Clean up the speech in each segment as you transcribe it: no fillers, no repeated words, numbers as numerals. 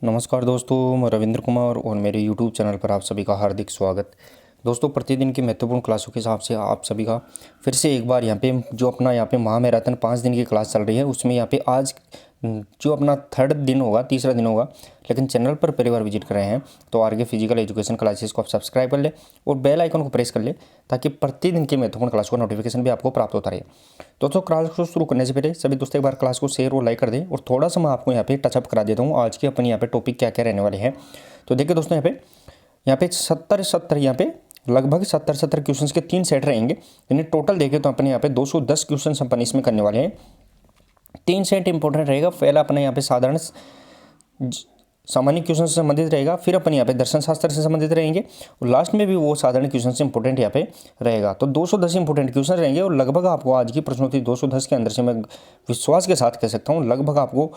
नमस्कार दोस्तों, मैं रविंद्र कुमार और मेरे YouTube चैनल पर आप सभी का हार्दिक स्वागत। दोस्तों, प्रतिदिन की महत्वपूर्ण क्लासों के हिसाब से आप सभी का फिर से एक बार यहाँ पे जो अपना यहाँ पे महामैराथन 5 दिन की क्लास चल रही है, उसमें यहाँ पे आज जो अपना तीसरा दिन होगा। लेकिन चैनल पर पहली बार विजिट कर रहे हैं तो आरके फिजिकल एजुकेशन क्लासेस को आप सब्सक्राइब कर ले और बेल आइकन को प्रेस कर ले, ताकि प्रतिदिन की महत्वपूर्ण क्लास का नोटिफिकेशन भी आपको प्राप्त होता रहे। दोस्तों, क्लास को शुरू करने से पहले सभी दोस्तों एक बार क्लास को शेयर और लाइक कर दें। और थोड़ा सा मैं आपको यहाँ पे टचअप करा देता हूँ आज के अपन यहाँ पे टॉपिक क्या क्या रहने वाले हैं। तो देखिए दोस्तों, यहाँ पे 70 यहाँ पे लगभग 70 क्वेश्चंस के 3 सेट रहेंगे। यानी टोटल देखें तो अपने यहाँ पे 210 क्वेश्चन अपन इसमें करने वाले हैं। 3 सेट इंपॉर्टेंट रहेगा। पहला अपने यहाँ पे सामान्य क्वेश्चन से संबंधित रहेगा, फिर अपन यहाँ पे दर्शन शास्त्र से संबंधित रहेंगे और लास्ट में भी वो साधारण क्वेश्चन से इंपॉर्टेंट यहाँ पे रहेगा। तो 210 इंपॉर्टेंट क्वेश्चन रहेंगे और लगभग आपको आज की प्रश्नोत्तरी 210 के अंदर से मैं विश्वास के साथ कह सकता हूँ लगभग आपको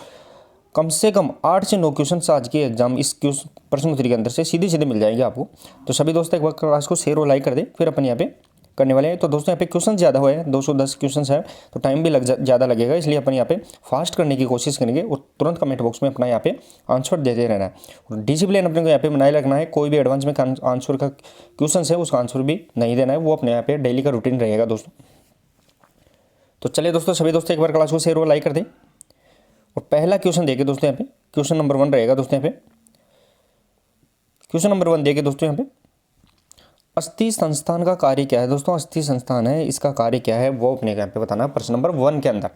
कम से कम 8 से 9 क्वेश्चन आज के एग्जाम इस प्रश्नोत्तरी के अंदर से सीधे एक मिल जाएंगे आपको। तो सभी दोस्तों एक बार क्लास को शेयर और लाइक कर दे, फिर अपन यहाँ पे करने वाले हैं। तो दोस्तों यहाँ पे क्वेश्चन ज़्यादा हुए हैं, 210 क्वेश्चन है तो टाइम भी ज़्यादा लगेगा, इसलिए अपन यहाँ पे फास्ट करने की कोशिश करेंगे और तुरंत कमेंट बॉक्स में अपना यहाँ पे आंसर देते रहना है और डिसिप्लिन अपने को यहाँ पे बनाए रखना है। कोई भी एडवांस में आंसर का क्वेश्चन है उसका आंसर भी नहीं देना है, वो अपने यहाँ पे डेली का रूटीन रहेगा दोस्तों। तो चलिए दोस्तों, सभी दोस्तों एक बार क्लास को शेयर और लाइक कर दें और पहला क्वेश्चन देखे दोस्तों यहाँ पे क्वेश्चन नंबर 1 रहेगा दोस्तों। यहाँ पे क्वेश्चन नंबर 1 देखे दोस्तों, यहाँ पे अस्थि संस्थान का कार्य क्या है। दोस्तों, अस्थि संस्थान है, इसका कार्य क्या है वो अपने यहाँ पे बताना है प्रश्न नंबर 1 के अंदर।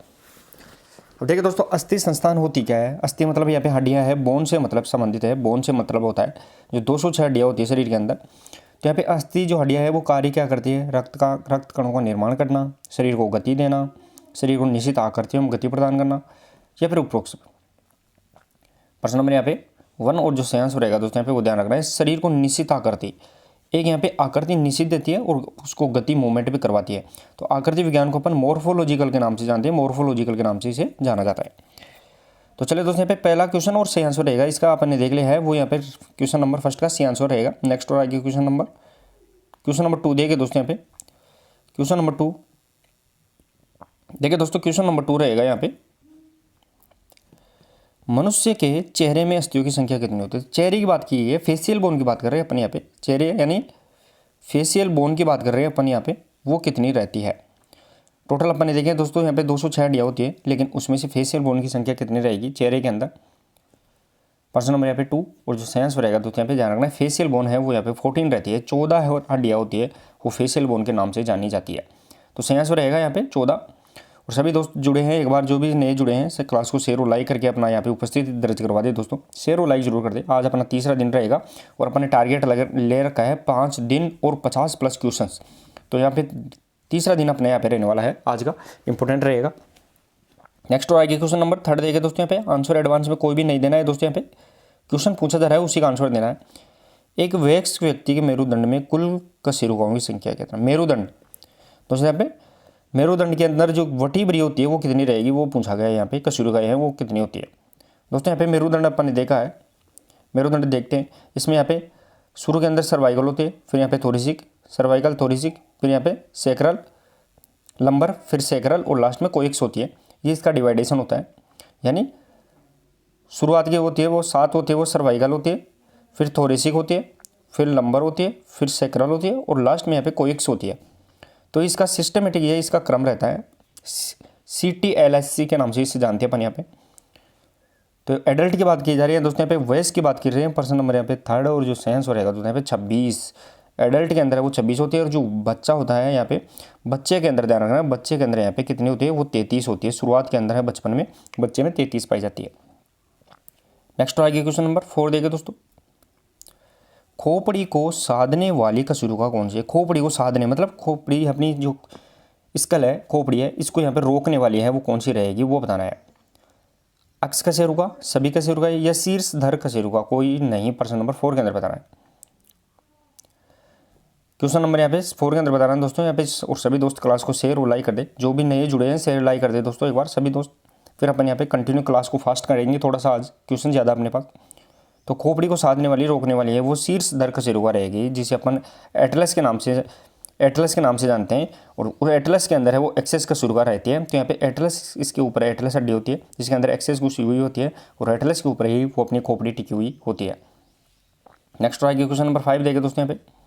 अब देखिए दोस्तों, अस्थि संस्थान होती क्या है। अस्थि मतलब यहाँ पे हड्डियाँ है, बोन से मतलब संबंधित है। बोन से मतलब होता है जो 206 हड्डियाँ होती है शरीर के अंदर। तो यहाँ पे अस्थि जो हड्डियाँ है वो कार्य क्या करती है, रक्त कणों का निर्माण करना, शरीर को गति देना, शरीर को निश्चित आकृति में गति प्रदान करना, या फिर उपरोक्त। प्रश्न नंबर यहाँ पे 1 और जो सेंस रहेगा दोस्तों यहाँ पे वो ध्यान रखना है। शरीर को निश्चित आकृति, एक यहाँ पे आकृति निश्चित देती है और उसको गति मूवमेंट भी करवाती है। तो आकृति विज्ञान को अपन मॉर्फोलॉजिकल के नाम से जानते हैं, मॉर्फोलॉजिकल के नाम से इसे जाना जाता है। तो चलिए दोस्तों, यहाँ पे पहला क्वेश्चन और सही आंसर रहेगा इसका अपन ने देख लिया है, वो यहाँ पे क्वेश्चन नंबर फर्स्ट का सही आंसर रहेगा। नेक्स्ट और आगे क्वेश्चन नंबर 2 देखिए दोस्तों। यहाँ पे क्वेश्चन नंबर 2 देखिए दोस्तों, क्वेश्चन नंबर 2 रहेगा यहाँ पे मनुष्य के चेहरे में अस्थियों की संख्या कितनी होती है। चेहरे की बात की है, फेशियल बोन की बात कर रहे हैं अपन यहाँ पे। चेहरे यानी फेशियल बोन की बात कर रहे हैं अपन यहाँ पे, वो कितनी रहती है। टोटल अपन ने देखें दोस्तों यहाँ पे 206 हड्डियाँ होती है, लेकिन उसमें से फेशियल बोन की संख्या कितनी रहेगी चेहरे के अंदर। प्रश्न नंबर यहाँ पे 2 और जो साइंस रहेगा दोस्तों यहाँ पे ध्यान रखना है, फेशियल बोन है वो यहाँ पे 14 रहती है। 14 हड्डियाँ होती है, वो फेशियल बोन के नाम से जानी जाती है। तो साइंस रहेगा यहाँ पे 14। और सभी दोस्त जुड़े हैं, एक बार जो भी नए जुड़े हैं से क्लास को शेयर और लाइक करके अपना यहाँ पे उपस्थिति दर्ज करवा दे दोस्तों। शेयर और लाइक जरूर कर दे। आज अपना तीसरा दिन रहेगा और अपने टारगेट ले रखा है 5 दिन और 50+ क्वेश्चंस। तो यहाँ पे तीसरा दिन अपने यहाँ पे रहने वाला है, आज का इंपॉर्टेंट रहेगा। नेक्स्ट और आगे क्वेश्चन नंबर 3 देखे दोस्तों। यहाँ पे आंसर एडवांस में कोई भी नहीं देना है दोस्तों। यहाँ पे क्वेश्चन पूछा जा रहा है उसी का आंसर देना है। एक वयस्क व्यक्ति के मेरुदंड में कुल कशेरुकाओं की संख्या कितना। मेरुदंड दोस्तों, यहाँ पे मेरुदंड के अंदर जो वर्टिब्रा होती है वो कितनी रहेगी वो पूछा गया है। यहाँ पे कशेरुकाएं हैं वो कितनी होती है दोस्तों। यहाँ पे मेरुदंड अपन ने देखा है, मेरुदंड देखते हैं। इसमें यहाँ पे शुरू के अंदर सर्वाइकल होते हैं, फिर यहाँ पे थोरिसिक, सर्वाइकल, थोरिसिक, फिर यहाँ पे सेक्रल, लंबर, फिर सेक्रल और लास्ट में कोइक्स होती है। ये इसका डिवाइडेशन होता है। यानी शुरुआत की होती है वो 7 होती है, वो सर्वाइकल होती है, फिर थोरिसिक होती है, फिर लंबर होती है, फिर सेक्रल होती है और लास्ट में यहाँ पे कोइक्स होती है। तो इसका सिस्टमेटिक ये इसका क्रम रहता है, CTLSC के नाम से इसे जानते हैं अपन यहाँ पे। तो एडल्ट की बात की जा रही है दोस्तों, यहाँ पे वयस्क की बात कर रहे हैं। प्रश्न नंबर यहाँ पे 3 और जो सेंस हो रहेगा दोस्तों यहाँ पे 26 एडल्ट के अंदर है वो 26 होती है। और जो बच्चा होता है यहाँ पे बच्चे के अंदर ध्यान रखना है, बच्चे के अंदर यहाँ पे कितनी होती है वो 33 होती है। शुरुआत के अंदर है बचपन में बच्चे में 33 पाई जाती है। नेक्स्ट आगे क्वेश्चन नंबर 4 देखे दोस्तों। खोपड़ी को साधने वाली कशेरुका कौन सी है। खोपड़ी को साधने मतलब खोपड़ी अपनी जो स्कल है, खोपड़ी है, इसको यहाँ पे रोकने वाली है वो कौन सी रहेगी वो बताना है। अक्ष कशेरुका, सभी कशेरुका या शीर्ष धर कशेरुका, कोई नहीं। प्रश्न नंबर 4 के अंदर बताना है। क्वेश्चन नंबर यहाँ पे 4 के अंदर बताना है दोस्तों यहाँ पे। और सभी दोस्त क्लास को शेयर और लाइक कर दे, जो भी नए जुड़े हैं शेयर लाइक कर दे दोस्तों एक बार सभी दोस्त। फिर अपन यहाँ पे कंटिन्यू क्लास को फास्ट करेंगे, थोड़ा सा आज क्वेश्चन ज़्यादा अपने पास। तो खोपड़ी को साधने वाली रोकने वाली है वो शीर्ष धर कशेरुका रहेगी, जिसे अपन एटलस के नाम से एटलस के नाम से जानते हैं, और एटलस के अंदर है वो एक्सेस का सुरगा रहती है। तो यहाँ पे एटलस, इसके ऊपर एटलस हड्डी होती है जिसके अंदर एक्सेस घुसी हुई होती है, और एटलस के ऊपर ही वो अपनी खोपड़ी टिकी हुई होती है। नेक्स्ट आएगी क्वेश्चन नंबर 5 देखें दोस्तों। यहाँ पे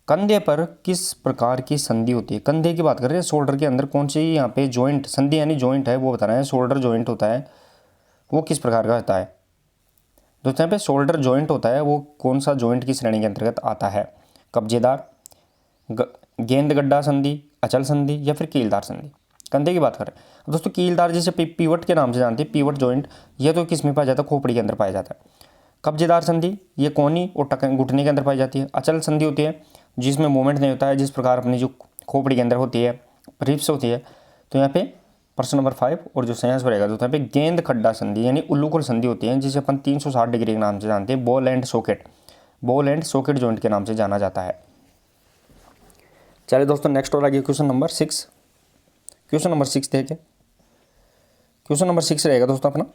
कंधे पर किस प्रकार की संधि होती है? कंधे की बात कर रहे हैं, शोल्डर के अंदर कौन सी यहाँ पे जॉइंट, संधि यानी जॉइंट है वो बता रहे हैं। शोल्डर जॉइंट होता है वो किस प्रकार का होता है दोस्तों? यहाँ पे शोल्डर जॉइंट होता है वो कौन सा जॉइंट की श्रेणी के अंतर्गत आता है? कब्जेदार, गेंद गड्ढा संधि, अचल संधि या फिर कीलदार संधि? कंधे की बात करें अब दोस्तों, कीलदार जिसे पीवट के नाम से जानते हैं, पीवट जॉइंट, ये तो किस में पाया जाता है? खोपड़ी के अंदर पाया जाता है। कब्जेदार संधि ये कोहनी और घुटने के अंदर पाई जाती है। अचल संधि होती है जिसमें मूवमेंट नहीं होता है, जिस प्रकार अपनी जो खोपड़ी के अंदर होती है, रिप्स होती है। तो यहाँ पे प्रश्न नंबर 5 और जो सही आंसर रहेगा तो यहाँ पे गेंद खड्डा संधि यानी उल्लूकुल संधि होती है, जिसे अपन 360 डिग्री के नाम से जानते हैं। Ball and socket, ball and socket joint के नाम से जाना जाता है। चलिए दोस्तों नेक्स्ट और आगे क्वेश्चन नंबर 6। क्वेश्चन नंबर 6 देखें। क्वेश्चन नंबर 6 रहेगा दोस्तों अपना,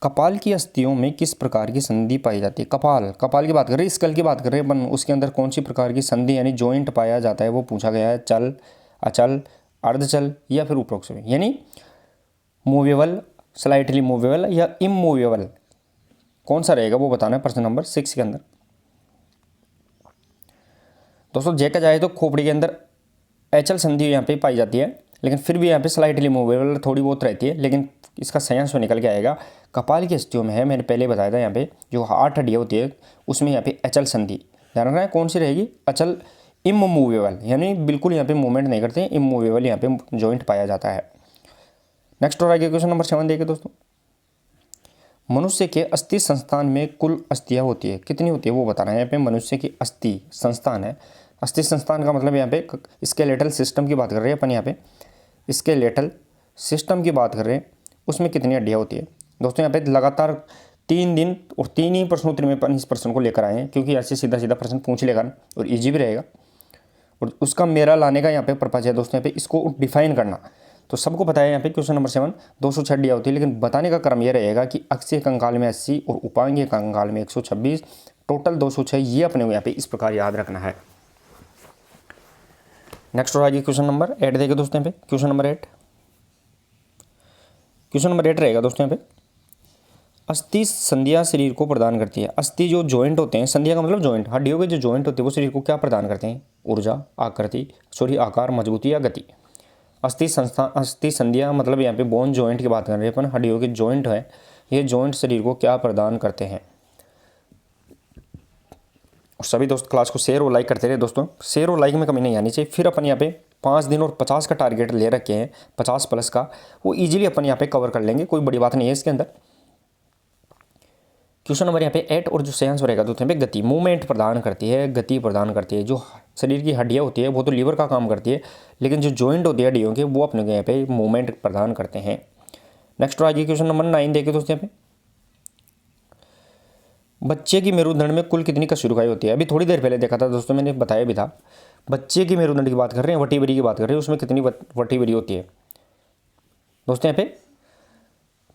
कपाल की अस्थियों में किस प्रकार की संधि पाई जाती है? कपाल की बात कर रहे हैं, स्कल की बात कर रहे हैं अपन, उसके अंदर कौन सी प्रकार की संधि यानी जॉइंट पाया जाता है वो पूछा गया है। चल, अचल, अर्धचल या फिर उपरोक्त सभी, यानी मूवेबल, स्लाइटली मूवेबल या इमूवेबल, कौन सा रहेगा वो बताना है प्रश्न नंबर 6 के अंदर। दोस्तों देखा जाए तो खोपड़ी के अंदर एचल संधि यहाँ पे पाई जाती है, लेकिन फिर भी यहाँ पे स्लाइटली मूवेबल थोड़ी बहुत रहती है, लेकिन इसका सही आंसर निकल के आएगा कपाल की अस्थियों में है। मैंने पहले बताया था यहाँ पे जो 8 हड्डियाँ होती है उसमें यहाँ पे अचल संधि, ध्यान रखना है कौन सी रहेगी? अचल, इमूवेबल, यानी बिल्कुल यहाँ पे मूवमेंट नहीं करते, इमूवेबल यहाँ पे जॉइंट पाया जाता है। नेक्स्ट और आगे क्वेश्चन नंबर 7 देखिए दोस्तों, मनुष्य के अस्थि संस्थान में कुल अस्थियाँ होती है, कितनी होती है वो बताना है। यहाँ पे मनुष्य की अस्थि संस्थान है, अस्थि संस्थान का मतलब यहाँ पे स्केलेटल सिस्टम की बात कर रहे हैं अपन, यहाँ पे स्केलेटल सिस्टम की बात कर रहे हैं, उसमें कितनी हड्डियाँ होती है दोस्तों? यहाँ पे लगातार 3 दिन और 3 ही प्रश्नोत्तरी में अपन इस प्रश्न को लेकर आए हैं, क्योंकि ऐसे सीधा सीधा प्रश्न पूछ लेगा और ईजी भी रहेगा, और उसका मेरा लाने का यहाँ पे पर्पज है दोस्तों, यहाँ पे इसको डिफाइन करना। तो सबको पता है यहाँ पे क्वेश्चन नंबर 7 206 हड्डियाँ होती है, लेकिन बताने का क्रम यह रहेगा कि अक्षीय कंकाल में 80 और उपांगीय कंकाल में 126, टोटल 206, ये अपने को यहाँ पे इस प्रकार याद रखना है। नेक्स्ट और आगे क्वेश्चन नंबर 8 देखिए दोस्तों। यहाँ पे क्वेश्चन नंबर 8 रहेगा दोस्तों। यहाँ पे अस्थि संधियाँ शरीर को प्रदान करती है। अस्थि जो जॉइंट होते हैं, संधियाँ का मतलब जॉइंट, हड्डियों के जो जॉइंट होते हैं वो शरीर को क्या प्रदान करते हैं? ऊर्जा, आकार, मजबूती या गति। अस्थि संधियाँ मतलब यहाँ पे बोन जॉइंट की बात कर रहे हैं अपन, हड्डियों के जॉइंट है, ये जॉइंट शरीर को क्या प्रदान करते हैं? और सभी दोस्त क्लास को शेयर और लाइक करते रहे दोस्तों, शेयर और लाइक में कमी नहीं आनी चाहिए। फिर अपन यहाँ पे 5 दिन और 50 का टारगेट ले रखे हैं, 50 प्लस का, वो इजीली अपन यहाँ पे कवर कर लेंगे, कोई बड़ी बात नहीं है इसके अंदर। क्वेश्चन नंबर यहाँ पे 8 और जो सही आंसर रहेगा दोस्तों, यहाँ पे गति, मूवमेंट प्रदान करती है, गति प्रदान करती है। जो शरीर की हड्डियाँ होती है वो तो लीवर का काम करती है, लेकिन जो जॉइंट होती है हड्डियों के वो अपने यहाँ पे मूवमेंट प्रदान करते हैं। नेक्स्ट आगे क्वेश्चन नंबर 9 देखिए दोस्तों। यहाँ पे बच्चे की मेरुदंड में कुल कितनी कशेरुकाएँ होती है? अभी थोड़ी देर पहले देखा था दोस्तों, मैंने बताया भी था। बच्चे की मेरुदंड की बात कर रहे हैं, वर्टिब्रा की बात कर रहे हैं, उसमें कितनी वर्टिब्रा होती है दोस्तों? यहाँ पे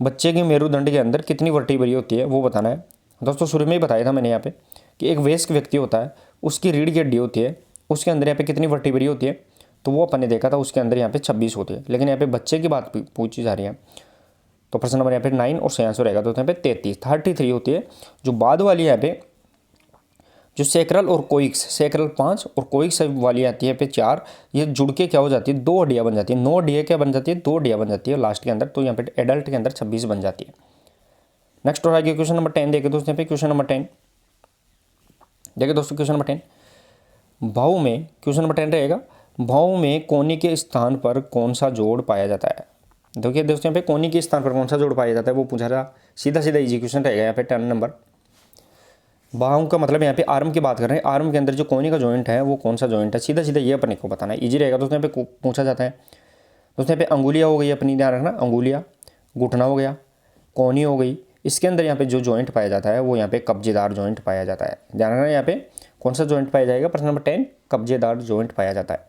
बच्चे की मेरुदंड के अंदर कितनी वर्टिब्रा होती है वो बताना है दोस्तों। शुरू में ही बताया था मैंने यहाँ पे कि एक वयस्क व्यक्ति होता है, उसकी रीढ़ की हड्डी होती है, उसके अंदर यहाँ पे कितनी वर्टिब्रा होती है? तो वो अपन ने देखा था उसके अंदर यहाँ पे 26 होती है, लेकिन यहाँ पे बच्चे की बात पूछी जा रही है। तो प्रश्न नंबर यहाँ पे 9 और सही आंसर रहेगा तो यहाँ पे 33 होती है। जो बाद वाली यहाँ पे जो सेक्रल और कोइक्स, सेक्रल 5 और कोइक्स वाली आती है पे 4, ये जुड़ के क्या हो जाती है? 2 हड्डियाँ बन जाती है। 9 हड्डियाँ क्या बन जाती है? 2 हड्डियाँ बन जाती है लास्ट के अंदर। तो यहाँ पे एडल्ट के अंदर 26 बन जाती है। नेक्स्ट और आगे क्वेश्चन नंबर 10 देखे दोस्तों। यहाँ पे क्वेश्चन नंबर 10 देखिए दोस्तों। क्वेश्चन नंबर 10 भाव में, क्वेश्चन नंबर 10 रहेगा, भाव में कोनी के स्थान पर कौन सा जोड़ पाया जाता है? देखिए दोस्तों, यहाँ पे कोनी के स्थान पर कौन सा जोड़ पाया जाता है वो पूछा था। सीधा सीधा इजी क्वेश्चन रहेगा यहाँ पे 10 नंबर। बाहों का मतलब यहाँ पे आर्म की बात कर रहे हैं, आर्म के अंदर जो कोनी का जॉइंट है वो कौन सा जॉइंट है? सीधा सीधा ये अपने को बताना है, इजी रहेगा दोस्तों। यहाँ पे पूछा जाता है दोस्तों। यहाँ पे अंगुलियाँ हो गई अपनी, ध्यान रखना, अंगुलियाँ, घुटना हो गया, कोनी हो गई, इसके अंदर यहाँ पे जो जॉइंट पाया जाता है वो यहाँ पे कब्जेदार जॉइंट पाया जाता है। ध्यान रखना यहाँ पे कौन सा जॉइंट पाया जाएगा? प्रश्न नंबर 10 कब्जेदार जॉइंट पाया जाता है।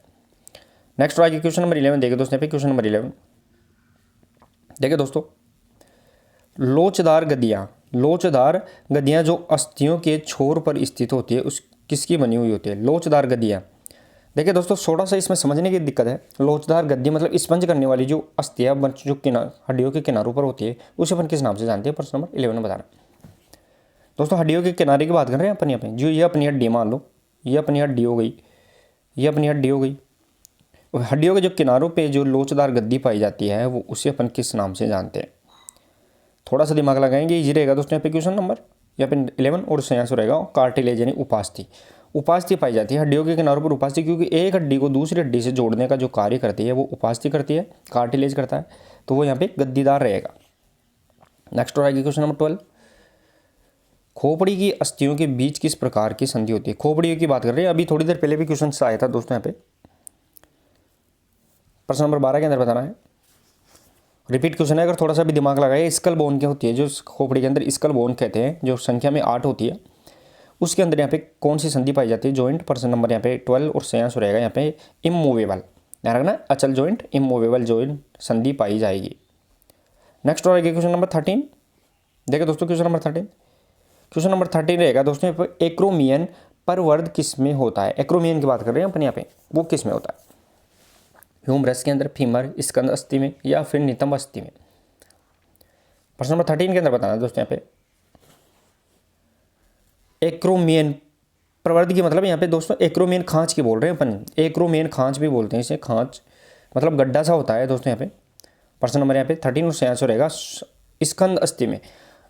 नेक्स्ट आगे क्वेश्चन नंबर 11 देखिए दोस्तों। यहाँ पे क्वेश्चन नंबर 11 देखिए दोस्तों, लोचदार गद्दियाँ जो अस्थियों के छोर पर स्थित होती है उस किसकी बनी हुई होती है? लोचदार गद्दियाँ देखिए दोस्तों, थोड़ा सा इसमें समझने की दिक्कत है। लोचदार गद्दी मतलब स्पंज करने वाली जो अस्थियां जो हड्डियों के किनारों पर होती है, उसे अपन किस नाम से जानते हैं? प्रश्न नंबर 11 में बताना। दोस्तों हड्डियों के किनारे की बात कर रहे हैं अपन यहाँ पे। जो ये अपनी हड्डी मान लो, ये अपनी हड्डी हो गई, ये अपनी हड्डी हो गई। हड्डियों के जो किनारों पे जो लोचदार गद्दी पाई जाती है, वो उसे अपन किस नाम से जानते हैं? थोड़ा सा दिमाग लगाएंगे, इजी रहेगा दोस्तों। यहाँ पे क्वेश्चन नंबर यहाँ पे 11 और उससे आंसर रहेगा कार्टिलेज यानी उपास्थि। उपास्थि पाई जाती है हड्डियों के किनारों पर उपास्थि, क्योंकि एक हड्डी को दूसरी हड्डी से जोड़ने का जो कार्य करती है वो उपास्थि करती है, कार्टिलेज करता है, तो वो यहाँ पे गद्दीदार रहेगा। नेक्स्ट और आएगी क्वेश्चन नंबर 12। खोपड़ी की अस्थियों के बीच किस प्रकार की संधि होती है? खोपड़ी की बात कर रहे हैं, अभी थोड़ी देर पहले भी क्वेश्चन आया था दोस्तों यहाँ पे। प्रश्न नंबर 12 के अंदर बताना है, रिपीट क्वेश्चन है, अगर थोड़ा सा भी दिमाग लगाए। स्कल बोन क्या होती है? जो खोपड़ी के अंदर स्कल बोन कहते हैं, जो संख्या में 8 होती है, उसके अंदर यहाँ पे कौन सी संधि पाई जाती है? जॉइंट। प्रश्न नंबर यहाँ पे 12 और सही आंसर रहेगा यहाँ पे इमूवेबल। ध्यान रखना, अचल जॉइंट, इमूवेबल जॉइंट संधि पाई जाएगी। नेक्स्ट और आएगी क्वेश्चन नंबर 13। देखिए दोस्तों क्वेश्चन नंबर 13, क्वेश्चन नंबर 13 रहेगा दोस्तों, एक्रोमियन परवर्ध किस में होता है? एक्रोमियन की बात कर रहे हैं अपन यहाँ पे, वो किस में होता है? ह्यूमरस के अंदर, फीमर, स्कंद अस्थि में, या फिर नितंब अस्थि में? प्रश्न नंबर 13 के अंदर बताना दोस्तों यहाँ पे एक्रोमियन प्रवर्ध की मतलब यहाँ पे दोस्तों एक्रोमियन खांच की बोल रहे हैं अपन। एक्रोमियन खांच भी बोलते हैं इसे, खांच मतलब गड्ढा सा होता है दोस्तों यहाँ पे। प्रश्न नंबर यहाँ पे 13 और सही आंसर रहेगा स्कंद अस्थि में।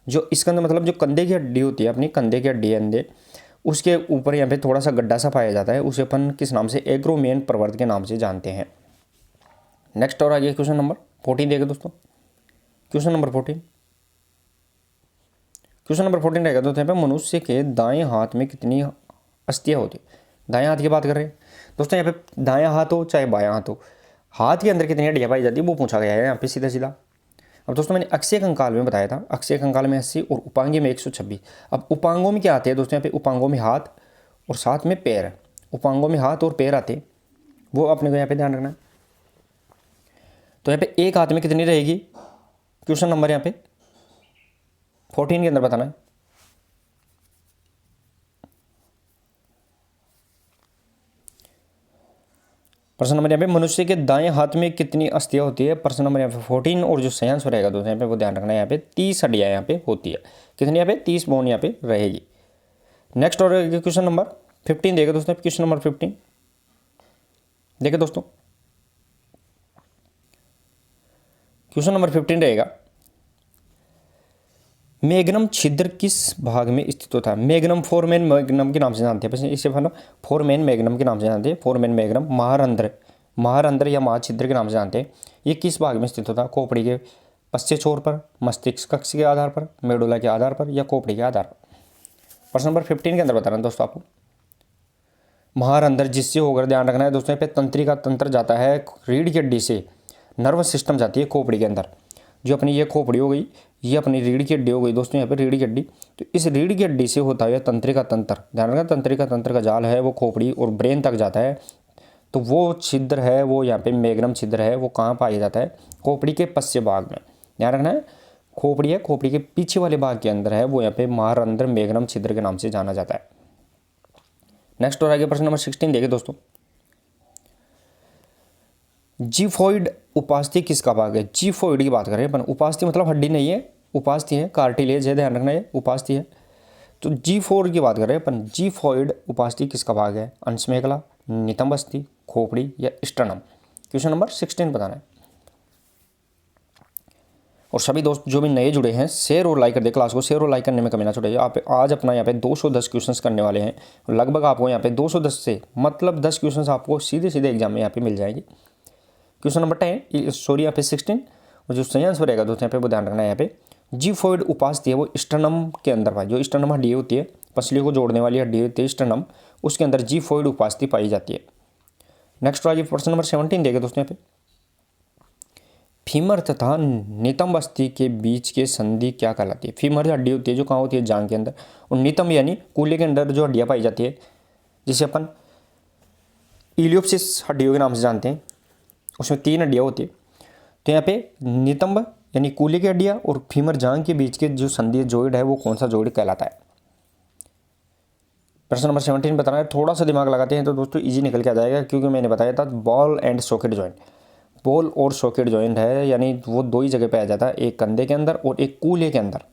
जो स्कंद मतलब जो कंधे की हड्डी होती है अपनी, कंधे की हड्डी अंधे, उसके ऊपर यहाँ पे थोड़ा सा गड्ढा सा पाया जाता है, उसे अपन किस नाम से? एक्रोमियन प्रवर्ध के नाम से जानते हैं। नेक्स्ट और आगे क्वेश्चन नंबर 14 देगा दोस्तों, क्वेश्चन नंबर 14, क्वेश्चन नंबर 14 रहेगा दोस्तों यहाँ पे मनुष्य के दाएं हाथ में कितनी अस्थियां होती है? दाएं हाथ की बात कर रहे हैं दोस्तों यहाँ पे। दायां हाथ हो चाहे बायां हाथ हो, हाथ के अंदर कितनी हड्डियां पाई जाती है वो पूछा गया है यहाँ पे सीधा सीधा। अब दोस्तों मैंने अक्षय कंकाल में बताया था, अक्षय कंकाल में 80 और उपांगी में 126। अब उपांगों में क्या आते हैं दोस्तों यहाँ पे? उपांगों में हाथ और साथ में पैर, उपांगों में हाथ और पैर आते हैं, वो अपने को यहाँ पे ध्यान रखना है। तो यहाँ पे एक हाथ में कितनी रहेगी? क्वेश्चन नंबर यहाँ पे 14 के अंदर बताना है। प्रश्न नंबर यहाँ पे मनुष्य के दाएं हाथ में कितनी अस्थियां होती है? प्रश्न नंबर यहाँ पे 14 और जो सही आंसर रहेगा दोस्तों यहाँ पे वो ध्यान रखना है, यहाँ पे 30 हड्डियां यहाँ पे होती है। कितनी यहाँ पे? 30 बोन यहाँ पे रहेगी। नेक्स्ट और क्वेश्चन नंबर 15 देगा दोस्तों, क्वेश्चन नंबर 15 देखिए दोस्तों, क्वेश्चन नंबर 15 रहेगा मैग्नम छिद्र किस भाग में स्थित होता है? मैग्नम फोरमेन मैग्नम के नाम से जानते हैं, इसे फोरमेन मैग्नम के नाम से जानते हैं। फोरमेन मैग्नम महारंध्र, महारंध्र या महाछिद्र के नाम से जानते हैं। ये किस भाग में स्थित होता है? खोपड़ी के पश्चिमी छोर पर, मस्तिष्क कक्ष के आधार पर, मेडुला के आधार पर, या खोपड़ी के आधार पर? प्रश्न नंबर 15 के अंदर बता रहा हूँ दोस्तों आपको। महारंध्र जिससे होकर ध्यान रखना है दोस्तों, यहाँ पे तंत्रिका तंत्र जाता है रीढ़ की हड्डी से, नर्वस सिस्टम जाती है खोपड़ी के अंदर। जो अपनी ये खोपड़ी हो गई, ये अपनी रीढ़ की हड्डी हो गई दोस्तों, यहाँ पे रीढ़ की हड्डी। तो इस रीढ़ की हड्डी से होता है तंत्रिका तंत्र, ध्यान रखना, तंत्रिका तंत्र का जाल है वो खोपड़ी और ब्रेन तक जाता है। तो वो छिद्र है वो यहाँ पे मैग्नम छिद्र है, वो कहाँ पाया जाता है? खोपड़ी के पश्चिम भाग में। ध्यान रखना है, खोपड़ी है, खोपड़ी के पीछे वाले भाग के अंदर है वो, यहाँ पे महारंध्र मैग्नम छिद्र के नाम से जाना जाता है। नेक्स्ट और आगे प्रश्न नंबर 16 देखिए दोस्तों, जीफोइड उपास्थि किसका भाग है? जीफोइड की बात करें अपन, उपास्थि मतलब हड्डी नहीं है, उपास्थि है, कार्टिलेज है, ध्यान रखना है, उपास्थि है। तो जीफोइड की बात कर रहे हैं अपन, जीफोइड उपास्थि किसका भाग है? अंशमेखला, नितंब अस्थि, खोपड़ी, या स्टर्नम? क्वेश्चन नंबर 16 बताना है। और सभी दोस्त जो भी नए जुड़े हैं शेयर और लाइक कर दे क्लास को, शेयर और लाइक करने में कमी ना छोड़िए। आप आज अपना यहाँ पे 210 क्वेश्चंस करने वाले हैं, लगभग आपको यहाँ पे 210 से मतलब 10 क्वेश्चंस आपको सीधे सीधे एग्जाम में यहाँ पे मिल जाएंगे। क्वेश्चन नंबर 10 सॉरी यहाँ पे 16 और जो सही आंसर रहेगा दोस्तों यहाँ पे वो ध्यान रखना है। यहाँ पे जीफोइड उपास्थि है वो स्टर्नम के अंदर पाई, जो स्टर्नम हड्डी होती है, पसलियों को जोड़ने वाली हड्डी होती है स्टर्नम, उसके अंदर जीफोइड उपास्थि पाई जाती है। नेक्स्ट आइए प्रश्न नंबर 17 देगा दोस्तों यहाँ पे, फीमर तथा नितंब अस्थि के बीच के संधि क्या कहलाती है? फीमर हड्डी होती है जो कहाँ होती है? जांघ के अंदर, और नितंब यानी कूल्हे के अंदर जो हड्डियाँ पाई जाती है, जिसे अपन इलियोप्सिस हड्डियों के नाम से जानते हैं, उसमें 3 हड्डियाँ होती है। तो यहाँ पे नितंब यानी कूल्हे की हड्डियाँ और फीमर जांघ के बीच के जो संधि जोइड है वो कौन सा जोइड कहलाता है? प्रश्न नंबर 17 बताना है, थोड़ा सा दिमाग लगाते हैं तो दोस्तों इजी निकल के आ जाएगा, क्योंकि मैंने बताया था ball and socket joint. Ball और सॉकेट जॉइंट है, यानी वो दो ही जगह पे आ जाता है, एक कंधे के अंदर और एक कूल्हे के अंदर।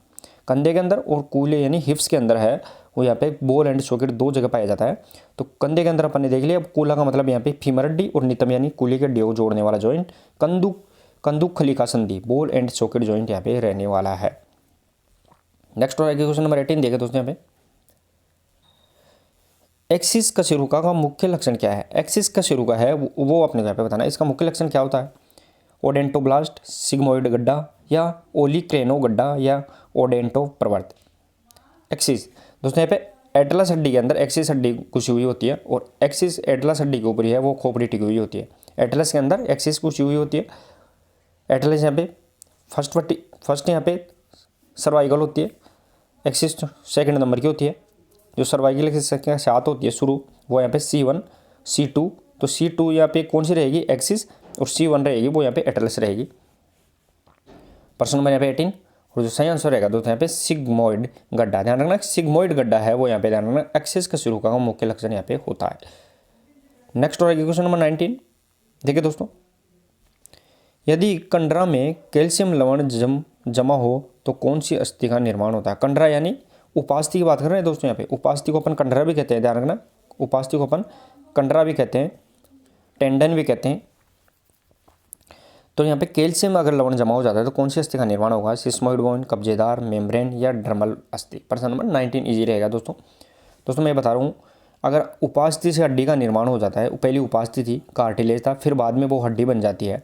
कंधे के अंदर और कूल्हे यानी हिप्स के अंदर है, वो यहाँ पे बॉल एंड सॉकेट दो जगह पाया जाता है। तो कंधे के अंदर अपन ने देख लिया। अब कूल्हा का मतलब यहाँ पे फीमर हड्डी और नितंब यानी कूल्हे के हड्डी को जोड़ने वाला जॉइंट। कंदुक खलिका संधि बॉल एंड सॉकेट जॉइंट यहाँ पे रहने वाला है। नेक्स्ट और क्वेश्चन नंबर 18 देखे दोस्तों, यहाँ पे एक्सिस कशेरुका का मुख्य लक्षण क्या है। एक्सिस कशेरुका है वो अपने यहाँ पे बताना है, इसका मुख्य लक्षण क्या होता है। ओडेंटोब्लास्ट, सिग्मोइड गड्ढा या ओलिक्रेनो गड्ढा या ओडेंटो प्रवर्त। एक्सिस दोस्तों यहाँ पे एटलस हड्डी के अंदर एक्सिस हड्डी घुसी हुई होती है, और एक्सिस एटलस हड्डी के ऊपर ही है वो खोपड़ी टिकी हुई होती है। एटलस के अंदर एक्सिस घुसी हुई होती है। एटलस यहाँ पे फर्स्ट यहाँ पे सर्वाइकल होती है, एक्सिस सेकंड नंबर की होती है। जो सर्वाइकल एक्सिस के साथ होती है शुरू, वो यहाँ पे C1 C2, तो C2 यहाँ पे कौन सी रहेगी, एक्सिस, और C1 रहेगी वो यहाँ पे एटलस रहेगी। प्रश्न नंबर यहाँ पे 18, और जो सही आंसर रहेगा दोस्तों यहाँ पे सिग्मोइड गड्ढा। ध्यान रखना सिग्मोइड गड्ढा है वो यहाँ पे, ध्यान रखना एक्सिस कशेरुका का मुख्य लक्षण यहाँ पे होता है। नेक्स्ट और क्वेश्चन नंबर 19 देखिए दोस्तों, यदि कंडरा में कैल्शियम लवण जमा हो तो कौन सी अस्थि का निर्माण होता है। कंडरा यानी उपास्थि की बात कर रहे हैं दोस्तों, यहाँ पे उपास्थि को अपन कंडरा भी कहते हैं, ध्यान रखना उपास्थि को अपन कंडरा भी कहते हैं, टेंडन भी कहते हैं। तो यहाँ पे कैल्शियम अगर लवण जमा हो जाता है तो कौन सी अस्थि का निर्माण होगा। सिस्मोइड बोन, कब्जेदार, मेम्ब्रेन या ड्रमल अस्थि। प्रश्न नंबर 19 इजी रहेगा दोस्तों मैं बता रहा हूँ, अगर उपास्थि से हड्डी का निर्माण हो जाता है, पहली उपास्थि थी, कार्टिलेज था, फिर बाद में वो हड्डी बन जाती है,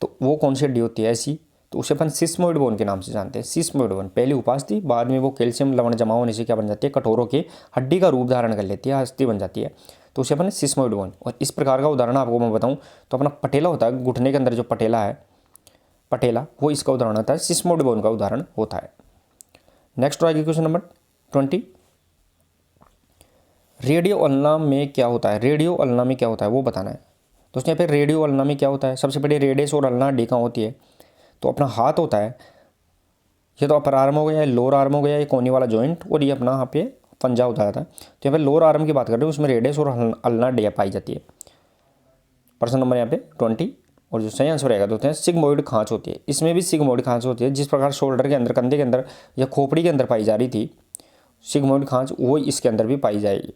तो वो कौन सी हड्डी होती है ऐसी, तो उसे अपन सिस्मोइड बोन के नाम से जानते हैं। सिस्मोइड बोन पहली उपास्थि, बाद में वो कैल्शियम लवण जमा होने से क्या बन जाती है, कठोरों के हड्डी का रूप धारण कर लेती है, अस्थि बन जाती है, तो उसे अपन सिस्मोइड बोन। और इस प्रकार का उदाहरण आपको मैं बताऊं तो अपना पटेला होता है, घुटने के अंदर जो पटेला है, पटेला, वो इसका उदाहरण होता है, सिस्मोइड बोन का उदाहरण होता है। नेक्स्ट आएगी क्वेश्चन नंबर 20, रेडियो अल्ना में क्या होता है। रेडियो अल्ना में क्या होता है वो बताना है दोस्तों। यहाँ पे रेडियो अल्ना में क्या होता है, सबसे पहले रेडियस और अल्ना हड्डी कहाँ होती है, तो अपना हाथ होता है, ये तो अपर आर्म हो गया, लोअर आर्म हो गया, ये कोनी वाला जॉइंट, और ये अपना यहाँ पे पंजा होता है। तो यहाँ पे लोअर आर्म की बात कर रहे हैं, उसमें रेडियस और अल्ना हड्डियाँ पाई जाती है। प्रश्न नंबर यहाँ पे 20, और जो सही आंसर रहेगा दोस्तों सिग्मोइड खांच होती है। इसमें भी सिग्मोइड खांच होती है, जिस प्रकार शोल्डर के अंदर, कंधे के अंदर या खोपड़ी के अंदर पाई जा रही थी सिग्मोइड खांच, वो इसके अंदर भी पाई जाएगी।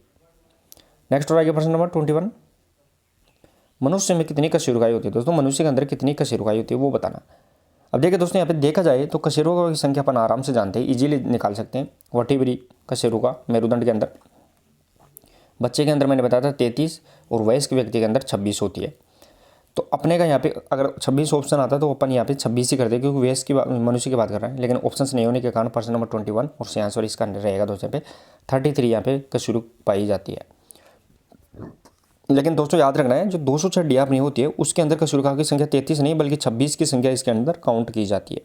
नेक्स्ट और आगे प्रश्न नंबर 21, मनुष्य में कितनी कशेरुकाई होती है। दोस्तों मनुष्य के अंदर कितनी कशेरुकाई होती है वो बताना। अब देखिए दोस्तों यहाँ पे देखा जाए तो कशेरुका की संख्या अपन आराम से जानते हैं, इजीली निकाल सकते हैं। वर्टिब्री कशेरुका मेरुदंड के अंदर, बच्चे के अंदर मैंने बताया था 33, और वयस्क व्यक्ति के अंदर 26 होती है। तो अपने का यहाँ पे अगर 26 ऑप्शन आता तो अपन यहाँ पे 26 ही कर दे, क्योंकि वयस्क की मनुष्य की बात कर रहे हैं, लेकिन ऑप्शन नहीं होने के कारण प्रश्न नंबर 21 और सही आंसर इसका रहेगा दोस्तों पे 33 यहाँ पे कशेरुक पाई जाती है। लेकिन दोस्तों याद रखना है, जो 206 हड्डियाँ अपनी होती है उसके अंदर कशेरुका की संख्या 33 नहीं बल्कि 26 की संख्या इसके अंदर काउंट की जाती है।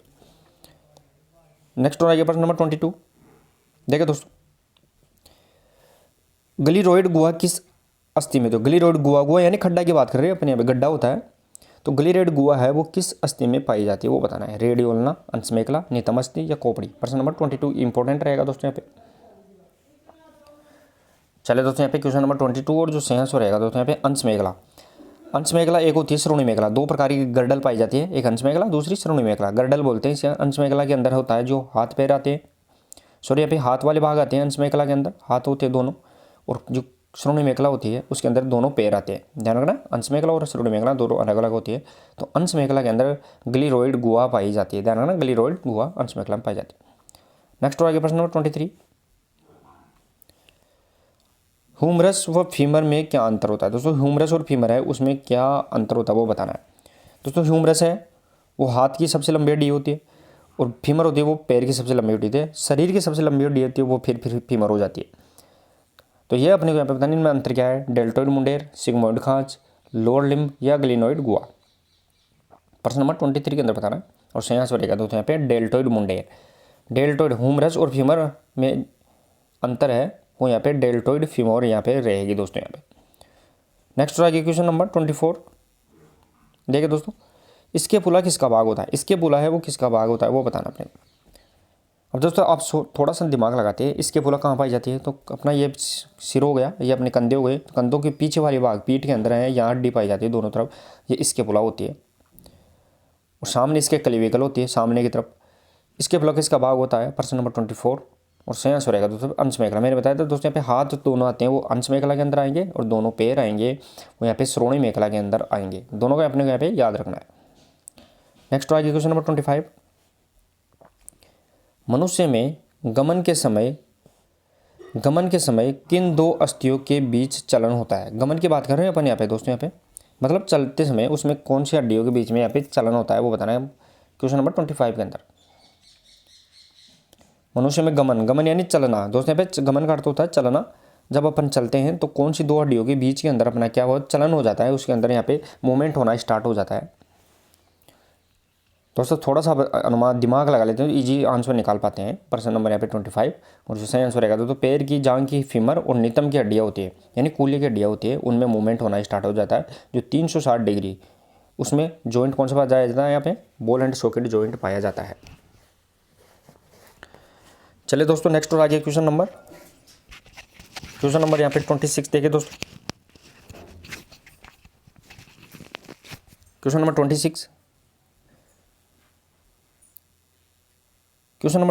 नेक्स्ट और आगे प्रश्न नंबर 22 देखिए दोस्तों, ग्लिरोइड गुहा किस अस्थि में, तो ग्लिरोइड गुहा यानी खड्डा की बात कर रहे हैं अपने यहाँ पे, गड्ढा होता है, तो ग्लिरोइड गुहा है वो किस अस्थि में पाई जाती है वो बताना है। रेडियोल्ना, अंशमेखला, नितंब अस्थि या खोपड़ी। प्रश्न नंबर 22 इंपॉर्टेंट रहेगा दोस्तों यहाँ पे। चले दोस्तों यहाँ पे क्वेश्चन नंबर 22, और जो सही आंसर रहेगा दोस्तों यहाँ पे अंशमेखला। अंशमेखला एक होती है श्रोणी मेखला, दो प्रकार की गर्डल पाई जाती है, एक अंशमेखला दूसरी श्रोणी मेखला। गर्डल बोलते हैं इसे। अंशमेखला के अंदर होता है जो हाथ पैर आते हैं, सॉरी यहाँ पे हाथ वाले भाग आते हैं, अंशमेखला के अंदर हाथ होते हैं दोनों, और जो श्रोणी मेखला होती है उसके अंदर दोनों पैर आते हैं। ध्यान रखना अंशमेखला और श्रोणी मेखला दोनों अलग अलग होती है। तो अंशमेखला के अंदर ग्लिरोइड गुहा पाई जाती है, ध्यान रखना ग्लिरोइड गुहा अंशमेखला में पाई जाती है। नेक्स्ट आगे प्रश्न नंबर 23, ह्यूमरस व फीमर में क्या अंतर होता है। दोस्तों ह्यूमरस और फीमर है उसमें क्या अंतर होता है वो बताना है। दोस्तों ह्यूमरस है वो हाथ की सबसे लंबी हड्डी होती है, और फीमर होती है वो पैर की सबसे लंबी हड्डी होती है। शरीर की सबसे लंबी हड्डी होती है वो फिर फीमर हो जाती है। तो ये अपने को यहाँ पे बताना, इनमें अंतर क्या है। डेल्टोइड मुंडेर, सिग्मोइड खांच, लोअर लिम्ब या ग्लिनोइड गुहा। प्रश्न नंबर 23 के अंदर बताना, और सही आंसर रहेगा दोस्तों यहाँ पे डेल्टोइड मुंडेर। डेल्टोइड ह्यूमरस और फीमर में अंतर है वो यहाँ पे डेल्टोइड फीमोर यहाँ पे रहेगी दोस्तों यहाँ पे। नेक्स्ट आगे क्वेश्चन नंबर 24 देखिए दोस्तों, इसके पुला किसका भाग होता है। इसके पुला है वो किसका भाग होता है वो बताना अपने। अब दोस्तों आप थोड़ा सा दिमाग लगाते हैं, इसके पुला कहाँ पाई जाती है, तो अपना ये सिर हो गया, ये अपने कंधे हो गए, तो कंधों के पीछे वाली भाग पीठ के अंदर है, यहाँ हड्डी पाई जाती है दोनों तरफ, ये इसके पुला होती है। और सामने इसके क्लेविकल होती है सामने की तरफ। इसके पुला किसका भाग होता है, प्रश्न नंबर 24। और सही आंसर रहेगा दोस्तों अंश मेखला। मैंने बताया था दोस्तों यहाँ पे हाथ दोनों आते हैं वो अंश मेखला के अंदर आएंगे, और दोनों पैर आएंगे वो यहाँ पे श्रोणी मेखला के अंदर आएंगे। दोनों को अपने को यहाँ पे याद रखना है। नेक्स्ट आएगी क्वेश्चन नंबर 25। मनुष्य में गमन के समय किन दो अस्थियों के बीच चलन होता है। गमन की बात कर रहे हैं अपन यहाँ पे दोस्तों, यहाँ पे मतलब चलते समय उसमें कौन सी हड्डियों के बीच में यहाँ पे चलन होता है वो बताना है क्वेश्चन नंबर 25 के अंदर। मनुष्य में गमन यानी चलना दोस्तों, यहाँ पे गमन का अर्थ होता है चलना। जब अपन चलते हैं तो कौन सी दो हड्डियों के बीच के अंदर अपना क्या हो चलन हो जाता है, उसके अंदर यहाँ पे मूवमेंट होना स्टार्ट हो जाता है। दोस्तों थोड़ा सा अनुमान दिमाग लगा लेते हैं तो इजी आंसर निकाल पाते हैं। प्रश्न नंबर यहाँ पे 25 और जो सही आंसर रहेगा तो पैर की जांघ की फीमर और नितंब की हड्डियाँ होती है, यानी कूल्हे की हड्डियाँ होती है, उनमें मूवमेंट होना स्टार्ट हो जाता है। जो 360 डिग्री उसमें जॉइंट कौन सा पाया जाता है, यहाँ पे बॉल एंड सॉकेट जॉइंट पाया जाता है। चलिए दोस्तों नेक्स्ट और आगे क्वेश्चन नंबर यहाँ पे 26 देखिए दोस्तों। क्वेश्चन नंबर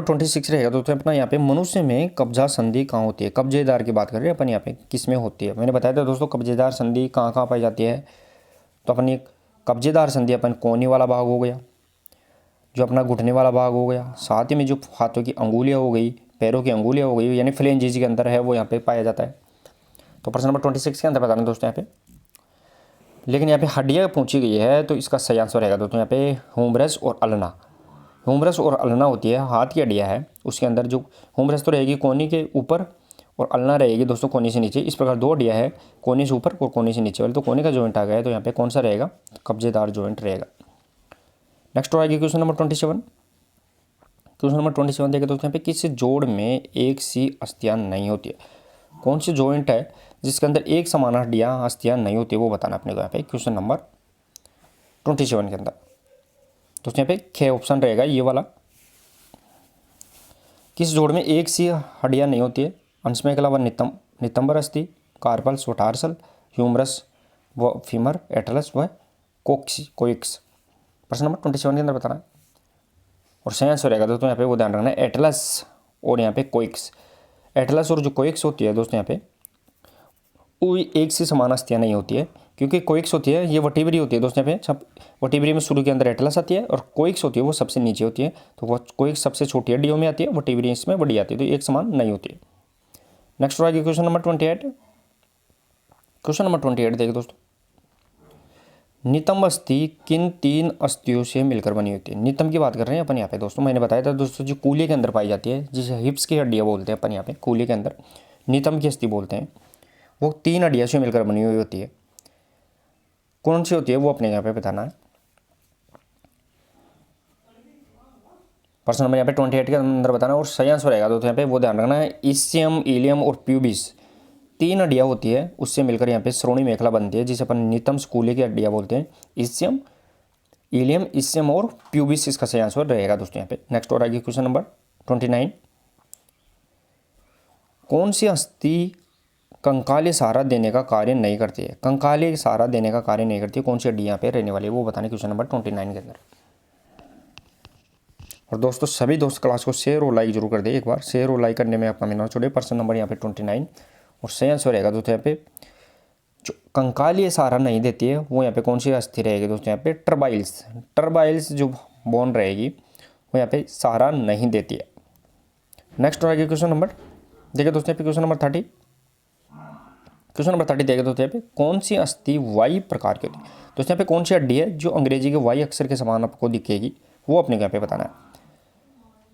26 रहेगा दोस्तों अपना यहाँ पे मनुष्य में कब्जा संधि कहाँ होती है। कब्जेदार की बात कर रहे हैं अपन यहाँ पे, किस में होती है। मैंने बताया था दोस्तों कब्जेदार संधि कहाँ कहाँ पाई जाती है। तो अपनी कब्जेदार संधि अपन कोहनी वाला भाग हो गया, जो अपना घुटने वाला भाग हो गया, साथ ही में जो हाथों की अंगुलियाँ हो गई, पैरों की अंगुलियाँ हो गई, यानी फ्लेंजेस के अंदर है वो यहाँ पे पाया जाता है। तो प्रश्न नंबर 26 के अंदर बताना दोस्तों यहाँ पे। लेकिन यहाँ पे हड्डियाँ पूछी गई है तो इसका सही आंसर रहेगा दोस्तों यहाँ पे ह्यूमरस और अल्ना। ह्यूमरस और अल्ना होती है हाथ की हड्डियाँ है, उसके अंदर जो ह्यूमरस तो रहेगी कोहनी के ऊपर और अल्ना रहेगी दोस्तों कोहनी से नीचे। इस प्रकार दो हड्डियाँ है, कोहनी से ऊपर और कोहनी से नीचे वाली। तो कोहनी का जॉइंट आ गया है तो यहाँ पे कौन सा रहेगा, कब्जेदार जॉइंट रहेगा। नेक्स्ट आएगी क्वेश्चन नंबर 27। क्वेश्चन नंबर 27 देखें दोस्तों यहाँ पे किस जोड़ में एक सी अस्थियाँ नहीं होती है। कौन सी जॉइंट है जिसके अंदर एक समान हड्डियाँ अस्थियाँ नहीं होती है वो बताना अपने को यहाँ पे क्वेश्चन नंबर 27 के अंदर। तो यहाँ पे ख ऑप्शन रहेगा ये वाला। किस जोड़ में एक सी हड्डियाँ नहीं होती है। अंशमेखला व नितंबर अस्थि, कार्पल्स व टार्सल, ह्यूमरस व फीमर, एटलस व कोइक्स। प्रश्न नंबर 27 के अंदर बताना है और सही आंसर रहेगा दोस्तों यहाँ पे वो ध्यान रखना है एटलस और यहाँ पे कोइक्स। एटलस और जो कोइक्स होती है दोस्तों यहाँ पे वो एक से समान अस्थियाँ नहीं होती है, क्योंकि कोइक्स होती है ये वटीबरी होती है दोस्तों यहाँ पे। वटीबरी में शुरू के अंदर एटलस आती है और कोइक्स होती है वो सबसे नीचे होती है। तो वो कोइक्स सबसे छोटी हड्डियों में आती है, वटीबरी इसमें बड़ी आती है, तो एक समान नहीं होती है। नेक्स्ट आएगी क्वेश्चन नंबर 28। क्वेश्चन नंबर 28 देखिए दोस्तों। नितंब अस्थि किन तीन अस्थियों से मिलकर बनी होती है। नितंब की बात कर रहे हैं अपन यहाँ पे दोस्तों। मैंने बताया था दोस्तों जो कूल्हे के अंदर पाई जाती है, जिसे हिप्स की हड्डियाँ बोलते हैं अपन यहाँ पे, कूल्हे के अंदर नितंब की अस्थि बोलते हैं, वो तीन हड्डियों से मिलकर बनी हुई होती है। कौन सी होती है वो अपने यहाँ पे बताना है। प्रश्न नंबर यहाँ पे 28 के अंदर बताना है और सही आंसर रहेगा दोस्तों यहाँ पे वो ध्यान रखना है इसियम, इलियम और प्यूबिस। तीन हड्डियाँ होती है उससे मिलकर यहाँ पे श्रोणी मेखला बनती है, जिसे अपन नितंब कूल्हे की हड्डियाँ बोलते हैं। इसियम, इलियम, इसियम और प्यूबिस इसका सही आंसर रहेगा दोस्तों यहाँ पे। नेक्स्ट और आगे क्वेश्चन नंबर 29। कौन सी अस्थि कंकाली सहारा देने का कार्य नहीं करती है। कंकाली सहारा देने का कार्य नहीं करती है, कौन सी हड्डी यहाँ पे रहने वाली है वो बताने क्वेश्चन नंबर 29 के अंदर। और दोस्तों सभी दोस्त क्लास को शेयर और लाइक जरूर कर दे एक बार। शेयर और लाइक करने में आपका मिलना छोड़े। प्रश्न नंबर यहाँ पे 29 और सही आंसर रहेगा दोस्तों यहाँ पे जो कंकाली सहारा नहीं देती है वो यहाँ पे कौन सी अस्थि रहेगी दोस्तों यहाँ पे टर्बाइल्स जो बोन रहेगी वो यहाँ पे सहारा नहीं देती है। नेक्स्ट रहेगी क्वेश्चन नंबर देखिए दोस्तों यहाँ पे क्वेश्चन नंबर 30। क्वेश्चन नंबर 30 देखें दोस्तों यहाँ पे कौन सी अस्थि वाई प्रकार की होती है। दोस्तों यहाँ पे कौन सी हड्डी है जो अंग्रेजी के वाई अक्षर के समान आपको दिखेगी वो अपने यहाँ पे बताना है।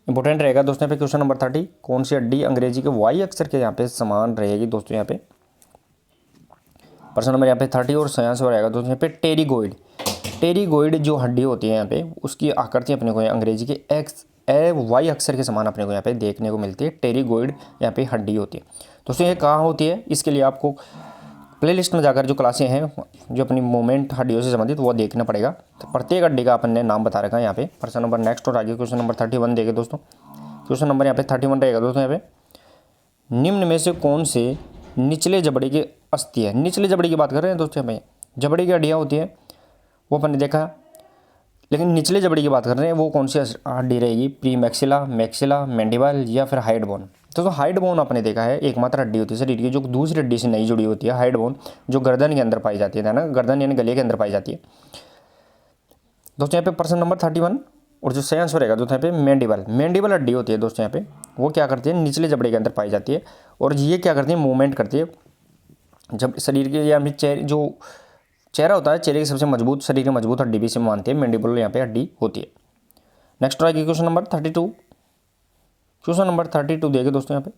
इंपॉर्टेंट रहेगा दोस्तों यहाँ पे क्वेश्चन नंबर 30 कौन सी हड्डी अंग्रेजी के वाई अक्षर के यहाँ पे समान रहेगी दोस्तों यहाँ पे। प्रश्न नंबर यहाँ पे 30 और सही आंसर रहेगा दोस्तों यहाँ पे टेरिगोइड जो हड्डी होती है यहाँ पे उसकी आकृति अपने को अंग्रेजी के वाई अक्षर के समान अपने को यहाँ पे देखने को मिलती है। टेरिगोइड यहाँ पे हड्डी होती है दोस्तों। ये कहाँ होती है इसके लिए आपको प्लेलिस्ट में जाकर जो क्लासें हैं जो अपनी मूवमेंट हड्डियों से संबंधित वो देखना पड़ेगा। तो प्रत्येक हड्डी का अपन ने नाम बता रखा है यहाँ पे। प्रश्न नंबर नेक्स्ट और आगे क्वेश्चन नंबर 31 देखे दोस्तों। क्वेश्चन नंबर यहाँ पे 31 रहेगा दोस्तों। यहाँ पे निम्न में से कौन से निचले जबड़े की अस्थि है? निचले जबड़े की बात कर रहे हैं दोस्तों। यहाँ पे जबड़े की हड्डियाँ होती है वो अपन ने देखा, लेकिन निचले जबड़े की बात कर रहे हैं वो कौन सी हड्डी रहेगी? प्री मैक्सिला, मैक्सिला, मैंडिबल या फिर हाइड बोन। तो हाइड बोन आपने देखा है एकमात्र हड्डी होती है शरीर की जो दूसरी हड्डी से नहीं जुड़ी होती है, हाइड बोन, जो गर्दन के अंदर पाई जाती है ना, गर्दन यानी गले के अंदर पाई जाती है दोस्तों। यहाँ पे प्रश्न नंबर 31 और जो सही आंसर रहेगा दोस्तों यहाँ पे मैंडिबल। मैंडिबल हड्डी होती है दोस्तों यहाँ पे, वो क्या करती है? निचले जबड़े के अंदर पाई जाती है और ये क्या करती है? मूवमेंट करती है जब शरीर के या चेहरे जो चेहरा होता है, चेहरे की सबसे मजबूत, शरीर की मजबूत हड्डी भी इसे मानते हैं, मैंडिबल यहाँ पे हड्डी होती है। नेक्स्ट आएगी क्वेश्चन नंबर 32। क्वेश्चन नंबर 32 देखिए दोस्तों यहाँ पे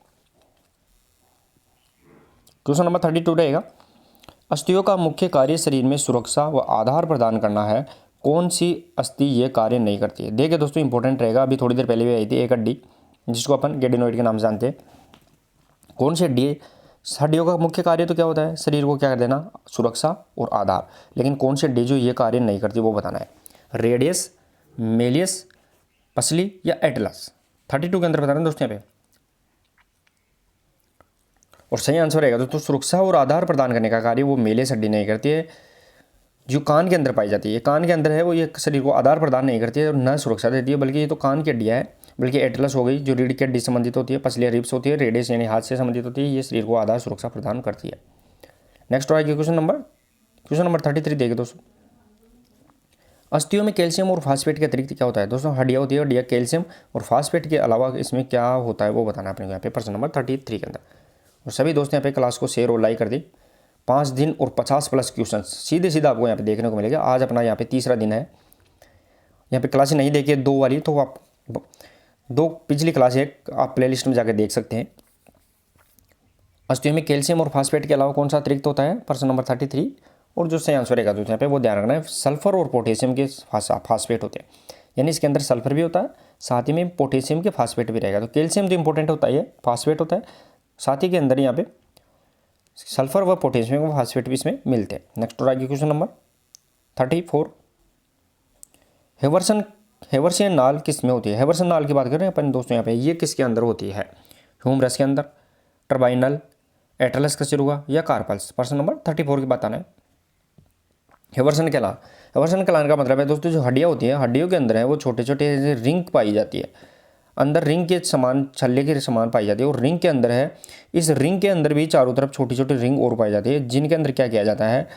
क्वेश्चन नंबर 32 रहेगा, अस्थियों का मुख्य कार्य शरीर में सुरक्षा व आधार प्रदान करना है, कौन सी अस्थि ये कार्य नहीं करती है? देखिए दोस्तों इंपॉर्टेंट रहेगा, अभी थोड़ी देर पहले भी आई थी एक हड्डी जिसको अपन गेडेनोइड के नाम से जानते हैं। कौन सी हड्डी है? हड्डियों का मुख्य कार्य तो क्या होता है? शरीर को क्या कर देना? सुरक्षा और आधार। लेकिन कौन सी हड्डी जो ये कार्य नहीं करती वो बताना है। रेडियस, मेलियस, पसली या एटलस? 32 के अंदर बताना है दोस्तों यहाँ पे। और सही आंसर रहेगा दोस्तों सुरक्षा और आधार प्रदान करने का कार्य वो मेलियस हड्डी नहीं करती है, जो कान के अंदर पाई जाती है। कान के अंदर है वो, ये शरीर को आधार प्रदान नहीं करती है और न सुरक्षा देती है, बल्कि ये तो कान की हड्डियाँ है। बल्कि एटलस हो गई जो रीढ़ की हड्डी से संबंधित होती है, पसलिया रिब्स होती है, रेडियस यानी हाथ से संबंधित होती है, ये शरीर को आधार सुरक्षा प्रदान करती है। नेक्स्ट आएगी क्वेश्चन नंबर 33 देखिए दोस्तों, अस्थियों में कैल्शियम और फास्फेट के अतिरिक्त क्या होता है? दोस्तों हड्डियाँ होती है, हड्डियाँ कैल्शियम और फास्फेट के अलावा इसमें क्या होता है वो बताना है अपने यहाँ पे प्रश्न नंबर 33 के अंदर। और सभी दोस्त यहाँ पे क्लास को शेयर और लाइक कर दी। 5 दिन और 50+ क्वेश्चन सीधे आपको यहाँ पे देखने को मिलेगा। आज अपना यहाँ पे तीसरा दिन है। यहाँ पे क्लासें नहीं देखिए 2 वाली, तो आप 2 पिछली क्लास एक आप प्लेलिस्ट में जाकर देख सकते हैं। अस्थियों में कैल्शियम और फास्फेट के अलावा कौन सा अतिरिक्त होता है? प्रश्न नंबर 33। और जो सही आंसर रहेगा दोस्तों यहाँ पे वो ध्यान रखना है, सल्फर और पोटेशियम के फास्फेट होते हैं, यानी इसके अंदर सल्फर भी होता है, साथ ही में पोटेशियम के फास्फेट भी रहेगा। तो कैल्शियम तो इंपॉर्टेंट होता है, फास्फेट होता है, साथ ही के अंदर यहाँ पे सल्फर व पोटेशियम व फास्फेट भी इसमें मिलते हैं। नेक्स्ट और आगे क्वेश्चन नंबर 34, हेवर्सियन नाल किस में होती है? हेवर्सियन नाल की बात कर रहे हैं अपन दोस्तों यहाँ पे, ये किसके अंदर होती है? ह्यूमरस के अंदर, टर्बाइनल, एटलस का चिरुआ या कार्पल्स? प्रश्न नंबर 34 की बात आना है। हेवर्सियन कैलान का मतलब है दोस्तों जो हड्डियाँ होती हैं, हड्डियों के अंदर है वो छोटे छोटे रिंग पाई जाती है, अंदर रिंग के समान, छल्ले के समान पाई जाती है, और रिंग के अंदर है, इस रिंग के अंदर भी चारों तरफ छोटी छोटी रिंग और पाई जाती है, जिनके अंदर क्या किया जाता है?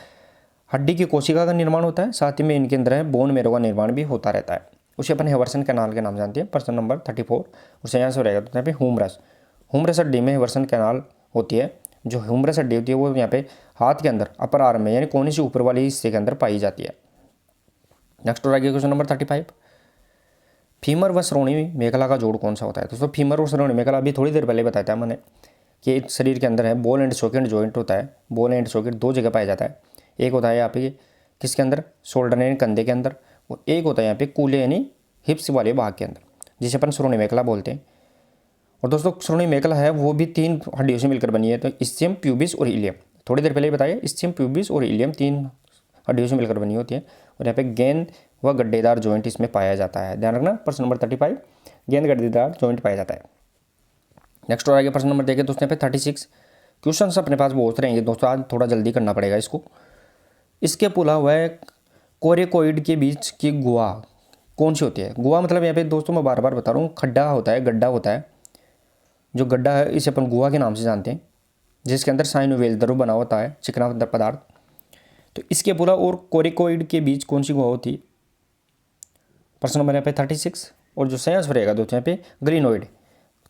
हड्डी की कोशिका का निर्माण होता है, साथ ही में इनके अंदर है बोन मेरो का निर्माण भी होता रहता है। उसे अपन हेवर्सियन कैनाल के नाम जानते हैं। प्रश्न नंबर 34 उससे यहाँ से रहेगा तो यहाँ पे ह्यूमरस हड्डी में हेवर्सियन कैनाल होती है। जो ह्यूमरस हड्डी होती है वो यहाँ पे हाथ के अंदर अपर आर्म में, यानी कोने से ऊपर वाले हिस्से के अंदर पाई जाती है। नेक्स्ट और आगे क्वेश्चन नंबर 35, फीमर व श्रोणि मेखला का जोड़ कौन सा होता है? दोस्तों फीमर और श्रोणि मेखला अभी थोड़ी देर पहले बताया था मैंने कि शरीर के अंदर है बॉल एंड सॉकेट जॉइंट होता है। बॉल एंड सॉकेट 2 जगह पाया जाता है, एक होता है यहाँ पे किसके अंदर? शोल्डर यानी कंधे के अंदर, और एक होता है यहाँ पे कूल्हे यानी हिप्स वाले भाग के अंदर, जिसे अपन श्रोणि मेखला बोलते हैं। और दोस्तों श्रोणि मेखला है वो भी 3 हड्डियों से मिलकर बनी है, तो स्चियम, प्यूबिस और इलियम। थोड़ी देर पहले बताया स्चियम, प्यूबिस और इलियम 3 हड्डियों से मिलकर बनी होती है, और यहाँ पे गेंद व गड्ढेदार जॉइंट इसमें पाया जाता है। ध्यान रखना प्रश्न नंबर 35 गेंद गड्ढेदार जॉइंट पाया जाता है। नेक्स्ट और आगे प्रश्न नंबर देखिए दोस्तों यहाँ पे 36 क्वेश्चन अपने पास बहुत रहेंगे दोस्तों, आज थोड़ा जल्दी करना पड़ेगा इसको। इसके पुला व कोरेकोइड के बीच की गुहा कौन सी होती है? गुहा मतलब यहाँ पे दोस्तों मैं बार बार बता रहा हूँ, खड्डा होता है, गड्ढा होता है, जो गड्ढा है इसे अपन गुहा के नाम से जानते हैं, जिसके अंदर साइनोवेल द्रव बना होता है, चिकना पदार्थ। तो इसके पुला और कोरेकोइड के बीच कौन सी गुहा होती है? प्रश्न नंबर यहाँ पे 36 और जो सही आंसर रहेगा दोस्तों यहाँ पे ग्लिनोइड।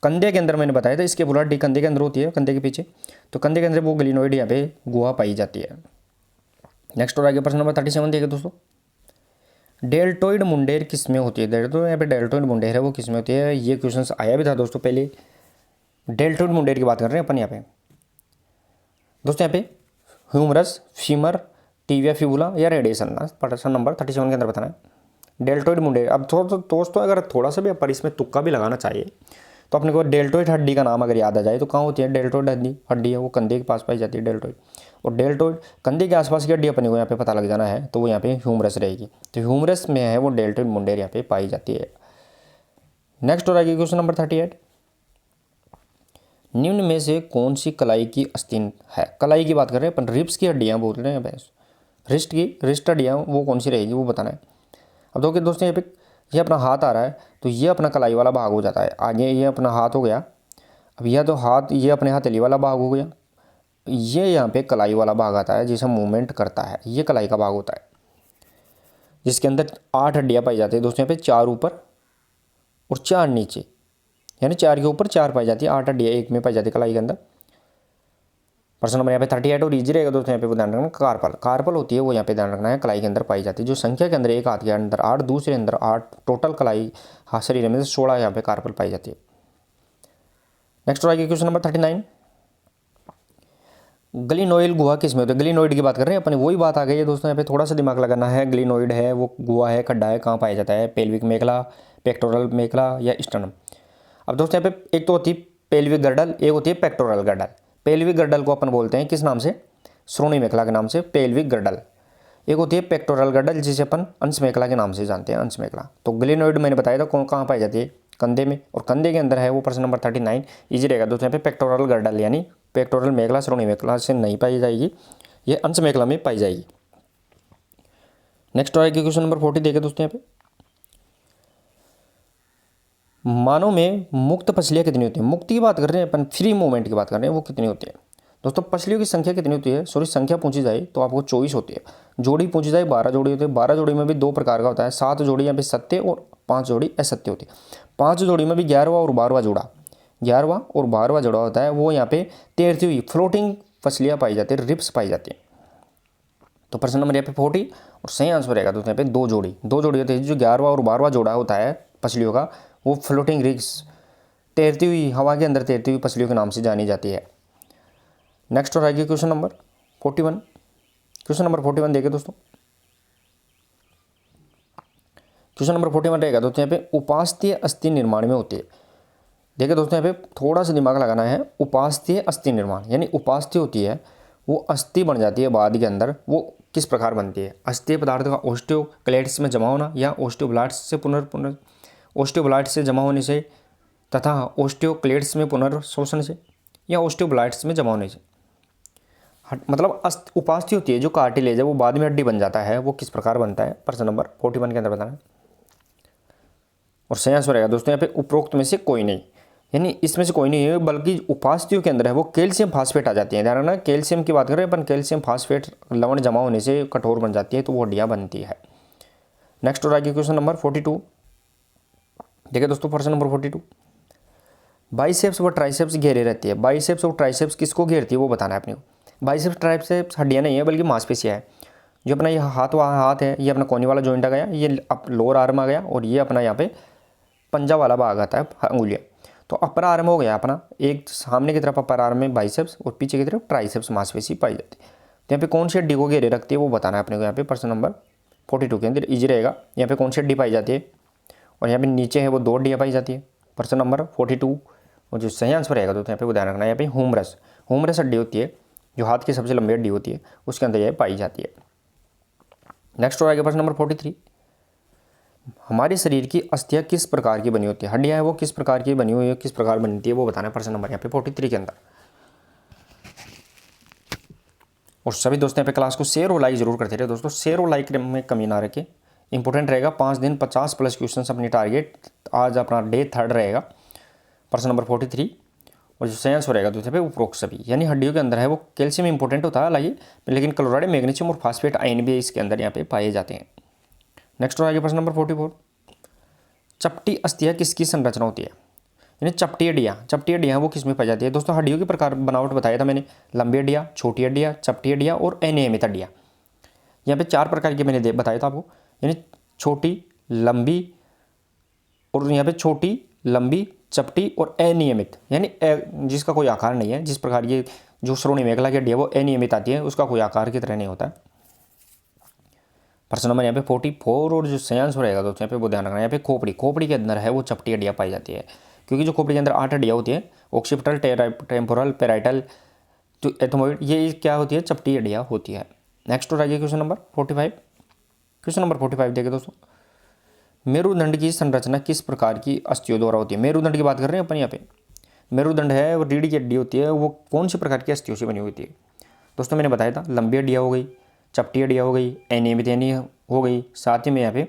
कंधे के अंदर मैंने बताया था इसके पुला डी कंधे के अंदर होती है, कंधे के पीछे, तो कंधे के अंदर वो ग्लिनोइड यहाँ पे गुहा पाई जाती है। नेक्स्ट और आगे प्रश्न नंबर 37 देखिए दोस्तों, डेल्टोइड मुंडेर किस में होती है? तो यहाँ पे डेल्टोइड मुंडेर है वो किस में होती है? ये क्वेश्चन आया भी था दोस्तों पहले। डेल्टोइड मुंडेर की बात कर रहे हैं अपन यहाँ पे दोस्तों, यहाँ पे ह्यूमरस, फीमर, टीविया फिबुला या रेडिएशन। प्रश्न नंबर 37 के अंदर बताना है डेल्टोइड मुंडेर। अब थोड़ा दोस्तों अगर थोड़ा सा भी पर इसमें तुक्का भी लगाना चाहिए तो अपने को डेल्टोइड हड्डी का नाम अगर याद आ जाए तो कहाँ होती है? डेल्टोइड हड्डी है वो कंधे के पास पाई जाती है डेल्टोइड, और डेल्टोइड कंधे के आसपास की हड्डी अपने को यहाँ पे पता लग जाना है, तो वो यहाँ पे ह्यूमरस रहेगी। तो ह्यूमरस में है वो डेल्टोइड मुंडेर यहाँ पे पाई जाती है। नेक्स्ट और आगे क्वेश्चन नंबर 38, निम्न में से कौन सी कलाई की अस्थि है? कलाई की बात कर रहे हैं अपन, रिब्स की हड्डियां बोल रहे हैं भैंस, रिस्ट हड्डियां वो कौन सी रहेगी वो बताना है। अब देखिए दोस्तों, यहाँ पे ये अपना हाथ आ रहा है तो ये अपना कलाई वाला भाग हो जाता है। आगे ये अपना हाथ हो गया, अब यह तो हाथ, ये अपने हथेली वाला भाग हो गया, ये यहाँ पे कलाई वाला भाग आता है जिसे मूवमेंट करता है, ये कलाई का भाग होता है, जिसके अंदर 8 हड्डियाँ पाई जाती है दोस्तों। यहाँ पे 4 ऊपर और 4 नीचे, यानी 4 के ऊपर 4 पाई जाती है, 8 हड्डियाँ एक में पाई जाती है कलाई के अंदर। प्रश्न नंबर यहाँ पे 38 और इजी रहेगा दोस्तों। यहाँ पे ध्यान रखना, कार्पल होती है वो यहाँ पे ध्यान रखना है, कलाई के अंदर पाई जाती है। जो संख्या के अंदर एक हाथ के अंदर 8, दूसरे अंदर 8, टोटल कलाई हाथ शरीर में 16 यहाँ पे कार्पल पाई जाती है। नेक्स्ट आएगी क्वेश्चन नंबर 39, ग्लिनोइड गुहा किसमें होता है? ग्लिनोइड की बात कर रहे हैं अपन, वही बात आ गई है दोस्तों। यहाँ पे थोड़ा सा दिमाग लगाना है। ग्लिनोइड है वो गुहा है, खड्डा है, कहाँ पाया जाता है? पेल्विक मेखला, पेक्टोरल मेखला या स्टर्नम। अब दोस्तों यहाँ पे एक तो होती है पेल्विक गर्डल, एक होती है पेक्टोरल गर्डल। पेल्विक गर्डल को अपन बोलते हैं किस नाम से? श्रोणी मेखला के नाम से पेल्विक गर्डल। एक होती है पेक्टोरल गर्डल जिसे अपन अंश मेखला के नाम से जानते हैं, अंश मेखला। तो ग्लिनोइड मैंने बताया था कहाँ पाई जाती है? कंधे में, और कंधे के अंदर है वो। प्रश्न नंबर 39 इजी रहेगा दोस्तों। यहाँ पे पेक्टोरल गर्डल यानी पेक्टोरल मेखला श्रोणी मेखला से नहीं पाई जाएगी, ये अंश मेखला में पाई जाएगी। नेक्स्ट आएगी क्वेश्चन नंबर 40, देखे दोस्तों यहाँ पे, मानव में मुक्त पसलियाँ कितनी होती है? मुक्ति की बात कर रहे हैं अपन, फ्री मूवमेंट की बात कर रहे हैं, वो कितनी होती है दोस्तों? पसलियों की संख्या कितनी होती है? सॉरी, संख्या पूछी जाए तो आपको 24 होती है। जोड़ी पूछी जाए 12 जोड़ी होती है। 12 जोड़ी में भी 2 प्रकार का होता है, 7 जोड़ी यहाँ पे सत्य और 5 जोड़ी असत्य होती है। 5 जोड़ी में भी 11वां और 12वां जोड़ा, 11वां और 12वां जोड़ा होता है, वो यहाँ पे तैरती हुई फ्लोटिंग पसलियाँ पाई जाती है, रिप्स पाई जाती है। तो प्रश्न नंबर यहाँ पे 40 और सही आंसर रहेगा दोस्तों यहाँ पे 2 जोड़ी होती है। जो 11वां और 12वां जोड़ा होता है पसलियों का, वो फ्लोटिंग रिप्स, तैरती हुई, हवा के अंदर तैरती हुई पसलियों के नाम से जानी जाती है। नेक्स्ट और आएगी क्वेश्चन नंबर 41। क्वेश्चन नंबर 41 देखिए दोस्तों, क्वेश्चन नंबर 41 रहेगा दोस्तों यहाँ पे, उपास्थीय अस्थि निर्माण में होती है। देखिए दोस्तों यहाँ पे थोड़ा सा दिमाग लगाना है। उपास्थीय अस्थि निर्माण यानी उपास्थि होती है वो अस्थि बन जाती है बाद के अंदर, वो किस प्रकार बनती है? अस्थि पदार्थ का ओस्टियोक्लेट्स में जमा होना, या ओस्टियोब्लास्ट से जमा होने से, तथा ओस्टियोक्लेट्स में पुनर्शोषण से, या ओस्टियोब्लास्ट में जमा होने से। मतलब उपास्थि होती है जो कार्टिलेज है वो बाद में हड्डी बन जाता है, वो किस प्रकार बनता है? प्रश्न नंबर 41 के अंदर बताना है। और सही आंसर रहेगा दोस्तों यहाँ पे उपरोक्त में से कोई नहीं, यानी इसमें से कोई नहीं है, बल्कि उपास्थियों के अंदर है वो कैल्शियम फास्फेट आ जाती है। ध्यान रखना, कैल्शियम की बात करें अपन, कैल्शियम फास्फेट लवण जमा होने से कठोर बन जाती है, तो वो हड्डियाँ बनती है। नेक्स्ट और आगे क्वेश्चन नंबर 42 देखिए दोस्तों, प्रश्न नंबर 42, बाइसेप्स व ट्राइसेप्स घेरे रहती है। बाइसेप्स और ट्राइसेप्स किसको घेरती है वो बताना है अपने को। बाइसेप्स ट्राइसेप्स हड्डियाँ नहीं है बल्कि मांसपेशियाँ है। जो अपना ये हाथ है, ये अपना कोनी वाला जॉइंट आ गया, ये लोअर आर्म आ गया, और ये अपना यहाँ पे पंजा वाला भाग आता है, अंगुलियाँ। तो अपर आर्म हो गया अपना, एक सामने की तरफ अपर आर्म में बाइसेप्स और पीछे की तरफ ट्राइसेप्स मांसपेशी पाई जाती है। तो यहाँ पे कौन सी हड्डी को घेरे रखती है वो बताना है अपने को। यहाँ पे प्रश्न नंबर 42 के अंदर इजी रहेगा। यहाँ पे कौन सी हड्डी पाई जाती है? और यहाँ पे नीचे है वो 2 हड्डियाँ पाई जाती है। प्रश्न नंबर 42 और जो सही आंसर रहेगा तो यहाँ पे वो ध्यान रखना है। यहाँ पे ह्यूमरस हड्डी होती है, जो हाथ की सबसे लंबी हड्डी होती है, उसके अंदर यह पाई जाती है। नेक्स्ट हो आएगा प्रश्न नंबर 43, हमारे शरीर की अस्थियाँ किस प्रकार की बनी होती है? हड्डियाँ है वो किस प्रकार की बनी हुई है, किस प्रकार बनती है वो बताना है प्रश्न नंबर यहाँ पे 43 के अंदर। और सभी दोस्तों यहाँ पे क्लास को शेयर और लाइक जरूर करते रहे दोस्तों, शेयर और लाइक में कमी ना रखे, इंपॉर्टेंट रहेगा। 5 दिन 50+ क्वेश्चन अपनी टारगेट। आज अपना डे 3 रहेगा। प्रश्न नंबर 43 और जो सही आंसर रहेगा तो यहाँ पे उपरोक्त सभी, यानी हड्डियों के अंदर है वो कैल्शियम इंपॉर्टेंट होता है हालांकि, लेकिन क्लोराइड, मैग्नीशियम और फास्फेट आयन भी इसके अंदर यहाँ पे पाए जाते हैं। नेक्स्ट और आगे प्रश्न नंबर 44, चपटी अस्थियाँ किसकी संरचना होती है? यानी चपटी हड्डियाँ वो किस में पाई जाती है? दोस्तों हड्डियों के प्रकार बनावट बताया था मैंने, लंबी हड्डियाँ, छोटी हड्डियाँ, चपटी हड्डियाँ और अनियमित हड्डियाँ। यहाँ पे 4 प्रकार की मैंने बताया था आपको, यानी छोटी, लंबी, और यहाँ पे छोटी, लंबी, चपटी और अनियमित, यानी जिसका कोई आकार नहीं है। जिस प्रकार ये जो श्रोणी मेखला की हड्डी है वो अनियमित आती है, उसका कोई आकार की तरह नहीं होता है। प्रश्न नंबर यहाँ पे 44 और जो सही आंसर रहेगा दोस्तों यहाँ पे वो ध्यान रखना है। यहाँ पे खोपड़ी के अंदर है वो चपटी हड्डियाँ पाई जाती है, क्योंकि जो खोपड़ी के अंदर 8 हड्डियाँ होती है, ऑक्सीपिटल, टेम्पोरल, पेराइटल, तो एथमोइड, ये क्या होती है? चपटी हड्डियाँ होती है। नेक्स्ट और आगे क्वेश्चन नंबर 45। क्वेश्चन नंबर 45 देखिए दोस्तों, मेरुदंड की संरचना किस प्रकार की अस्थियों द्वारा होती है? मेरुदंड की बात कर रहे हैं अपन यहाँ पे। मेरुदंड है वो रीढ़ की हड्डी होती है, वो कौन सी प्रकार की अस्थियों से बनी हुई होती है? दोस्तों मैंने बताया था, लंबी हड्डियाँ हो गई, चपटी हड्डियाँ हो गई, अनियमित यानी हो गई, साथ ही में यहाँ पे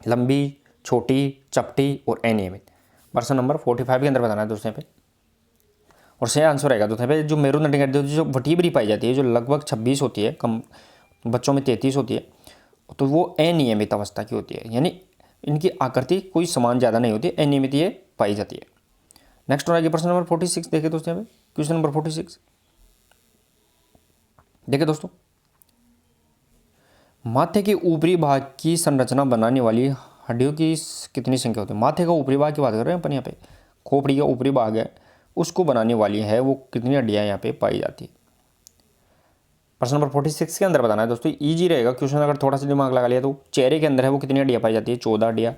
लंबी, छोटी, चपटी और अनियमित। प्रश्न नंबर 45 के अंदर बताना है दोस्तों यहाँ पे। और सही आंसर रहेगा दोस्तों यहाँ पे, जो मेरुदंड की हड्डी होती है, जो वर्टीब्री पाई जाती है, जो लगभग 26 होती है, कम बच्चों में 33 होती है, तो वो अनियमित अवस्था की होती है, यानी इनकी आकृति कोई समान ज़्यादा नहीं होती, अनियमित ये पाई जाती है। नेक्स्ट और आगे प्रश्न नंबर 46 देखिए दोस्तों यहाँ पे, क्वेश्चन नंबर 46 देखिए दोस्तों, माथे के ऊपरी भाग की संरचना बनाने वाली हड्डियों की कितनी संख्या होती है? माथे का ऊपरी भाग की बात कर रहे हैं अपन यहाँ पे, खोपड़ी का ऊपरी भाग है, उसको बनाने वाली है वो कितनी हड्डियाँ यहाँ पे पाई जाती है? प्रश्न नंबर 46 के अंदर बताना है दोस्तों, इजी रहेगा क्वेश्चन, अगर थोड़ा सा दिमाग लगा लिया तो। चेहरे के अंदर है वो कितनी हड्डियाँ पाई जाती है? 14 हड्डियाँ।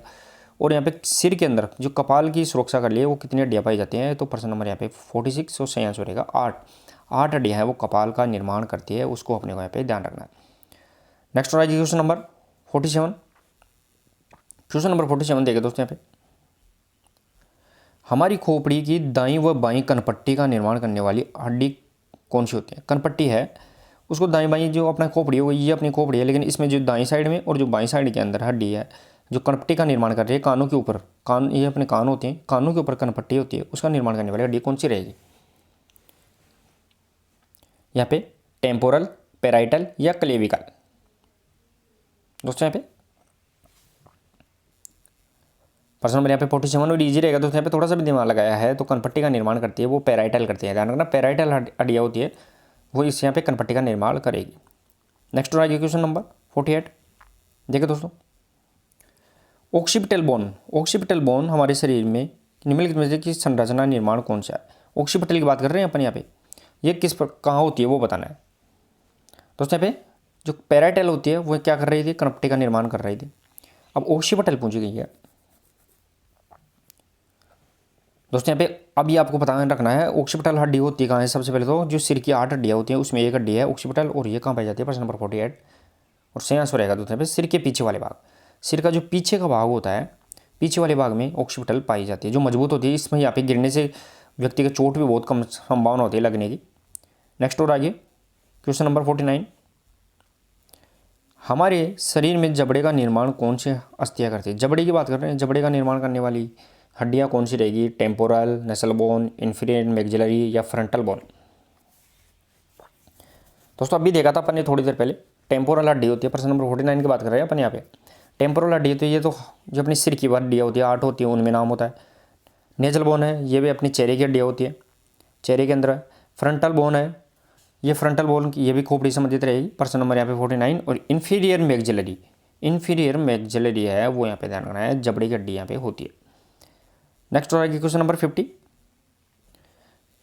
और यहाँ पे सिर के अंदर जो कपाल की सुरक्षा कर लिए वो कितनी हड्डियाँ पाई जाती हैं? तो प्रश्न नंबर यहाँ पे 46 और सही आंसर रहेगा 8 हड्डियाँ है वो कपाल का निर्माण करती है, उसको अपने को यहाँ पे ध्यान रखना है। नेक्स्ट हो जाएगी क्वेश्चन नंबर 47। क्वेश्चन नंबर 47 देखिए दोस्तों यहाँ पे, हमारी खोपड़ी की दाईं व बाईं कनपट्टी का निर्माण करने वाली हड्डी कौन सी होती है? कनपट्टी है उसको दाईं बाईं, जो अपना खोपड़ी हो गई ये अपनी खोपड़ी है, लेकिन इसमें जो दाईं साइड में और जो बाईं साइड के अंदर हड्डी है जो कनपट्टी का निर्माण कर रही है कानों के ऊपर, कान ये अपने कान होते हैं, कानों के ऊपर कनपट्टी होती है, उसका निर्माण करने वाली हड्डी कौन सी रहेगी? यहाँ पे टेम्पोरल, पेराइटल या क्लेविकल? दोस्तों यहाँ पे प्रश्न नंबर यहाँ पे 47 और ईजी रहेगा दोस्तों, यहाँ पे थोड़ा सा भी दिमाग लगाया है तो कनपट्टी का निर्माण करती है वो पेराइटल करती है, ध्यान रखना पेराइटल हड्डियाँ होती है वो इस यहाँ पे कनपट्टी का निर्माण करेगी। नेक्स्ट हो जाएगी क्वेश्चन नंबर 48 देखिए दोस्तों, ऑक्सीपिटल बोन हमारे शरीर में निम्नलिखित में से की संरचना निर्माण कौन सा है? ऑक्सीपिटल की बात कर रहे हैं अपन यहाँ पे, ये किस पर कहाँ होती है वो बताना है दोस्तों। यहाँ पे जो पेराइटल होती है वो क्या कर रही थी? कनपट्टी का निर्माण कर रही थी। अब ऑक्सीपिटल पूछी गई है दोस्तों यहाँ पे, अभी आपको पता रखना है ऑक्सीपिटल हड्डी होती है कहाँ है? सबसे पहले तो जो सिर की 8 हड्डियाँ होती हैं उसमें एक हड्डी है ऑक्सीपिटल, और ये कहाँ पाई जाती है? प्रश्न नंबर 48 और सही आंसर रहेगा दोस्तों यहाँ पे सिर के पीछे वाले भाग, सिर का जो पीछे का भाग होता है, पीछे वाले भाग में ऑक्सीपिटल पाई जाती है, जो मजबूत होती है, इसमें यहाँ पे गिरने से व्यक्ति का चोट भी बहुत कम संभावना होती है लगने की। नेक्स्ट और आगे क्वेश्चन नंबर 49, हमारे शरीर में जबड़े का निर्माण कौन से अस्थियाँ करती है? जबड़े की बात कर रहे हैं, जबड़े का निर्माण करने वाली हड्डियाँ कौन सी रहेगी? टेम्पोरल, नेसल बोन, इंफीरियर मैक्सिलरी या फ्रंटल बोन? दोस्तों अभी देखा था अपन ने थोड़ी देर पहले, टेम्पोरल हड्डी होती है। प्रश्न नंबर 49 की बात कर रहे हैं अपन यहाँ पे। टेम्पोरल हड्डी होती है ये तो जो अपनी सिर की हड्डियाँ होती है 8 होती है, उनमें नाम होता है। नेजल बोन है ये भी अपनी चेहरे की हड्डियाँ होती है, चेहरे के अंदर है। फ्रंटल बोन है ये फ्रंटल बोन ये भी खोपड़ी संबंधित रहेगी। प्रश्न नंबर यहाँ पे 49। और इंफीरियर मैक्सिलरी है वो यहाँ पे ध्यान रखना है, जबड़े की हड्डी यहाँ पे होती है। नेक्स्ट हो जाएगी क्वेश्चन नंबर 50,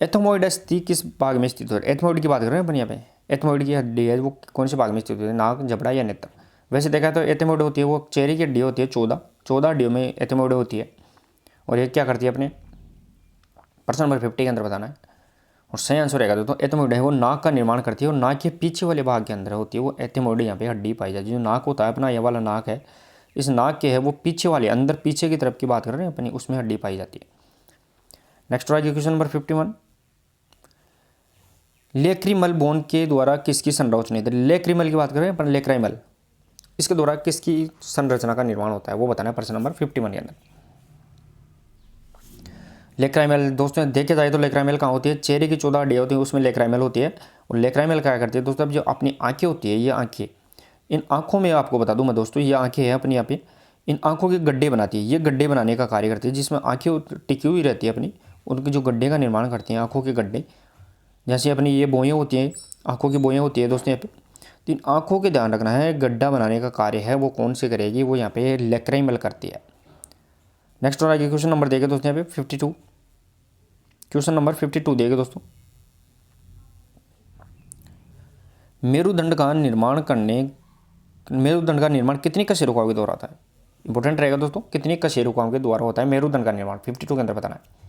एथमोइड अस्थि किस भाग में स्थित है? एथमोइड की बात कर रहे हैं अपन यहाँ पे, एथमोइड की हड्डी है वो कौन से भाग में स्थित होती है? नाक, जबड़ा या नेत्र? वैसे देखा तो एथमोइड होती है वो चेहरे की हड्डी होती है, 14 हड्डियों में एथमोइड होती है। और ये क्या करती है अपने प्रश्न नंबर 50 के अंदर बताना है। और सही आंसर रहेगा दोस्तों एथमोइड है वो नाक का निर्माण करती है, और नाक के पीछे वाले भाग के अंदर होती है वो एथमोइड यहाँ पे हड्डी पाई जाती है। जो नाक होता है अपना ये वाला नाक है, इस नाक के है वो पीछे वाले अंदर पीछे की तरफ की बात कर रहे हैं अपनी, उसमें हड्डी पाई जाती है। नेक्स्ट हो जाएगी क्वेश्चन नंबर 51, लेक्रिमल बोन के द्वारा किसकी संरचना होती है? लेक्रिमल की बात कर रहे हैं अपन, लेक्राइमल, इसके द्वारा किसकी संरचना का निर्माण होता है वो बताना है प्रश्न नंबर 51 के अंदर। लेक्राइमल दोस्तों देखे जाए तो लेक्राइमल कहाँ होती है? चेहरे की 14 हड्डियाँ होती है उसमें लेक्राइमल होती है। और लेक्राइमल क्या करती है दोस्तों? अब जो अपनी आंखें होती है, ये आंखें, इन आंखों में आपको बता दूं मैं दोस्तों, ये आंखें हैं अपनी यहाँ पे, इन आंखों के गड्ढे बनाती है, ये गड्ढे बनाने का कार्य करती है, जिसमें आंखें टिकी हुई रहती है अपनी, उनके जो गड्ढे का निर्माण करती हैं आंखों के गड्ढे। जैसे अपनी ये बोएँ होती हैं, आंखों की बोएँ होती है दोस्तों यहाँ पे, तो इन आंखों के ध्यान रखना है, गड्ढा बनाने का कार्य है वो कौन से करेगी? वो यहाँ पे लेक्राइमल करती है। नेक्स्ट और आगे क्वेश्चन नंबर देखे दोस्तों यहाँ पे 52, क्वेश्चन नंबर 52 देखे दोस्तों, मेरुदंड का निर्माण कितनी कशेरुकाओं के द्वारा होता है? इंपॉर्टेंट रहेगा दोस्तों, कितनी कशेरुकाओं के द्वारा होता है मेरुदंड का निर्माण? 52 के अंदर बताना है।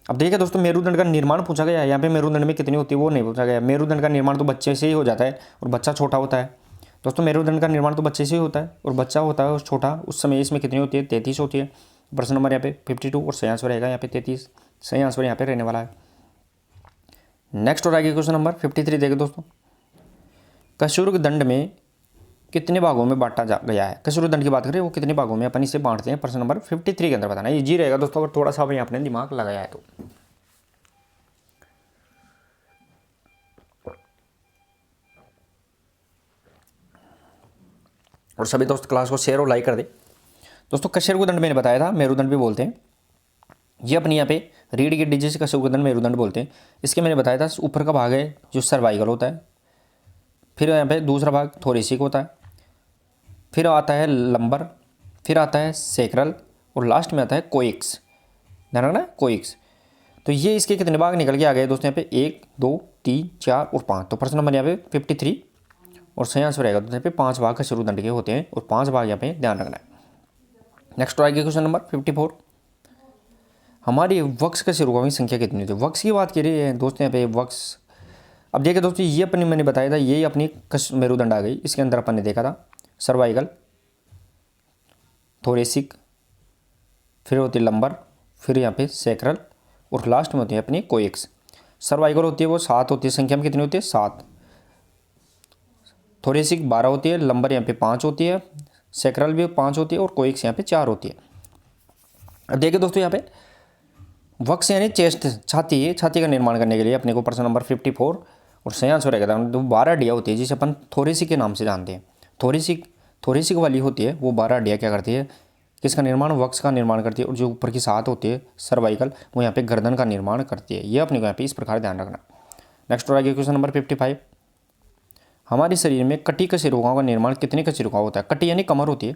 अब देखिए दोस्तों मेरुदंड का निर्माण पूछा गया है, यहाँ पे मेरुदंड में कितनी होती है वो नहीं पूछा गया। मेरुदंड का निर्माण तो बच्चे से ही हो जाता है और बच्चा छोटा होता है, दोस्तों मेरुदंड का निर्माण तो बच्चे से ही होता है, और बच्चा होता है छोटा, उस समय इसमें कितनी होती है, 33 होती है। प्रश्न नंबर यहाँ पे 52, और सही आंसर रहेगा यहाँ पे 33, सही आंसर यहाँ पे रहने वाला है। नेक्स्ट और आगे क्वेश्चन नंबर 53 देखिए दोस्तों, कशुर्ग दंड में कितने भागों में बांटा गया है। कशुर्ग दंड की बात करें वो कितने भागों में अपन इसे बांटते हैं, प्रश्न नंबर 53 के अंदर बताना है। इजी रहेगा दोस्तों अगर थोड़ा सा भी आपने दिमाग लगाया है तो। और सभी दोस्त क्लास को शेयर और लाइक कर दे। दोस्तों कशुर्ग दंड मैंने बताया था, मेरुदंड भी बोलते हैं, ये अपने यहाँ पे रीढ़ की हड्डी जिसे कशुर्ग दंड मेरुदंड बोलते हैं। इसके मैंने बताया था ऊपर का भाग है जो सर्वाइकल होता है, फिर यहाँ पे दूसरा भाग थोरेसिक होता है, फिर आता है लंबर, फिर आता है सेक्रल, और लास्ट में आता है कोइक्स। ध्यान रखना कोइक्स। तो ये इसके कितने भाग निकल के आ गए दोस्तों यहाँ पे 1 2 3 4 और 5। तो प्रश्न नंबर यहाँ पे 53, और सही आंसर रहेगा दोस्तों यहाँ पे 5 भाग कशुर्ग दंड के होते हैं, और 5 भाग यहाँ पे ध्यान रखना है। नेक्स्ट आएगा क्वेश्चन नंबर 54, हमारी वक्स कशुरुओं की संख्या कितनी होती है। वक्स की बात करिए है दोस्तों यहाँ पे वक्स। अब देखिए दोस्तों ये अपनी मैंने बताया था, ये अपनी मेरुदंड आ गई, इसके अंदर अपन ने देखा था सर्वाइकल, थोरेसिक, फिर होती है लंबर, फिर यहाँ पे सेक्रल, और लास्ट में होती है अपनी कोइक्स। सर्वाइकल होती है वो 7 होती है, संख्या में कितनी होती है 7। थोरेसिक 12 होती है, लंबर यहाँ पे 5 होती है, सेक्रल भी 5 होती है, और कोइक्स यहाँ पे 4 होती है। अब देखिए दोस्तों यहाँ पे वक्स यानी चेस्ट, छाती, छाती का निर्माण करने के लिए अपने को प्रश्न नंबर 54 और सही आंसर रहेगा तो 12 हड्डियाँ होती है जिसे अपन थोरेसिक के नाम से जानते हैं। थोरेसिक वाली होती है वो 12 हड्डियाँ क्या करती है, किसका निर्माण, वक्स का निर्माण करती है। और जो ऊपर की 7 होती है सर्वाइकल, वो यहाँ पे गर्दन का निर्माण करती है। ये अपने को यहाँ पे इस प्रकार ध्यान रखना। नेक्स्ट और आगे क्वेश्चन नंबर 55, हमारे शरीर में कटी कशेरुकाओं का निर्माण कितनी कशेरुकाओं होता है। कटी यानी कमर होती है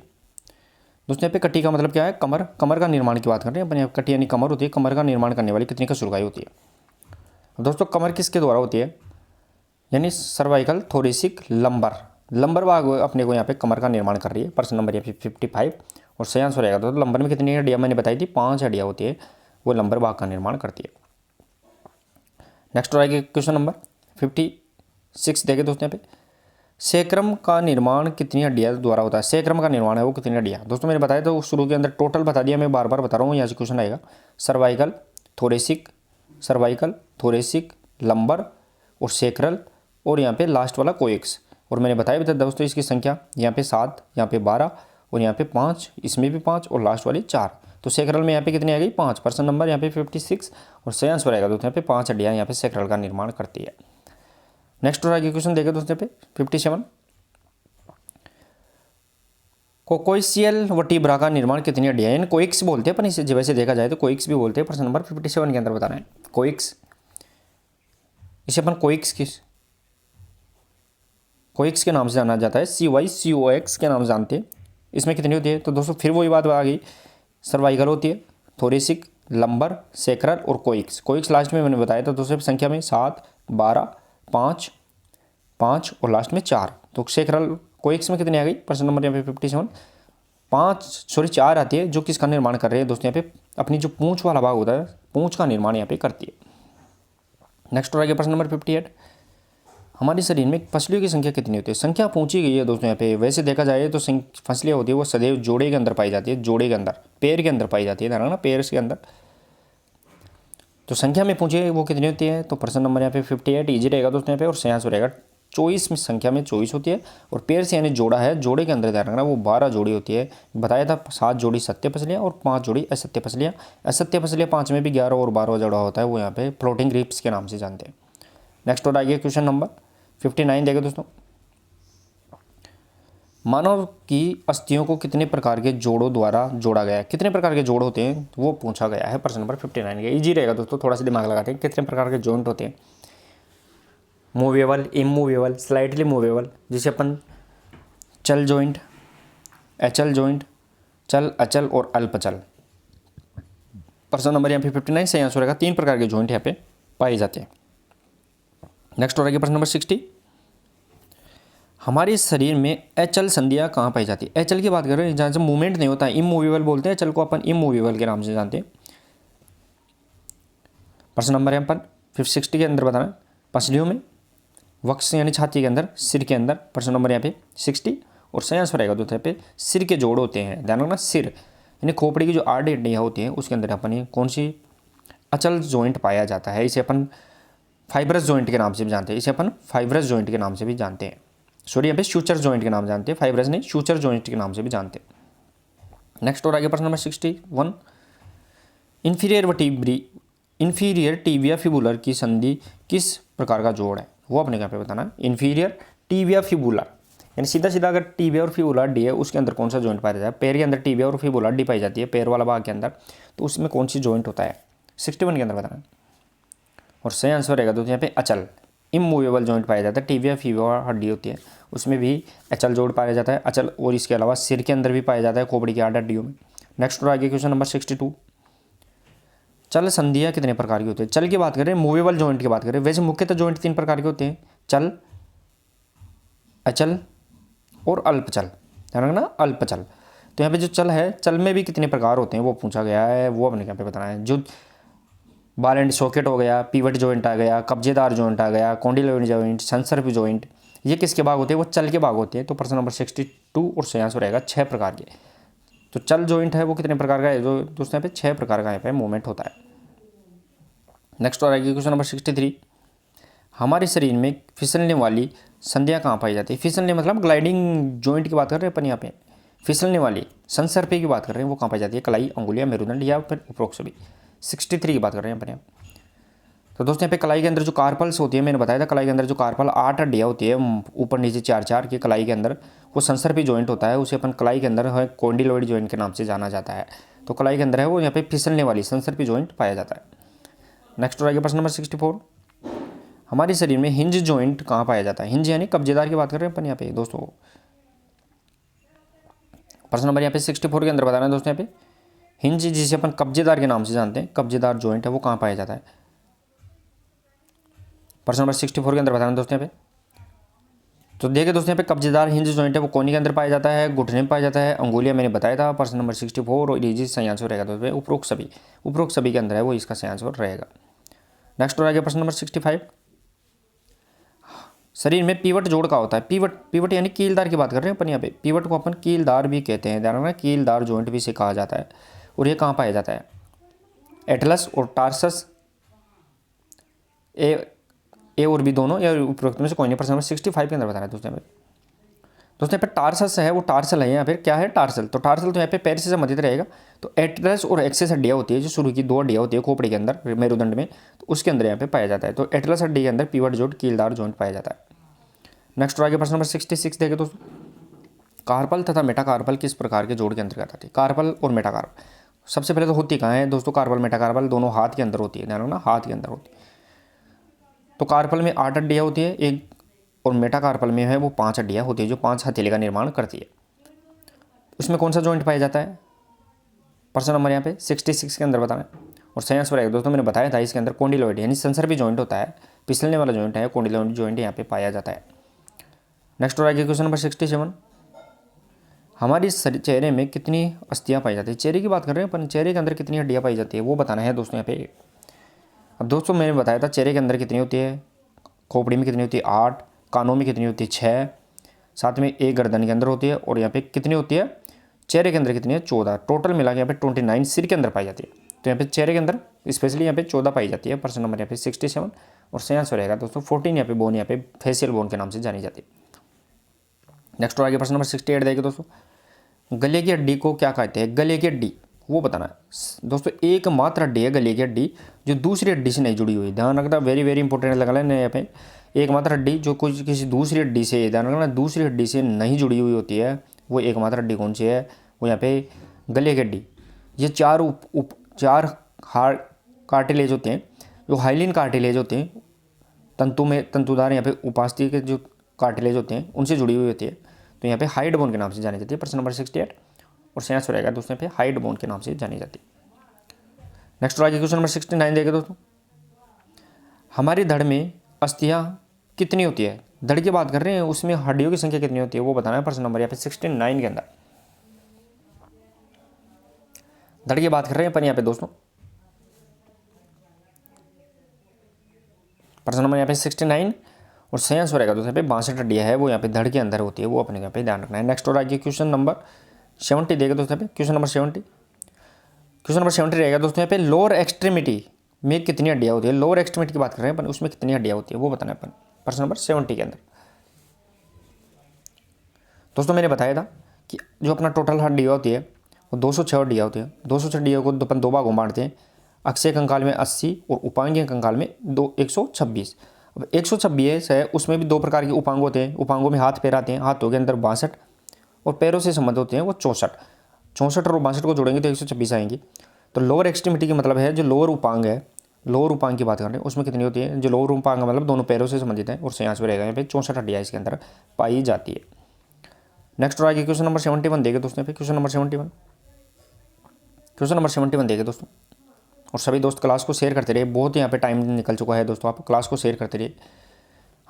दोस्तों, यहाँ पे कटी का मतलब क्या है, कमर। कमर का निर्माण की बात कर रहे हैं अपन, कटी यानी कमर होती है, कमर का निर्माण करने वाली कितनी कशेरुकाएं होती है। दोस्तों कमर किसके द्वारा होती है, यानी सर्वाइकल, थोरेसिक, लंबर भाग अपने को यहाँ पे कमर का निर्माण कर रही है। प्रश्न नंबर यहाँ पे 55 और सही आंसर रहेगा। तो लंबर में कितनी हड्डियाँ मैंने बताई थी, 5 हड्डियाँ होती है, वो लंबर भाग का निर्माण करती है। नेक्स्ट आएगा क्वेश्चन नंबर 56 देखे दोस्तों यहाँ पे, सेक्रम का निर्माण कितनी हड्डियाँ द्वारा होता है। सेक्रम का निर्माण है वो कितनी हड्डियाँ। दोस्तों मैंने बताया तो शुरू के अंदर टोटल बता दिया, मैं बार बार बता रहा हूँ, यहाँ से क्वेश्चन आएगा। सर्वाइकल, थोरेसिक, लंबर और सेक्रल, और यहाँ पे लास्ट वाला कोइक्स। और मैंने बताया भी था दोस्तों इसकी संख्या, यहाँ पे 7, यहाँ पे 12, और यहाँ पे 5, इसमें भी 5, और लास्ट वाली 4। तो सेक्रल में यहाँ पे कितनी आ गई 5। प्रश्न नंबर यहाँ पे 56 और सही आंसर आएगा दोस्तों यहाँ पे 5 हड्डियाँ यहाँ पे सेक्रल का निर्माण करती है। नेक्स्ट और आगे क्वेश्चन देखें दोस्तों पे 57, कोकोइसियल वर्टिब्रा का निर्माण कितनी हड्डियाँ, यानी कोइक्स बोलते हैं अपन इसे, वैसे देखा जाए तो कोइक्स भी बोलते हैं। प्रश्न नंबर 57 के अंदर बताना है कोइक्स, इसे अपन कोइक्स के नाम से जाना जाता है, CYCOX के नाम से जानते हैं। इसमें कितनी होती है, तो दोस्तों फिर वही बात आ गई, सर्वाइकल होती है, थोरेसिक, लंबर, सेक्रल और कोइक्स लास्ट में मैंने बताया था दोस्तों संख्या में 7, 12, 5 और लास्ट में 4। तो सेक्रल कोइक्स में कितनी आ गई, प्रश्न नंबर यहाँ पे 57 4 आती है, जो किसका निर्माण कर रहे हैं दोस्तों यहाँ पे, अपनी जो पूंछ वाला भाग होता है, पूंछ का निर्माण यहाँ पे करती है। नेक्स्ट और आगे प्रश्न नंबर 58, हमारे शरीर में फसलियों की संख्या कितनी होती है। संख्या पूछी गई है दोस्तों यहाँ पे, वैसे देखा जाए तो फसलियाँ होती है वो सदैव जोड़े के अंदर पाई जाती है, जोड़े के अंदर, पैर के अंदर पाई जाती है ना, पैर के अंदर। तो संख्या में पूछे वो कितनी होती है, तो प्रश्न नंबर यहाँ पे 58 ईजी रहेगा दोस्तों यहाँ पे, और सही आंसर रहेगा 24 में, संख्या में 24 होती है। और पैर से यानी जोड़ा है, जोड़े के अंदर ध्यान रखना वो 12 जोड़ी होती है। बताया था 7 जोड़ी सत्य फसलियाँ और 5 जोड़ी असत्य फसलियाँ। असत्य फसलियाँ 5 में भी 11 और 12 जोड़ा होता है, वो यहाँ पे फ्लोटिंग ग्रिप्स के नाम से जानते हैं। नेक्स्ट और आइए क्वेश्चन नंबर 59 देखें दोस्तों, मानव की अस्थियों को कितने प्रकार के जोड़ों द्वारा जोड़ा गया है। कितने प्रकार के जोड़ होते हैं वो पूछा गया है प्रश्न नंबर 59 के। इजी रहेगा दोस्तों, थोड़ा सा दिमाग लगाते हैं। कितने प्रकार के जॉइंट होते हैं, मूवेबल, इमूवेबल, स्लाइटली मूवेबल, जिसे अपन चल जॉइंट, अचल जॉइंट, चल, अचल और अल्पचल। प्रश्न नंबर यहाँ पे 59 सही आंसर रहेगा। 3 प्रकार के जॉइंट यहाँ पे पाए जाते हैं। नेक्स्ट हो रहा है प्रश्न नंबर 60, हमारे शरीर में अचल संधियाँ कहाँ पाई जाती है। अचल की बात कर रहे हैं जहाँ से मूवमेंट नहीं होता है, इमूवेबल बोलते हैं, अचल को अपन इमूवेबल के नाम से जानते हैं। प्रश्न नंबर यहाँ पर 60 के अंदर बताना, पसलियों में, वक्ष यानी छाती के अंदर, सिर के अंदर। प्रश्न नंबर यहाँ पे 60 और सही आंसर रहेगा दोस्तों यहाँ पे सिर के जोड़ होते हैं। ध्यान रखना, सिर यानी खोपड़ी की जो 8 हड्डियाँ होती हैं उसके अंदर अपन ये कौन सी अचल जॉइंट पाया जाता है। इसे अपन फाइब्रस जॉइंट के नाम से भी जानते हैं, इसे अपन फाइब्रस जॉइंट के नाम से भी जानते हैं। सॉरी, यहाँ पे सूचर जॉइंट के नाम जानते हैं, फाइब्रस नहीं, सूचर जॉइंट के नाम से भी जानते हैं। नेक्स्ट और आगे प्रश्न नंबर 61, इन्फीरियर टिबिया फिबुलर की संधि किस प्रकार का जोड़ है, वो अपने यहाँ पे बताना है। इन्फीरियर टिबिया फिबुलर यानी सीधा सीधा अगर टिबिया और फिबुला हड्डी है उसके अंदर कौन सा जॉइंट पाया जाता है। पैर के अंदर टिबिया और फिबुला हड्डी पाई जाती है, पैर वाला भाग के अंदर, तो उसमें कौन सी जॉइंट होता है 61 के अंदर बताना है। और सही आंसर रहेगा दोस्तों यहाँ पे अचल, इमूवेबल जॉइंट पाया जाता है। टिबिया फिबुला हड्डी होती है उसमें भी अचल जोड़ पाया जाता है, अचल। और इसके अलावा सिर के अंदर भी पाया जाता है, खोपड़ी की 8 हड्डियों में। नेक्स्ट और आगे क्वेश्चन नंबर 62, चल संधियाँ कितने प्रकार की होती है। चल की बात करें, मूवेबल जॉइंट की बात करें, वैसे मुख्यतः जॉइंट 3 प्रकार के होते हैं, चल, अचल और अल्पचल। ध्यान रखना, अल्पचल। तो यहाँ पे जो चल है, चल में भी कितने प्रकार होते हैं वो पूछा गया है, वो अपने यहाँ पे बताना है। जो बॉल एंड सॉकेट हो गया, पिवट जॉइंट आ गया, कब्जेदार जॉइंट आ गया, कॉन्डिलोइड जॉइंट, संसर्प जॉइंट, ये किसके भाग होते हैं, वो चल के भाग होते हैं। तो प्रश्न नंबर 62 और सही आंसर रहेगा 6 प्रकार के। तो चल जॉइंट है वो कितने प्रकार का है, जो दोस्तों यहाँ पे 6 प्रकार का यहाँ पे मूवमेंट होता है। नेक्स्ट और आगे क्वेश्चन नंबर 63, हमारे शरीर में फिसलने वाली संधियाँ कहाँ पाई जाती है। फिसलने मतलब ग्लाइडिंग जॉइंट की बात कर रहे हैं अपन यहाँ पे। फिसलने वाली संसर्पे की बात कर रहे हैं, वो कहाँ पाई जाती है, कलाई, अंगुलियाँ, मेरुदंड या फिर उपरोक्त सभी। 63 की बात कर रहे हैं अपन यहाँ। तो दोस्तों यहाँ पे कलाई के अंदर जो कार्पल्स होती है, मैंने बताया था कलाई के अंदर जो कार्पल 8 हड्डियाँ होती है, ऊपर नीचे 4 की कलाई के अंदर, वो संसर्पी जॉइंट होता है। उसे अपन कलाई के अंदर है कॉन्डिलोइड जॉइंट के नाम से जाना जाता है। तो कलाई के अंदर है वो यहाँ पे फिसलने वाली संसर्पी जॉइंट पाया जाता है। नेक्स्ट और आगे प्रश्न नंबर 64, हमारे शरीर में हिंज जॉइंट कहाँ पाया जाता है। हिंज यानी कब्जेदार की बात कर रहे हैं अपन यहाँ पे दोस्तों। प्रश्न नंबर यहाँ पे 64 के अंदर बताना है दोस्तों यहाँ पे हिंज, जिसे अपन कब्जेदार के नाम से जानते हैं, कब्जेदार जॉइंट है वो कहाँ पाया जाता है। प्रश्न नंबर 64 के अंदर बताना है दोस्तों यहाँ पे। तो देखिए दोस्तों यहाँ पे कब्जेदार हिंज जॉइंट है वो कोहनी के अंदर पाया जाता है, घुटने में पाया जाता है, अंगुलियाँ मैंने बताया था। प्रश्न नंबर 64 और ये सही आंसर रहेगा दोस्तों उपरोक्त सभी के अंदर है वो इसका सही आंसर रहेगा। नेक्स्ट और आगे प्रश्न नंबर 65, शरीर में पीवट जोड़ का होता है। पीवट यानी कीलदार की बात कर रहे हैं अपन यहाँ पे। पीवट को अपन कीलदार भी कहते हैं, ध्यान रखना, कीलदार जॉइंट भी इसे कहा जाता है। और ये कहाँ पाया जाता है, एटलस और टार्सस, ए और बी दोनों, या उपरोक्त में से कोई नहीं। प्रश्न नंबर 65 के अंदर बताना है दोस्तों यहाँ पे। दोस्तों यहाँ पे टार्सस है वो टार्सल है, या फिर क्या है टार्सल। तो टार्सल तो यहाँ पे पैर से संबंधित रहेगा। तो एटलस और एक्सेस हड्डियाँ होती है, जो शुरू की 2 हड्डियाँ होती है खोपड़ी के अंदर, मेरुदंड में, तो उसके अंदर यहाँ पे पाया जाता है। तो एटलस हड्डी के अंदर पीवट जॉइंट, कीलदार जॉइंट पाया जाता है। नेक्स्ट और आगे प्रश्न नंबर 66 देखें दोस्तों, कार्पल तथा मेटाकार्पल किस प्रकार के जोड़ के अंतर्गत आती है। कार्पल और मेटाकार्पल सबसे पहले तो होती कहाँ है दोस्तों, कार्पल मेटाकार्पल दोनों हाथ के अंदर होती है, ध्यान रखना, हाथ के अंदर होती है। तो कार्पल में 8 हड्डियाँ होती है एक, और मेटाकार्पल में है वो 5 हड्डियाँ होती है, जो 5 हथेली का निर्माण करती है। उसमें कौन सा जॉइंट पाया जाता है, प्रश्न नंबर यहाँ पे 66 के अंदर बताना है। और सही आंसर है दोस्तों, मैंने बताया था इसके अंदर कॉन्डिलोइड यानी संसर्पी जॉइंट होता है, फिसलने वाला जॉइंट है, कॉन्डिलोइड जॉइंट यहाँ पे पाया जाता है। नेक्स्ट और आगे क्वेश्चन नंबर 67, हमारे चेहरे में कितनी अस्थियाँ पाई जाती है। चेहरे की बात कर रहे हैं अपन, चेहरे के अंदर कितनी हड्डियाँ पाई जाती है वो बताना है दोस्तों यहाँ पे। अब दोस्तों मैंने बताया था चेहरे के अंदर कितनी होती है, खोपड़ी में कितनी होती है 8, कानों में कितनी होती है 6, साथ में एक गर्दन के अंदर होती है, और यहाँ पे कितनी होती है चेहरे के अंदर कितनी है 14, टोटल मिला के यहाँ पे 29 सिर के अंदर पाई जाती है। तो यहाँ पे चेहरे के अंदर स्पेशली यहाँ पे 14 पाई जाती है। प्रश्न नंबर यहाँ पे 67 और सही आंसर रहेगा दोस्तों 14 यहाँ पे बोन, यहाँ पे फेशियल बोन के नाम से जानी जाती है। नेक्स्ट और आगे प्रश्न नंबर 68 देखिए दोस्तों, गले की हड्डी को क्या कहते हैं। गले की हड्डी वो बताना है दोस्तों, एकमात्र हड्डी है गले की हड्डी जो दूसरी हड्डी से नहीं जुड़ी हुई। ध्यान रखना, वेरी वेरी इंपॉर्टेंट लगा लेना यहाँ पे, एकमात्र हड्डी जो कुछ किसी दूसरी हड्डी से, ध्यान रखना, दूसरी हड्डी से नहीं जुड़ी हुई होती है, वो एकमात्र हड्डी कौन सी है, वो यहाँ पे गले की हड्डी। ये चार हार्ड कार्टिलेज होते हैं, जो हाइलिन कार्टिलेज होते हैं, तंतुदार यहाँ पे उपास्थि के जो कार्टिलेज होते हैं उनसे जुड़ी हुई होती है। तो यहाँ पे हाइड बोन के नाम से जानी जाती है। प्रश्न नंबर 68 और सही आंसर रहेगा दोस्तों यहाँ पे हाइड बोन के नाम से जानी जाती है। नेक्स्ट आगे क्वेश्चन नंबर 69 देखें दोस्तों, हमारी धड़ में अस्थियाँ कितनी होती है। धड़ की बात कर रहे हैं, उसमें हड्डियों की संख्या कितनी होती है वो बताना है। प्रश्न नंबर यहाँ पे 69 के अंदर धड़ की बात कर रहे हैं अपन यहाँ पे दोस्तों। प्रश्न नंबर यहाँ पे 69 और सही आंसर रहेगा दोस्तों यहाँ पे 62 हड्डियाँ है वो यहाँ पे धड़ के अंदर होती है, वो अपने यहाँ पे ध्यान रखना है। नेक्स्ट और आगे क्वेश्चन नंबर 70 देगा दोस्तों यहाँ पे, क्वेश्चन नंबर 70 रहेगा दोस्तों यहाँ पे लोअर एक्सट्रीमिटी में कितनी हड्डियाँ होती है। लोअर एक्सट्रीमिटी की बात कर रहे हैं अपन, उसमें कितनी हड्डियाँ होती है वो बताना है अपन प्रश्न नंबर 70 के अंदर। दोस्तों मैंने बताया था कि जो अपना टोटल हड्डियाँ होती है वो 206 हड्डियाँ होती है। 206 हड्डियों को अपन 2 भागों में बांटते हैं, अक्षय कंकाल में 80 और उपांगीय कंकाल में 126। अब 126 है, उसमें भी 2 प्रकार के उपांग होते हैं। उपांगों में हाथ पैर आते हैं, हाथों के अंदर 62 और पैरों से संबंध होते हैं वो 64 और 62 को जोड़ेंगे तो 126 आएंगी। तो लोअर एक्सट्रीमिटी की मतलब है जो लोअर उपांग है, लोअर उपांग की बात कर रहे हैं उसमें कितनी होती है। जो लोअर उपांग मतलब दोनों पैरों से संबंधित है और सही रहेगा यहाँ पे 64 हड्डियाँ इसके अंदर पाई जाती है। नेक्स्ट और आगे क्वेश्चन नंबर 71 देखे दोस्तों यहाँ पे, क्वेश्चन नंबर 71 देखे दोस्तों। और सभी दोस्त क्लास को शेयर करते रहिए, बहुत यहाँ पे टाइम निकल चुका है दोस्तों, आप क्लास को शेयर करते रहिए।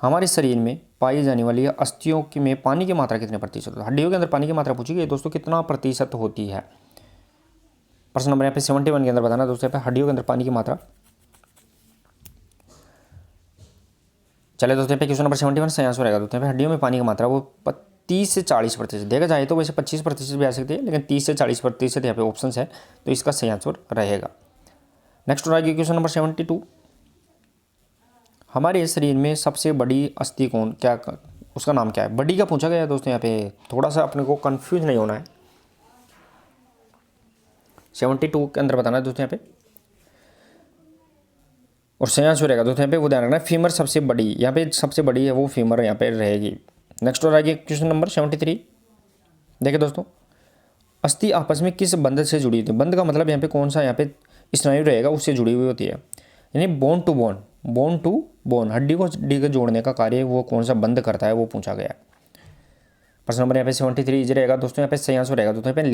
हमारे शरीर में पाई जाने वाली अस्थियों की में पानी की मात्रा कितने प्रतिशत होती है। हड्डियों के अंदर पानी की मात्रा पूछी गई दोस्तों, कितना प्रतिशत होती है। प्रश्न नंबर यहाँ पे 71 के अंदर बताना दोस्तों यहाँ पे हड्डियों के अंदर पानी की मात्रा। चले दोस्तों यहाँ पे क्वेश्चन नंबर 71 सही आंसर रहेगा दोस्तों यहाँ पे हड्डियों में पानी की मात्रा वो 30 से 40% देखा जाए तो वैसे 25% भी आ सकती है, लेकिन 30 से 40% यहाँ पे ऑप्शन है, तो इसका सही आंसर रहेगा। नेक्स्ट और आगे क्वेश्चन नंबर 72, हमारे शरीर में सबसे बड़ी अस्थि कौन क्या उसका नाम क्या है। बड़ी का पूछा गया है दोस्तों यहाँ पे, थोड़ा सा अपने को कंफ्यूज नहीं होना है। 72 के अंदर बताना है दोस्तों यहाँ पे, और सही आंसर रहेगा दोस्तों यहाँ पे वो ध्यान रखना है फीमर सबसे बड़ी, यहाँ पे सबसे बड़ी है वो फीमर यहाँ पे रहेगी। नेक्स्ट और आगे क्वेश्चन नंबर 73 देखिए दोस्तों, अस्थि आपस में किस बंध से जुड़ी होती है। बंध का मतलब यहाँ पे कौन सा यहाँ पे स्नायु रहेगा उससे जुड़ी हुई होती है, यानी बोन टू बोन हड्डी को हड्डी को जोड़ने का कार्य वो कौन सा बंध करता है वो पूछा गया। प्रश्न नंबर यहाँ पे 73 इजी रहेगा दोस्तों यहाँ पे सही आंसर रहेगा दोस्तों यहाँ पे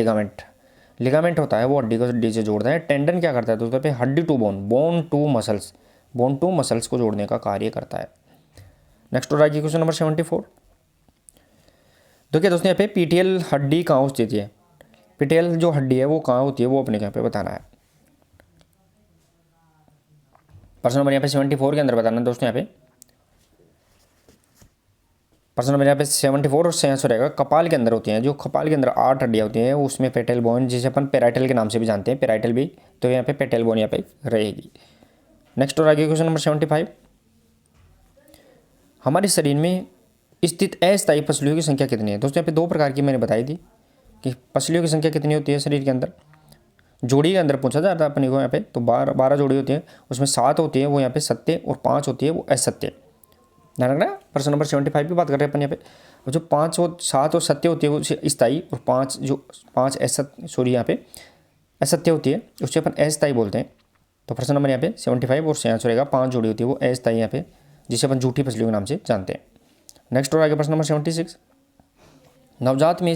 लिगामेंट होता है वो हड्डी को हड्डी से जोड़ता है। टेंडन क्या करता है दोस्तों यहाँ पे हड्डी टू बोन टू मसल्स को जोड़ने का कार्य करता है। नेक्स्ट और आगे क्वेश्चन नंबर 74 देखिए दोस्तों यहाँ पे पीटीएल हड्डी कहाँ स्थित है। पीटीएल जो हड्डी है वो कहाँ होती है वो अपने यहाँ पे बताना है। प्रश्न नंबर यहाँ पे 74 के अंदर बताना है दोस्तों यहाँ पे, प्रश्न नंबर यहाँ पे 74 और सही आंसर रहेगा कपाल के अंदर होती हैं। जो कपाल के अंदर 8 हड्डियाँ होती हैं उसमें पेटेल बोन जिसे अपन पेराइटल के नाम से भी जानते हैं, पेराइटल भी, तो यहाँ पे पेटेल बोन यहाँ पे रहेगी। नेक्स्ट और आगे क्वेश्चन नंबर 75, हमारे शरीर में स्थित अस्थायी पसलियों की संख्या कितनी है। दोस्तों यहाँ पे 2 प्रकार की मैंने बताई थी कि पसलियों की संख्या कितनी होती है शरीर के अंदर। जोड़ी के अंदर पूछा जाता है अपने को यहाँ पे, तो 12 जोड़ी होती है, उसमें 7 होती है वो यहाँ पे सत्य और 5 होती है वो असत्य। ध्यान रखना। प्रश्न नंबर 75 की बात कर रहे हैं अपन यहाँ पे, जो 5 और 7 और सत्य होती है वो स्थायी, और 5 असत्य यहाँ पे असत्य होती है उससे अपन अस्थायी बोलते हैं। तो प्रश्न नंबर यहाँ पे 75 और सही आंसर रहेगा 5 जोड़ी होती है वो अस्थायी यहाँ पे, जिसे अपन झूठी पसलियों के नाम से जानते हैं। नेक्स्ट और आगे प्रश्न नंबर 76, नवजात में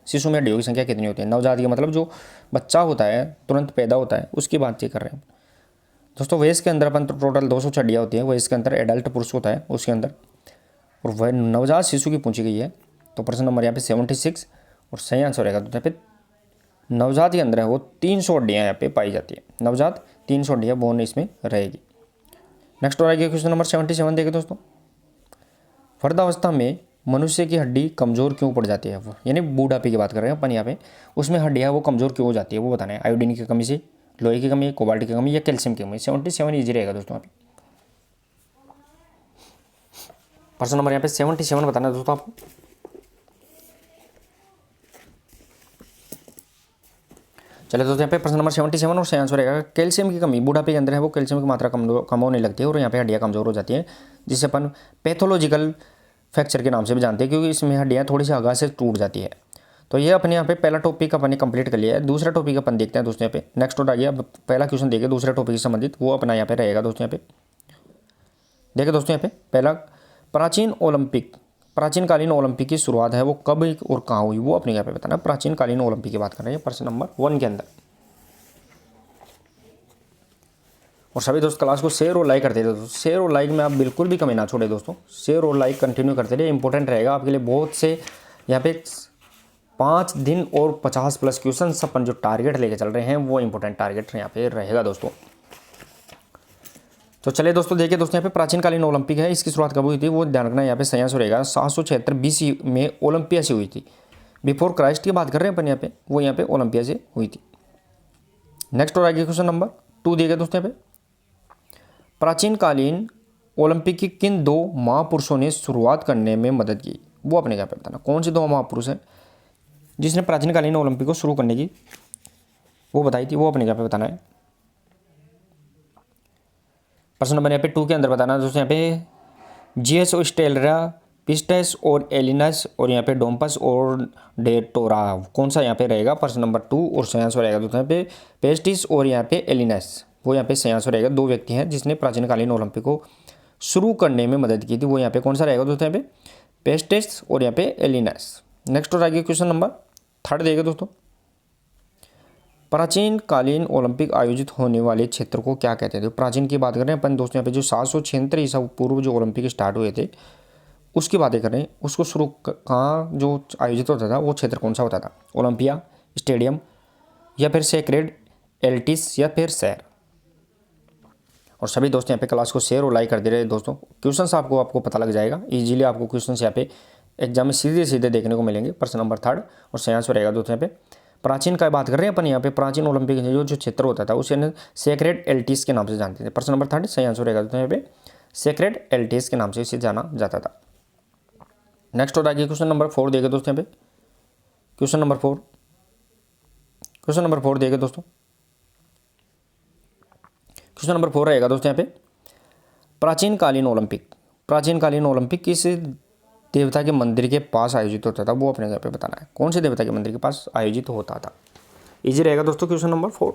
शिशु में हड्डियों की संख्या कितनी होती है। नवजात का मतलब जो बच्चा होता है तुरंत पैदा होता है उसकी बात कर रहे हैं दोस्तों। वयस्क के अंदर अपन तो टोटल 206 हड्डियाँ होती हैं। वयस्क के अंदर एडल्ट पुरुष होता है उसके अंदर, और वह नवजात शिशु की पूछी गई है। तो प्रश्न नंबर यहाँ पे 76 और सही आंसर रहेगा तो यहाँ पे नवजात के अंदर है वो 300 हड्डियाँ यहाँ पे पाई जाती है। नवजात 300 हड्डियाँ बोन इसमें रहेगी। नेक्स्ट और आगे क्वेश्चन नंबर 77 देखें दोस्तों, वृद्धावस्था में मनुष्य की हड्डी कमज़ोर क्यों पड़ जाती है। यानी बूढ़ापे की बात कर रहे हैं अपन यहाँ पे, उसमें हड्डियाँ वो कमज़ोर क्यों हो जाती है वो बताना है। आयोडीन की कमी से, लोहे की कमी, कोबाल्ट की कमी या कैल्शियम की कमी। 77 ईजी रहेगा दोस्तों यहाँ पे। प्रश्न नंबर यहाँ पे 77 बताना है दोस्तों आपको। चलिए दोस्तों यहाँ पे प्रश्न नंबर 77 और सही आंसर रहेगा कैल्शियम की कमी। बूढ़ापे के अंदर है वो कैल्शियम की मात्रा कम होने लगती है और यहाँ पे हड्डियाँ कमज़ोर हो जाती है, जिसे अपन पैथोलॉजिकल फ्रैक्चर के नाम से भी जानते हैं, क्योंकि इसमें हड्डियाँ थोड़ी सी आगाह से टूट जाती है। तो ये अपने यहाँ पे पहला टॉपिक अपन ने कंप्लीट कर लिया है। दूसरा टॉपिक अपन देखते हैं दोस्तों यहाँ पे। नेक्स्ट और आइए अब पहला क्वेश्चन देखिए दूसरे टॉपिक से संबंधित, वो अपना यहाँ पे रहेगा दोस्तों यहाँ पे। देखिए दोस्तों यहाँ पे पहला, प्राचीनकालीन ओलंपिक की शुरुआत है वो कब और कहाँ हुई वो अपने यहाँ पे बताना। प्राचीनकालीन ओलंपिक की बात कर रहे हैं प्रश्न नंबर 1 के अंदर। और सभी दोस्त क्लास को शेयर और लाइक करते रहे दोस्तों। शेयर और लाइक में आप बिल्कुल भी कमी ना छोड़े दोस्तों। शेयर और लाइक कंटिन्यू करते रहिए, इंपॉर्टेंट रहेगा आपके लिए। बहुत से यहाँ पे 5 दिन और 50+ क्वेश्चन अपन जो टारगेट लेके चल रहे हैं वो इंपॉर्टेंट टारगेट यहाँ पे रहेगा दोस्तों। तो चलिए दोस्तों, देखिए दोस्तों, यहाँ पे प्राचीन कालीन ओलंपिक है, इसकी शुरुआत कब हुई थी वो ध्यान रखना। यहाँ पे सही आंसर रहेगा 776 BC में ओलंपिया से हुई थी। बिफोर क्राइस्ट की बात कर रहे हैं अपन यहाँ पे, वो यहाँ पे ओलंपिया से हुई थी। नेक्स्ट और आगे क्वेश्चन नंबर 2 दिए गए दोस्तों यहाँ पे, प्राचीन कालीन ओलंपिक की किन 2 महापुरुषों ने शुरुआत करने में मदद की, वो अपने यहाँ पे बताना। कौन से 2 महापुरुष हैं जिसने प्राचीन कालीन ओलंपिक को शुरू करने की वो बताई थी, वो अपने यहाँ पे बताना है। प्रश्न नंबर यहाँ पे 2 के अंदर बताना है दोस्तों। यहाँ पे जीएस और स्टेलरा, पिस्टस और एलिनस, और यहाँ पे डोम्पस और डेटोरा, कौन सा यहाँ पे रहेगा? प्रश्न नंबर 2 और सही आंसर रहेगा दोस्तों यहाँ पे पेस्टिस और यहाँ पे एलिनस, वो यहाँ पे सही आंसर रहेगा। 2 व्यक्ति हैं जिसने प्राचीन कालीन ओलंपिक को शुरू करने में मदद की थी, वो यहाँ पे कौन सा रहेगा दोस्तों? यहाँ पे पेस्टिस और यहाँ पे एलिनस। नेक्स्ट और आगे क्वेश्चन नंबर 3 देगा दोस्तों, प्राचीन कालीन ओलंपिक आयोजित होने वाले क्षेत्र को क्या कहते थे? प्राचीन की बात कर रहे हैं अपन दोस्तों। यहाँ पे जो 776 ईसा पूर्व जो ओलंपिक स्टार्ट हुए थे उसकी बातें कर रहे हैं। उसको शुरू कहाँ जो आयोजित होता था वो क्षेत्र कौन सा होता था? ओलंपिया, स्टेडियम, या फिर सेक्रेड एल्टिस, या फिर शहर। और सभी दोस्त यहाँ पे क्लास को शेयर और लाइक कर दे रहे हैं दोस्तों। क्वेश्चंस आपको पता लग जाएगा इजीली, आपको क्वेश्चंस यहाँ पे एग्जाम में सीधे सीधे देखने को मिलेंगे। प्रश्न नंबर 3 और सही आंसर रहेगा दोस्तों यहाँ पे प्राचीन का बात कर रहे हैं अपन यहाँ पे। प्राचीन ओलंपिक जो क्षेत्र होता था उसे सेक्रेड एल्टिस के नाम से जानते थे। प्रश्न नंबर 3 सही आंसर रहेगा दोस्तों यहाँ पे सेक्रेड एल्टिस के नाम से इसे जाना जाता था। नेक्स्ट और आगे क्वेश्चन नंबर 4 देगा दोस्तों यहाँ पे, क्वेश्चन नंबर 4 देगा दोस्तों। क्वेश्चन नंबर 4 रहेगा दोस्तों यहाँ पे प्राचीन कालीन ओलंपिक किस देवता के मंदिर के पास आयोजित होता था, वो अपने यहाँ पे बताना है। कौन से देवता के मंदिर के पास आयोजित होता था? इजी रहेगा दोस्तों question number 4।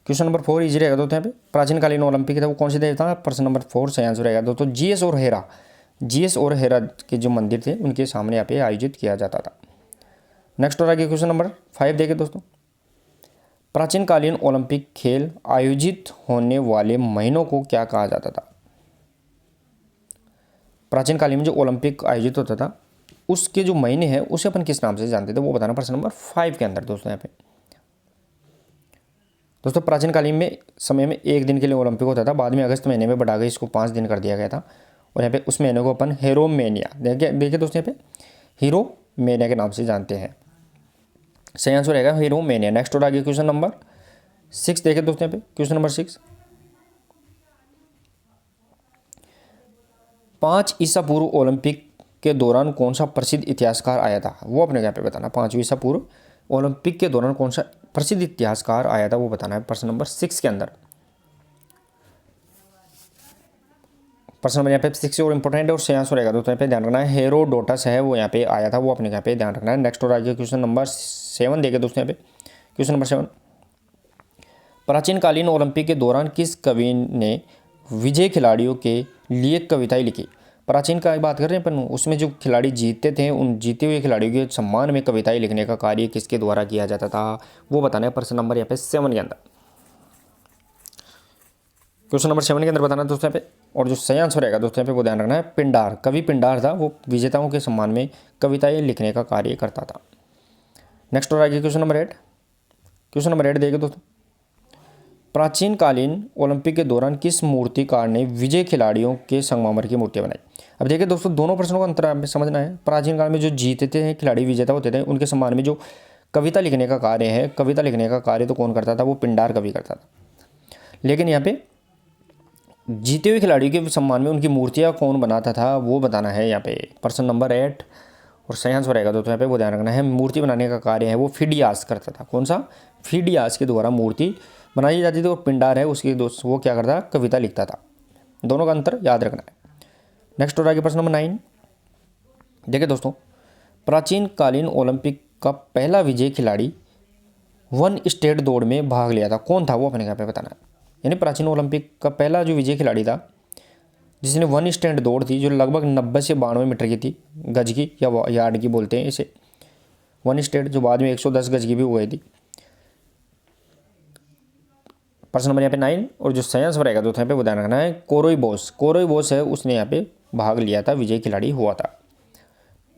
Question number 4 easy रहेगा दोस्तों यहाँ पे प्राचीन कालीन ओलंपिक था वो कौन से देवता? प्रश्न नंबर 4 सही आंसर रहेगा दोस्तों जीएस और हेरा के जो मंदिर थे उनके सामने यहाँ पे आयोजित किया जाता था। नेक्स्ट और आगे क्वेश्चन नंबर 5 देखे दोस्तों, प्राचीन कालीन ओलंपिक खेल आयोजित होने वाले महीनों को क्या कहा जाता था? प्राचीन कालीन में जो ओलंपिक आयोजित होता था उसके जो महीने हैं उसे अपन किस नाम से जानते थे, वो बताना प्रश्न नंबर 5 के अंदर दोस्तों। यहाँ पे दोस्तों प्राचीन कालीन में समय में 1 दिन के लिए ओलंपिक होता था, बाद में अगस्त महीने में बढ़ा के इसको 5 दिन कर दिया गया था। और यहाँ पे उस महीने को अपन हेरोमेनिया देखिए दोस्तों यहाँ पे हीरोमेनिया के नाम से जानते हैं। सही आंसर रहेगा हीरोमेनिया। नेक्स्ट और आगे क्वेश्चन नंबर 6 देखे दोस्तों यहाँ पे क्वेश्चन नंबर 6, 5 ईसा पूर्व ओलंपिक के दौरान कौन सा प्रसिद्ध इतिहासकार आया था, वो अपने यहाँ पे बताना। 5 ईसा पूर्व ओलंपिक के दौरान कौन सा प्रसिद्ध इतिहासकार आया था वो बताना है प्रश्न नंबर 6 के अंदर। प्रश्न नंबर यहाँ पे 6 और इंपॉर्टेंट है और सही आंसर रहेगा दोस्तों यहाँ पे ध्यान रखना है हेरोडोटस है वो यहाँ पे आया था, वो अपने यहाँ पे ध्यान रखना है। नेक्स्ट और आगे क्वेश्चन नंबर 7 देखे दोस्तों यहाँ पे क्वेश्चन नंबर 7, प्राचीन कालीन ओलंपिक के दौरान किस कवि ने विजय खिलाड़ियों के लिए कविताएं लिखी? प्राचीन का बात कर रहे हैं अपन, उसमें जो खिलाड़ी जीतते थे उन जीते हुए खिलाड़ियों के सम्मान में कविताएं लिखने का कार्य किसके द्वारा किया जाता था, वो बताना है प्रश्न नंबर यहाँ पे 7 के अंदर। क्वेश्चन नंबर 7 के अंदर बताना है दोस्तों यहाँ पे, और जो सही आंसर रहेगा दोस्तों यहाँ पे वो ध्यान रखना है पिंडार, कवि पिंडार था, वो विजेताओं के सम्मान में कविताएं लिखने का कार्य करता था। नेक्स्ट और आगे क्वेश्चन नंबर 8, क्वेश्चन नंबर 8 देखिए दोस्तों, प्राचीन कालीन ओलंपिक के दौरान किस मूर्तिकार ने विजय खिलाड़ियों के संगमरमर की मूर्तियां बनाई? अब देखिए दोस्तों दोनों प्रश्नों का अंतर हमें समझना है। प्राचीन काल में जो जीतते थे खिलाड़ी विजेता होते थे उनके सम्मान में जो कविता लिखने का कार्य है, कविता लिखने का कार्य तो कौन करता था? वो पिंडार कवि करता था। लेकिन यहाँ पे जीते हुए खिलाड़ियों के सम्मान में उनकी मूर्तियाँ कौन बनाता था वो बताना है यहाँ पे प्रश्न नंबर 8, और सही आंसर रहेगा दोस्तों यहाँ पे वो ध्यान रखना है मूर्ति बनाने का कार्य है वो फिडियास करता था। कौन सा? फिडियास के द्वारा मूर्ति बनाई जाती थी और पिंडार है उसकी दोस्त वो क्या करता? कविता लिखता था। दोनों का अंतर याद रखना है। नेक्स्ट और आगे प्रश्न नंबर 9 देखिए दोस्तों, प्राचीन कालीन ओलंपिक का पहला विजयी खिलाड़ी 1 स्टेट दौड़ में भाग लिया था, कौन था? वो अपने यहाँ पे बताना है। यानी प्राचीन ओलंपिक का पहला जो विजयी खिलाड़ी था जिसने 1 स्टैंड दौड़ थी जो लगभग 90 से 92 मीटर की थी, गज की या यार्ड की बोलते हैं इसे, 1 स्टैंड जो बाद में 110 गज की भी हुई थी। प्रश्न नंबर यहाँ पे 9 और जो सही आंसर रहेगा दोस्तों यहाँ पे वो ध्यान रखना है कोरोई बोस है, उसने यहाँ पे भाग लिया था, विजयी खिलाड़ी हुआ था।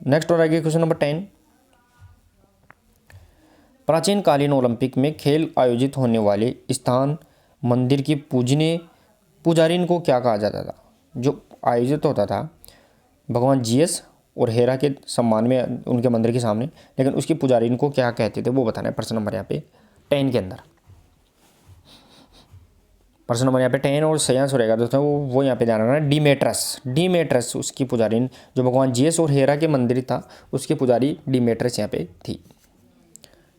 नेक्स्ट और आगे क्वेश्चन नंबर 10, प्राचीन कालीन ओलंपिक में खेल आयोजित होने वाले स्थान मंदिर की पुजारिन को क्या कहा जाता था? जो आयोजित होता था भगवान जीएस और हेरा के सम्मान में उनके मंदिर के सामने, लेकिन उसकी पुजारिन को क्या कहते थे वो बताना है प्रश्न नंबर यहाँ पे 10 के अंदर। प्रश्न नंबर यहाँ पे 10 और सही आंसर रहेगा दोस्तों वो यहाँ पे ध्यान रखना है डिमेट्रस। डिमेट्रस उसकी पुजारिन, जो भगवान जीएस और हेरा के मंदिर था उसकी पुजारी डिमेट्रस यहाँ पे थी।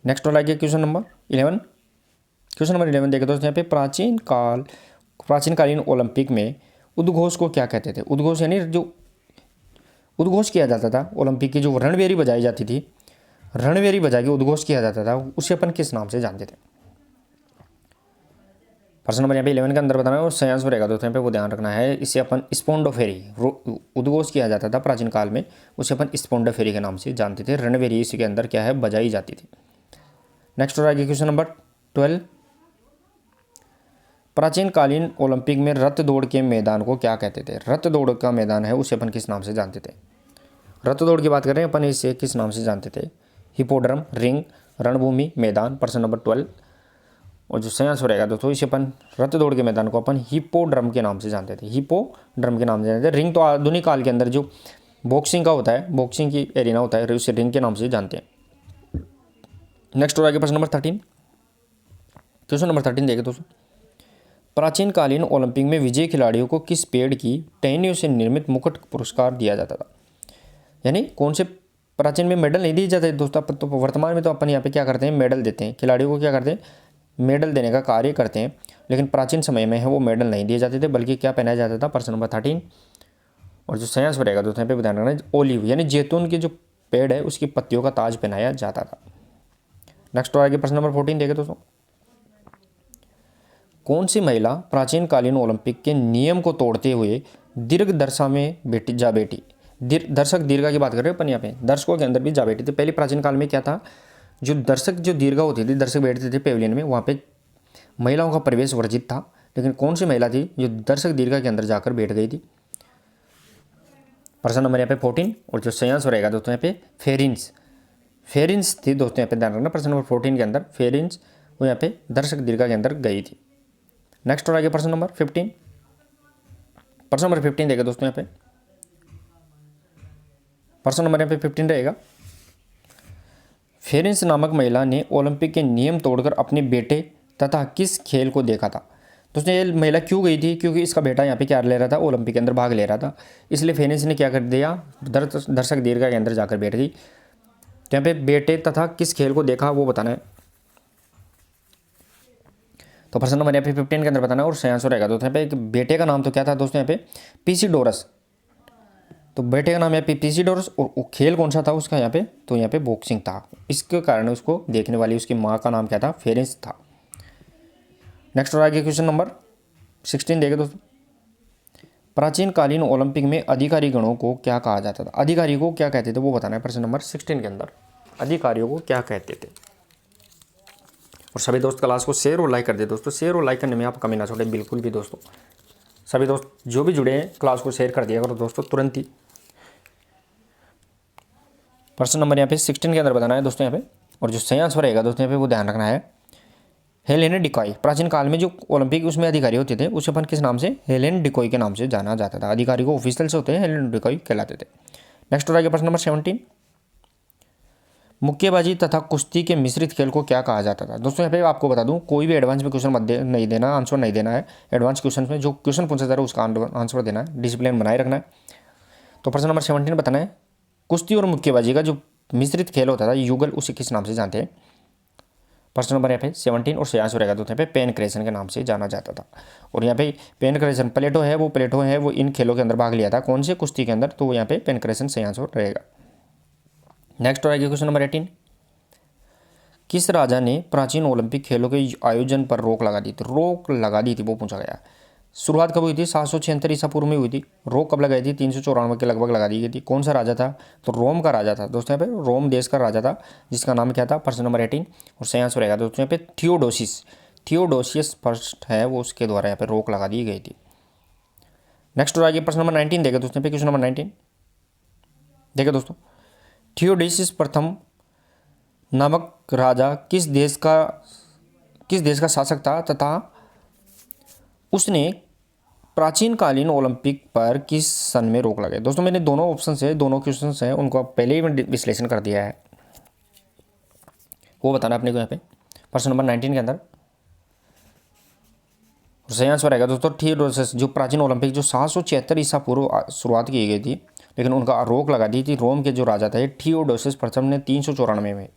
नेक्स्ट और आगे क्वेश्चन नंबर 11। क्वेश्चन नंबर 11 देखे दोस्तों यहाँ पे प्राचीनकालीन ओलंपिक में उद्घोष को क्या कहते थे? उद्घोष यानी जो उद्घोष किया जाता था ओलंपिक की, जो रणबेरी बजाई जाती थी, रणबेरी बजा के उद्घोष किया जाता था, उसे अपन किस नाम से जानते थे? प्रश्न नंबर यहाँ पे 11 के अंदर बताना है और सही आंसर रहेगा दोस्तों यहाँ पे वो ध्यान रखना है। इसे अपन स्पोंडोफेरी उद्घोष किया जाता था प्राचीन काल में, उसे अपन स्पोंडोफेरी के नाम से जानते थे। रणबेरी इसी के अंदर क्या है बजाई जाती थी। नेक्स्ट और आगे क्वेश्चन नंबर 12। प्राचीन कालीन ओलंपिक में रथ दौड़ के मैदान को क्या कहते थे? रथ दौड़ का मैदान है उसे अपन किस नाम से जानते थे? रथ दौड़ की बात कर रहे हैं अपन, इसे किस नाम से जानते थे? हिपोड्रम, रिंग, रणभूमि, मैदान। प्रश्न नंबर 12 और जो सही आंसर रहेगा दोस्तों इसे अपन रथ दौड़ के मैदान को अपन हिपोड्रम के नाम से जानते थे। हिपोड्रम के नाम से जानते थे। रिंग तो आधुनिक काल के अंदर जो बॉक्सिंग का होता है, बॉक्सिंग की एरिना होता है, उसे रिंग के नाम से जानते हैं। नेक्स्ट और आगे प्रश्न नंबर 13। क्वेश्चन नंबर 13 देखें दोस्तों। प्राचीन कालीन ओलंपिक में विजयी खिलाड़ियों को किस पेड़ की टहनियों से निर्मित मुकुट पुरस्कार दिया जाता था? यानी कौन से प्राचीन में मेडल नहीं दिए जाते दोस्तों, तो वर्तमान में तो अपन यहाँ पे क्या करते हैं मेडल देते हैं खिलाड़ियों को, क्या करते हैं मेडल देने का कार्य करते हैं, लेकिन प्राचीन समय में है वो मेडल नहीं दिए जाते थे, बल्कि क्या पहनाया जाता था? प्रश्न नंबर 13 और जो सही आंसर रहेगा दोस्तों यहाँ पे ध्यान रखना ओलिव यानी जैतून के जो पेड़ है उसकी पत्तियों का ताज पहनाया जाता था। नेक्स्ट और आगे प्रश्न नंबर 14 देखें दोस्तों। कौन सी महिला प्राचीन कालीन ओलंपिक के नियम को तोड़ते हुए दीर्घ दर्शा में बैठी? दर्शक दीर्घा की बात कर रहे हैं अपन यहाँ पे, दर्शकों के अंदर भी जा बैठी थी। पहले प्राचीन काल में क्या था, जो दर्शक जो दीर्घा होती थी, दर्शक बैठते थे पेविलियन में, वहाँ पे महिलाओं का प्रवेश वर्जित था, लेकिन कौन सी महिला थी जो दर्शक दीर्घा के अंदर जाकर बैठ गई थी? प्रश्न नंबर यहाँ पे 14 और जो सही आंसर रहेगा दोस्तों यहाँ पे फेरिंस थी दोस्तों, यहाँ पे ध्यान रखना। प्रश्न नंबर 14 के अंदर फेरिंस वो यहाँ पे दर्शक दीर्घा के अंदर गई थी। नेक्स्ट और आगे प्रश्न नंबर 15। प्रश्न नंबर 15 देगा दोस्तों यहाँ पे, प्रश्न नंबर यहाँ पे 15 रहेगा। फेरेंस नामक महिला ने ओलंपिक के नियम तोड़कर अपने बेटे तथा किस खेल को देखा था? दोस्तों ये महिला क्यों गई थी? क्योंकि इसका बेटा यहाँ पे क्या ले रहा था, ओलंपिक के अंदर भाग ले रहा था, इसलिए फेरेंस ने क्या कर दिया, दर्शक दीर्घा के अंदर जाकर बैठ गई। तो यहाँ पे बेटे तथा किस खेल को देखा वो बताना है। तो प्रश्न नंबर यहाँ पे 15 के अंदर बताना है और सही आंसर रहेगा दोस्तों यहाँ पे बेटे का नाम तो क्या था दोस्तों यहाँ पे पीसीडोरस। तो बेटे का नाम यहाँ पे पीसीडोरस और खेल कौन सा था उसका यहाँ पे, तो यहाँ पे बॉक्सिंग था। इसके कारण उसको देखने वाली उसकी माँ का नाम क्या था, फेरेंस था। नेक्स्ट और आगे क्वेश्चन नंबर 16 देखें दोस्तों। प्राचीन कालीन ओलंपिक में अधिकारी गणों को क्या कहा जाता था? अधिकारी को क्या कहते थे वो बताना है प्रश्न नंबर 16 के अंदर, अधिकारियों को क्या कहते थे। और सभी दोस्त क्लास को शेयर और लाइक कर दे दोस्तों, शेयर और लाइक करने में आप कमी ना छोड़े बिल्कुल भी दोस्तों। सभी दोस्त जो भी जुड़े हैं क्लास को शेयर कर दिया करो दोस्तों तुरंत ही। प्रश्न नंबर यहाँ पे 16 के अंदर बताना है दोस्तों यहाँ पे, और जो सही आंसर रहेगा दोस्तों यहाँ पे वो ध्यान रखना है हेलेन डिकॉय। प्राचीन काल में जो ओलंपिक उसमें अधिकारी होते थे उसे अपन किस नाम से, हेलेन डिकॉय के नाम से जाना जाता था। अधिकारी को ऑफिशियल से होते हैं हेलेन डिकॉय कहलाते थे। नेक्स्ट हो आगे प्रश्न नंबर 17। मुक्केबाजी तथा कुश्ती के मिश्रित खेल को क्या कहा जाता था? दोस्तों यहाँ पे आपको बता दूं कोई भी एडवांस में क्वेश्चन नहीं देना, आंसर नहीं देना है। एडवांस क्वेश्चन में जो क्वेश्चन पूछा जा रहा है उसका आंसर देना है, डिसिप्लिन बनाए रखना है। तो प्रश्न नंबर 17 बताना है कुश्ती और मुक्केबाजी का जो मिश्रित खेल होता था युगल, उसे किस नाम से जानते हैं? प्रश्न नंबर यहाँ पे 17 और सही आंसर रहेगा दोस्तों यहाँ पे पेनक्रेशन के नाम से जाना जाता था। और यहाँ पे पेनक्रेशन प्लेटो है वो इन खेलों के अंदर भाग लिया था, कौन से कुश्ती के अंदर, तो यहाँ पे पेनक्रेशन सही आंसर रहेगा। नेक्स्ट और आगे क्वेश्चन नंबर 18। किस राजा ने प्राचीन ओलंपिक खेलों के आयोजन पर रोक लगा दी थी? रोक लगा दी थी वो पूछा गया। शुरुआत कब हुई थी? 776 ईसा पूर्व में हुई थी। रोक कब लगाई थी? 394 के लगभग लगा दी गई थी। कौन सा राजा था? तो रोम का राजा था दोस्तों यहाँ पे, रोम देश का राजा था जिसका नाम क्या था? प्रश्न नंबर 18 और सही आंसर रहेगा दोस्तों यहाँ पे थियोडोसियस फर्स्ट है वो, उसके द्वारा यहाँ पे रोक लगा दी गई थी। नेक्स्ट और आगे प्रश्न नंबर 19 देखें दोस्तों यहाँ पे, क्वेश्चन नंबर 19 देखें दोस्तों। थियोडोसियस प्रथम नामक राजा किस देश का शासक था तथा उसने प्राचीन कालीन ओलंपिक पर किस सन में रोक लगाई। दोस्तों मैंने दोनों ऑप्शन है, दोनों क्वेश्चन हैं, उनको पहले ही मैं विश्लेषण कर दिया है, वो बताना अपने को यहाँ पे प्रश्न नंबर 19 के अंदर। सही आंसर आएगा दोस्तों थियोडोसियस। जो प्राचीन ओलंपिक जो 776 ईसा पूर्व शुरुआत की गई थी, लेकिन उनका रोक लगा दी थी रोम के जो राजा थे थियोडोसियस प्रथम ने 394 में।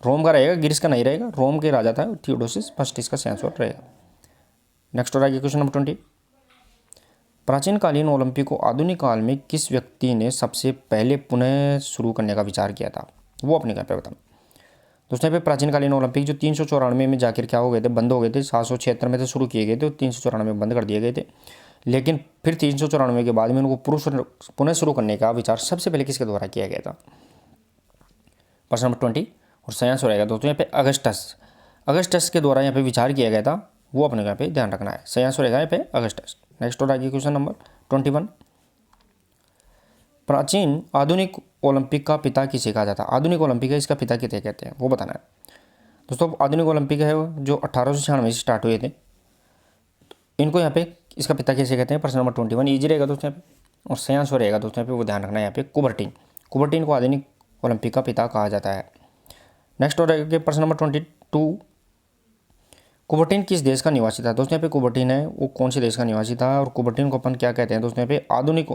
रोम का रहेगा, ग्रीस का नहीं रहेगा, रोम के राजा था थियोडोसियस फर्स्ट, इसका सही आंसर रहेगा। नेक्स्ट हो जाएगा क्वेश्चन नंबर 20। प्राचीन कालीन ओलंपिक को आधुनिक काल में किस व्यक्ति ने सबसे पहले पुनः शुरू करने का विचार किया था, वो अपने घर पे बताना। दोस्तों यहाँ पे प्राचीन कालीन ओलंपिक जो 394 में जाकर क्या हो गए थे, बंद हो गए थे। 776 में तो शुरू किए गए थे, 394 में बंद कर दिए गए थे, लेकिन फिर 394 के बाद में उनको पुनः शुरू करने का विचार सबसे पहले किसके द्वारा किया गया था। प्रश्न नंबर 20 और सही आंसर रहेगा दोस्तों यहाँ पे अगस्टस के द्वारा यहाँ पे विचार किया गया था, वो अपने यहाँ पे ध्यान रखना है। सही आंसर रहेगा यहाँ पे अगस्टस। नेक्स्ट हो आगे क्वेश्चन नंबर 21। प्राचीन आधुनिक ओलंपिक का पिता किसे कहा जाता है। आधुनिक ओलंपिक है, इसका पिता किसे कहते हैं, वो बताना है। दोस्तों आधुनिक ओलंपिक है जो 1896 से स्टार्ट हुए थे, इनको यहाँ पे इसका पिता किसे कहते हैं। प्रश्न नंबर 21 ईजी रहेगा दोस्तों यहाँ पे, और सही आंसर रहेगा दोस्तों यहाँ पे, वो ध्यान रखना है यहाँ पे कुबर्टिन को आधुनिक ओलंपिक का पिता कहा जाता है। नेक्स्ट हो रहेगा प्रश्न नंबर 22। कुबर्टिन किस देश का निवासी था। दोस्तों यहाँ पे कुबर्टिन है वो कौन से देश का निवासी था, और कुबर्टिन को अपन क्या कहते हैं दोस्तों यहाँ पे आधुनिक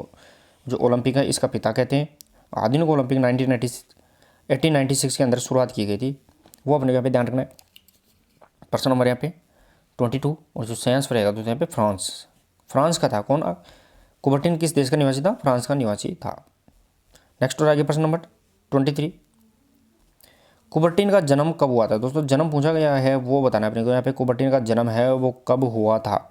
जो ओलंपिक है इसका पिता कहते हैं। आधुनिक ओलंपिक 1896 के अंदर शुरुआत की गई थी, वो अपने यहाँ पे ध्यान रखना है। प्रश्न नंबर यहाँ पे 22 और जो सही आंसर रहेगा दोस्तों यहाँ पे फ्रांस का था। कौन कुबर्टिन किस देश का निवासी था, फ्रांस का निवासी था। नेक्स्ट और आगे प्रश्न नंबर 23। कुबर्टिन का जन्म कब हुआ था। दोस्तों जन्म पूछा गया है, वो बताना है अपने को यहाँ पे कुबर्टिन का जन्म है वो कब हुआ था,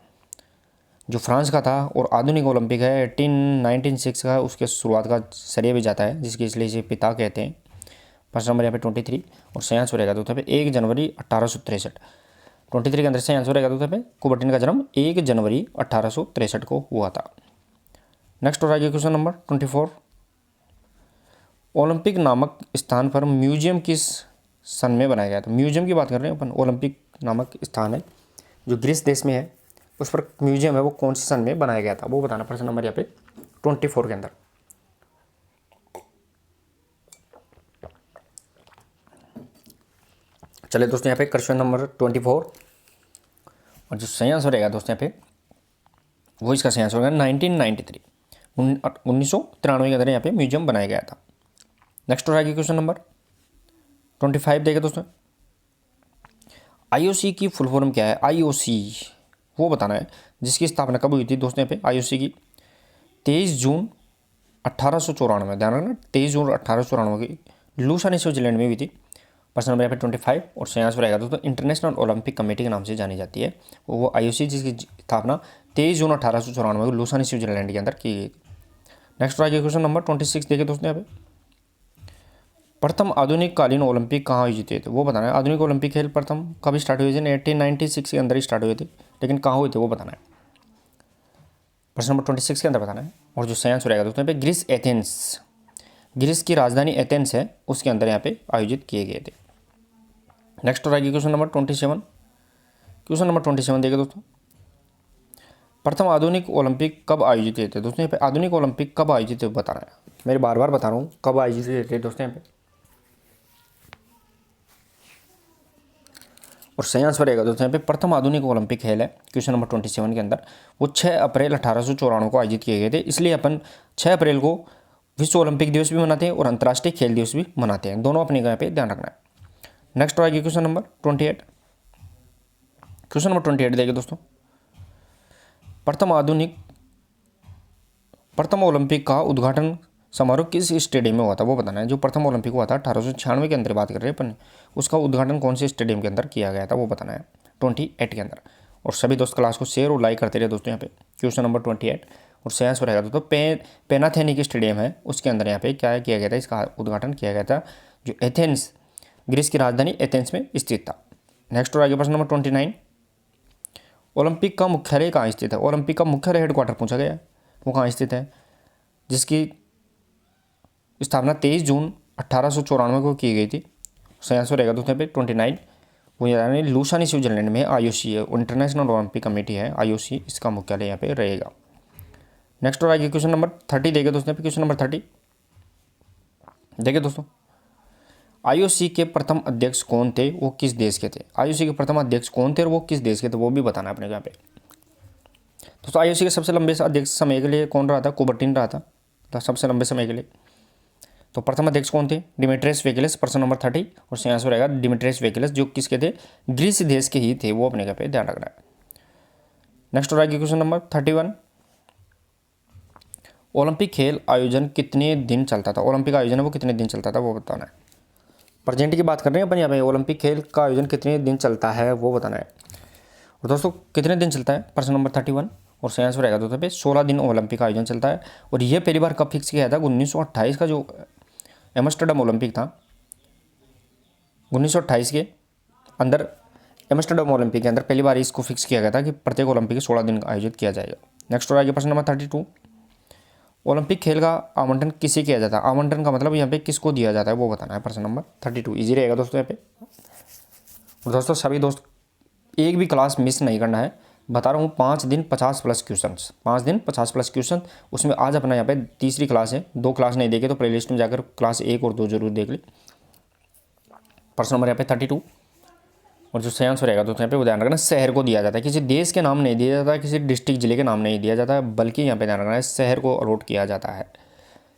जो फ्रांस का था। और आधुनिक ओलंपिक है 1906 का, उसके शुरुआत का श्रेय भी जाता है, जिसके इसलिए इसे पिता कहते हैं। प्रश्न नंबर यहाँ पे 23 और सही आंसर रहेगा दोस्तों पे 1 जनवरी 1863। 23 के अंदर सही आंसर रहेगा दोस्तों पे कुबर्टिन का जन्म 1 जनवरी 1863 को हुआ था। नेक्स्ट और आगे क्वेश्चन नंबर 24। ओलंपिक नामक स्थान पर म्यूजियम किस सन में बनाया गया था। म्यूजियम की बात कर रहे हैं अपन, ओलंपिक नामक स्थान है जो ग्रीस देश में है, उस पर म्यूजियम है वो कौन से सन में बनाया गया था, वो बताना। प्रश्न नंबर यहाँ पे 24 के अंदर। चलिए दोस्तों यहाँ पे क्वेश्चन नंबर 24 और जो सही आंसर रहेगा दोस्तों यहाँ पे वो इसका सही आंसर होगा 1993 1993 के अंदर यहाँ पे म्यूजियम बनाया गया था। नेक्स्ट हो जाएगी क्वेश्चन नंबर 25 देखें दोस्तों। आईओसी की फुल फॉर्म क्या है, आईओसी वो बताना है, जिसकी स्थापना कब हुई थी दोस्तों यहाँ पे आईओसी की 23 जून 1894। ध्यान रखना 23 जून 1894 की लूसानी स्विट्जरलैंड में हुई थी। प्रश्न नंबर यहाँ पे 25 और सही आंसर रहेगा दोस्तों इंटरनेशनल ओलंपिक कमेटी के नाम से जानी जाती है, वो आईओसी जिसकी स्थापना 23 जून 1894 को लूसानी स्विट्जरलैंड के अंदर की गई थी। नेक्स्ट आ गया क्वेश्चन नंबर 26 देखिए दोस्तों यहाँ पे। प्रथम आधुनिक कालीन ओलंपिक कहाँ आयोजित हुए थे, वो बताना है। आधुनिक ओलंपिक खेल प्रथम कब स्टार्ट हुए थे, 1896 के अंदर ही स्टार्ट हुए थे, लेकिन कहाँ हुए थे वो बताना है। प्रश्न नंबर 26 के अंदर बताना है। और जो सही आंसर रहेगा दोस्तों यहाँ पे ग्रीस एथेंस, ग्रीस की राजधानी एथेंस है, उसके अंदर यहाँ पे आयोजित किए गए थे। नेक्स्ट हो आएगी क्वेश्चन नंबर 27। क्वेश्चन नंबर 27 देखिए दोस्तों। प्रथम आधुनिक ओलंपिक कब आयोजित हुए थे। दोस्तों यहाँ पे आधुनिक ओलंपिक कब आयोजित हुए बताना है, मेरे बार बार बता रहा हूँ कब आयोजित हुए थे दोस्तों यहाँ पे। और सही आंसर रहेगा दोस्तों यहाँ पे प्रथम आधुनिक ओलंपिक खेल है क्वेश्चन नंबर 27 के अंदर, वो 6 अप्रैल 1894 को आयोजित किए गए थे। इसलिए अपन 6 अप्रैल को विश्व ओलंपिक दिवस भी मनाते हैं और अंतर्राष्ट्रीय खेल दिवस भी मनाते हैं, दोनों अपने यहाँ पे ध्यान रखना है। नेक्स्ट आएगी क्वेश्चन नंबर 28। क्वेश्चन नंबर 28 देखिए दोस्तों। प्रथम ओलंपिक का उद्घाटन समारोह किस स्टेडियम में हुआ था, वो बताना है। जो प्रथम ओलंपिक हुआ था 1896 के अंदर बात कर रहे हैं अपन, उसका उद्घाटन कौन से स्टेडियम के अंदर किया गया था, वो बताना है 28 के अंदर। और सभी दोस्त क्लास को शेयर और लाइक करते रहे दोस्तों यहाँ पे। क्वेश्चन नंबर 28 और सही आंसर रहेगा दोस्तों पेनाथेनिक स्टेडियम है, उसके अंदर यहाँ पे क्या किया गया था, इसका उद्घाटन किया गया था, जो एथेंस ग्रीस की राजधानी एथेंस में स्थित था। नेक्स्ट और आगे प्रश्न नंबर 29। ओलंपिक का मुख्यालय कहाँ स्थित है। ओलंपिक का मुख्यालय हेडक्वार्टर पूछा गया है, वो कहाँ स्थित है, जिसकी स्थापना 23 जून 1894 को की गई थी। सही आंसर रहेगा दोस्तों पे 29 वो यानी लूसानी स्विट्जरलैंड में IOC है, इंटरनेशनल ओलंपिक कमेटी है IOC, इसका मुख्यालय यहाँ पे रहेगा। नेक्स्ट और आगे क्वेश्चन नंबर 30 देखे दोस्तों, क्वेश्चन नंबर 30 देखिए दोस्तों, IOC के प्रथम अध्यक्ष कौन थे, वो किस देश के थे। IOC के प्रथम अध्यक्ष कौन थे और वो किस देश के थे, वो भी बताना है अपने यहाँ पे। दोस्तों IOC के सबसे लंबे अध्यक्ष समय के लिए कौन रहा था, कुबर्टिन रहा था, तो सबसे लंबे समय के लिए। तो प्रथम अध्यक्ष कौन थे, डिमिट्रियस वेकिलस, प्रश्न नंबर 30, और सही आंसर रहेगा डिमिट्रियस वेकिलस, जो किसके थे, ग्रीस देश के ही थे, वो अपने यहाँ पे ध्यान रखना है। नेक्स्ट और आगे क्वेश्चन नंबर 31, ओलंपिक खेल आयोजन कितने दिन चलता था, ओलंपिक आयोजन है वो कितने दिन चलता था, वो बताना है। प्रेजेंट की बात कर रहे हैं अपन यहाँ पे, ओलंपिक खेल का आयोजन कितने दिन चलता है वो बताना है। और दोस्तों कितने दिन चलता है, प्रश्न नंबर 31, और सही आंसर रहेगा दोस्तों पे 16 दिन ओलंपिक आयोजन चलता है। और ये पहली बार कब फिक्स किया था, 1928 का जो एम्स्टर्डम ओलंपिक था, 1928 के अंदर एम्स्टर्डम ओलंपिक के अंदर पहली बार इसको फिक्स किया गया था कि प्रत्येक ओलंपिक 16 दिन आयोजित किया जाएगा। नेक्स्ट और आगे प्रश्न नंबर 32, ओलंपिक खेल का आवंटन किसे किया जाता है, आवंटन का मतलब यहाँ पे किसको दिया जाता है वो बताना है। प्रश्न नंबर 32 इजी रहेगा दोस्तों यहाँ पे। और दोस्तों सभी दोस्त एक भी क्लास मिस नहीं करना है, बता रहा हूँ 5 दिन 50+ क्वेश्चन, 5 दिन 50+ क्वेश्चन। उसमें आज अपना यहाँ पे तीसरी क्लास है, 2 क्लास नहीं देखे तो प्लेलिस्ट में जाकर क्लास 1 और 2 जरूर देख ले। प्रश्न नंबर यहाँ पे 32, और जो सही आंसर रहेगा दोस्तों यहाँ पे वो ध्यान रखना, शहर को दिया जाता है, किसी देश के नाम नहीं दिया जाता है, किसी डिस्ट्रिक्ट जिले के नाम नहीं दिया जाता है, बल्कि यहाँ पे ध्यान रखना है शहर को अलॉट किया जाता है।